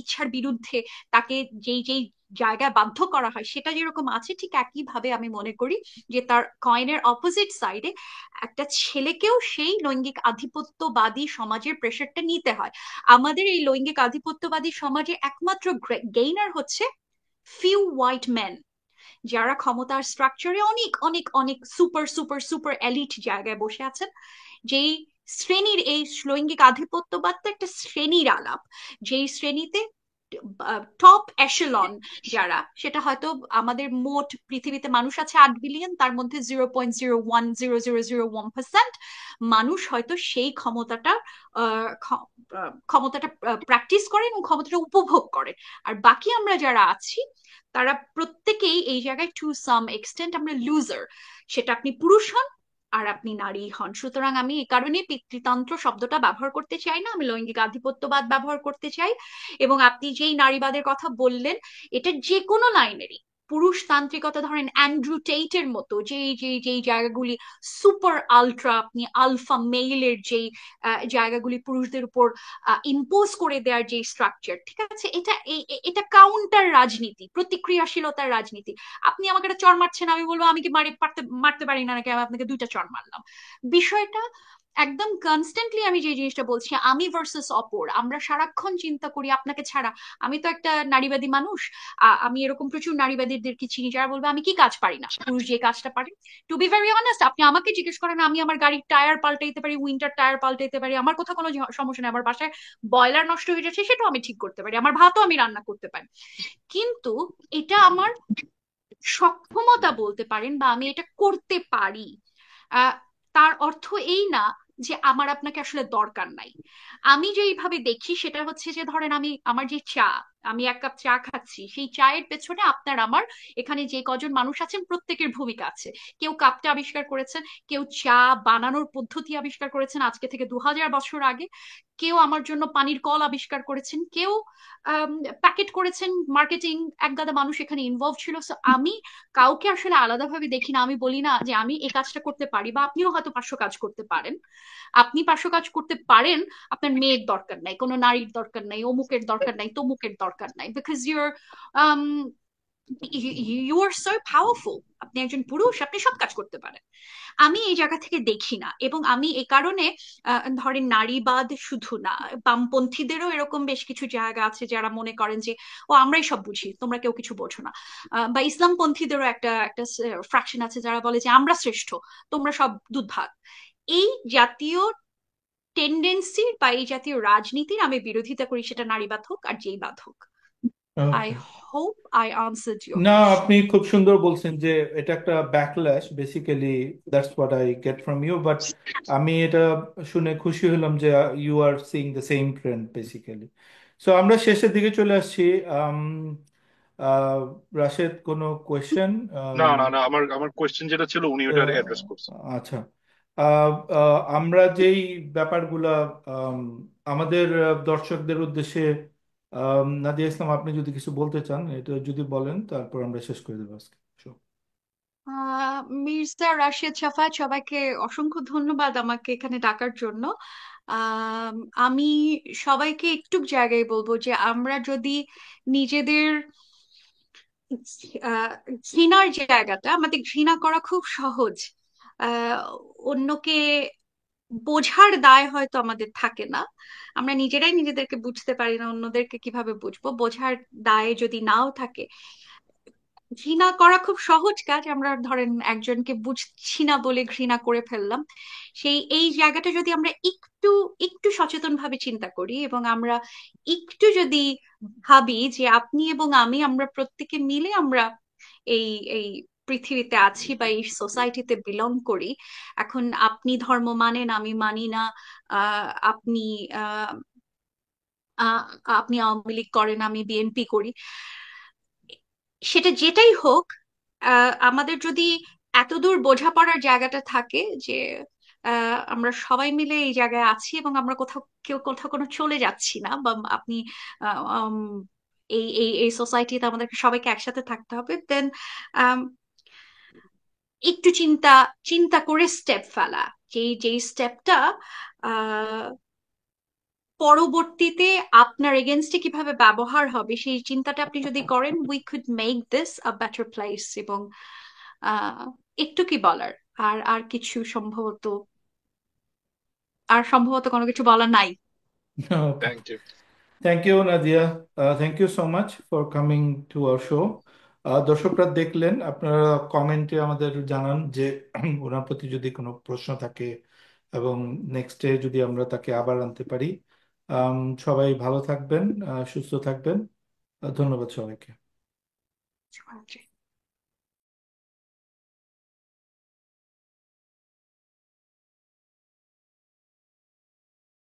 ইচ্ছার বিরুদ্ধে তাকে যেই যেই জায়গায় বাধ্য করা হয়, সেটা যেরকম আছে, ঠিক একই ভাবে আমি মনে করি যে তার কয়েনের অপোজিট সাইডে একটা ছেলেকেও সেই লৈঙ্গিক আধিপত্যবাদী সমাজের প্রেশারটা নিতে হয়। আমাদের এই লৈঙ্গিক আধিপত্যবাদী সমাজে একমাত্র গেইনার হচ্ছে ফিউ হোয়াইট মেন, যারা ক্ষমতার স্ট্রাকচারে অনেক অনেক অনেক সুপার সুপার সুপার এলিট জায়গায় বসে আছেন। যেই শ্রেণীর এই লৈঙ্গিক আধিপত্যবাদ তো একটা শ্রেণীর আলাপ, যেই শ্রেণীতে টপ এশেলন যারা, সেটা হয়তো আমাদের মোট পৃথিবীতে মানুষ আছে 8 বিলিয়ন, তার মধ্যে 0.0100001% মানুষ হয়তো সেই ক্ষমতাটা প্র্যাকটিস করেন এবং ক্ষমতাটা উপভোগ করেন। আর বাকি আমরা যারা আছি, তারা প্রত্যেকেই এই জায়গায় টু সাম এক্সটেন্ট আমরা লুজার, সেটা আপনি পুরুষ হন আর আপনি নারী হন। সুতরাং আমি এই কারণে পিতৃতন্ত্র শব্দটা ব্যবহার করতে চাই না, আমি লৈঙ্গিক আধিপত্যবাদ ব্যবহার করতে চাই। এবং আপনি যেই নারীবাদের কথা বললেন, এটা যে কোনো লাইনেরই, পুরুষতান্ত্রিকতা ধরেন অ্যান্ড্রু টেইটের মতো যেই যেই যেই জায়গাগুলি সুপার আলট্রা, আপনি আলফা মেইলের যেই জায়গাগুলি পুরুষদের উপর ইম্পোজ করে দেওয়ার যে স্ট্রাকচার, ঠিক আছে, এটা কাউন্টার রাজনীতি, প্রতিক্রিয়াশীলতার রাজনীতি। আপনি আমাকে একটা চড় মারছেন, আমি বলবো আমি কি মারতে পারি না নাকি, আমি আপনাকে 2টা চড় মারলাম। বিষয়টা একদম কনস্ট্যান্টলি, আমি যে জিনিসটা বলছি, আমি ভার্সেস অপর, আমরা সারাক্ষণ চিন্তা করি আপনাকে ছাড়া। আমি তো একটা নারীবাদী মানুষ, আমি এরকম প্রচুর নারীবাদীদেরকে চিনি যারা বলবে আমি কি কাজ পারি না, পুরুষ যে কাজটা পারে। টু বি ভেরি অনেস্ট, আপনি আমাকে জিজ্ঞেস করেন, আমি আমার গাড়ির টায়ার পাল্টাইতে পারি, উইন্টার টায়ার পাল্টাইতে পারি, আমার কোথাও কোনো সমস্যা নেই। আমার বাসায় বয়লার নষ্ট হয়ে যাচ্ছে, সেটাও আমি ঠিক করতে পারি, আমার ভাতও আমি রান্না করতে পারি। কিন্তু এটা আমার সক্ষমতা বলতে পারেন, বা আমি এটা করতে পারি, আহ তার অর্থ এই না যে আমার আপনাকে আসলে দরকার নাই। আমি যেইভাবে দেখি সেটা হচ্ছে যে ধরেন আমি আমার যে চা, আমি 1 কাপ চা খাচ্ছি, সেই চায়ের পেছনে আপনার আমার এখানে যে কজন মানুষ আছেন প্রত্যেকের ভূমিকা আছে। কেউ কাপটা আবিষ্কার করেছেন, কেউ চা বানানোর পদ্ধতি আবিষ্কার করেছেন আজকে থেকে 2000 বছর আগে, কেউ আমার জন্য পানির কল আবিষ্কার করেছেন, কেউ প্যাকেট করেছেন, মার্কেটিং, একগাদা মানুষ এখানে ইনভলভ ছিল। সো আমি কাউকে আসলে আলাদাভাবে দেখি না। আমি বলি না যে আমি এই কাজটা করতে পারি, বা আপনিও হয়তো 500 কাজ করতে পারেন। আপনি 500 কাজ করতে পারেন, আপনার মেয়ের দরকার নাই, কোনো নারীর দরকার নাই, অমুকের দরকার নাই, তমুকের দরকার নাই, because your you are so powerful, আপনি একজন পুরুষ, আপনি সব কাজ করতে পারেন। আমি এই জায়গা থেকে দেখি না, এবং আমি এই কারণে ধরেন নারীবাদ শুধু না, বামপন্থীদেরও এরকম বেশ কিছু জায়গা আছে যারা মনে করেন যে ও আমরাই সব বুঝি, তোমরা কেউ কিছু বোঝো না। বা ইসলামপন্থীদেরও একটা একটা ফ্র্যাকশন আছে যারা বলে যে আমরা শ্রেষ্ঠ, তোমরা সব দুধ ভাত। এই জাতীয় টেন্ডেন্সির বা এই জাতীয় রাজনীতির আমি বিরোধিতা করি, সেটা নারীবাদ হোক আর যেই বাদ হোক। I okay. Hope I answered your না, কোয়েশ্চেন। আপনি খুব সুন্দর বলছেন যে এটা একটা backlash, basically that's what I get from you, but আমি এটা শুনে খুশি হলাম যে you are seeing the same trend basically. So আমরা শেষের দিকে চলে আসছি। আম, আহ, রাশেদ, কোনো কোয়েশ্চেন? না না না, আমার আমার কোয়েশ্চেন যেটা ছিল উনি ওটা অ্যাড্রেস করছেন। আচ্ছা। আমরা যেই ব্যাপারগুলা আম, আমাদের দর্শকদের উদ্দেশ্যে, নাদিয়া ইসলাম, আপনি যদি কিছু বলতে চান এটা যদি বলেন, তারপর আমরা শেষ করে দেবো আজকে show। মির্জা রাশেদ সাফাত, সবাইকে অসংখ্য ধন্যবাদ আমাকে এখানে ডাকার জন্য। আম, আমি সবাইকে একটু জায়গায় বলবো যে আমরা যদি নিজেদের আহ, ঘৃণার জায়গাটা, আমাদের ঘৃণা করা খুব সহজ। আহ, অন্যকে বোঝার দায় হয়তো আমাদের থাকে না, আমরা নিজেরাই নিজেদেরকে বুঝতে পারি না, অন্যদেরকে কিভাবে বুঝবো, বোঝার দায় যদি নাও থাকে, ঘৃণা করা খুব সহজ কাজ। আমরা ধরেন একজনকে বুঝছি না বলে ঘৃণা করে ফেললাম, এই জায়গাটা যদি আমরা একটু একটু সচেতন ভাবে চিন্তা করি, এবং আমরা একটু যদি ভাবি যে আপনি এবং আমি, আমরা প্রত্যেকে মিলে আমরা এই এই পৃথিবীতে আছি বা এই সোসাইটিতে বিলং করি। এখন আপনি ধর্ম মানেন, আমি মানি না, আপনি আহ আহ, আপনি আওয়ামী লীগ করেন, আমি বিএনপি করি, সেটা যেটাই হোক, আমাদের যদি এতদূর বোঝাপড়ার জায়গাটা থাকে যে আমরা সবাই মিলে এই জায়গায় আছি, এবং আমরা কোথাও কেউ কোথাও কোনো চলে যাচ্ছি না, বা আপনি আহ, উম, এই এই এই সোসাইটিতে আমাদেরকে সবাইকে একসাথে থাকতে হবে, দেন একটু চিন্তা চিন্তা করে স্টেপ ফেলা, যেই স্টেপটা পরবর্তীতে আপনার এগেনস্টে কিভাবে ব্যবহার হবে, সেই চিন্তাটা আপনি যদি করেন, we could make this a better place. এবং আহ একটু কি বলার, আর কিছু সম্ভবত, আর সম্ভবত কোনো কিছু বলার নাই। Okay. Thank you. Thank you Nadia, thank you so much for coming to our show. দর্শকরা দেখলেন, আপনারা কমেন্টে আমাদের জানান যে ওনার প্রতি যদি কোনো প্রশ্ন থাকে, এবং নেক্সট ডে যদি আমরা তাকে আবার আনতে পারি। সবাই ভালো থাকবেন, সুস্থ থাকবেন। ধন্যবাদ সবাইকে। শুভরাত্রি।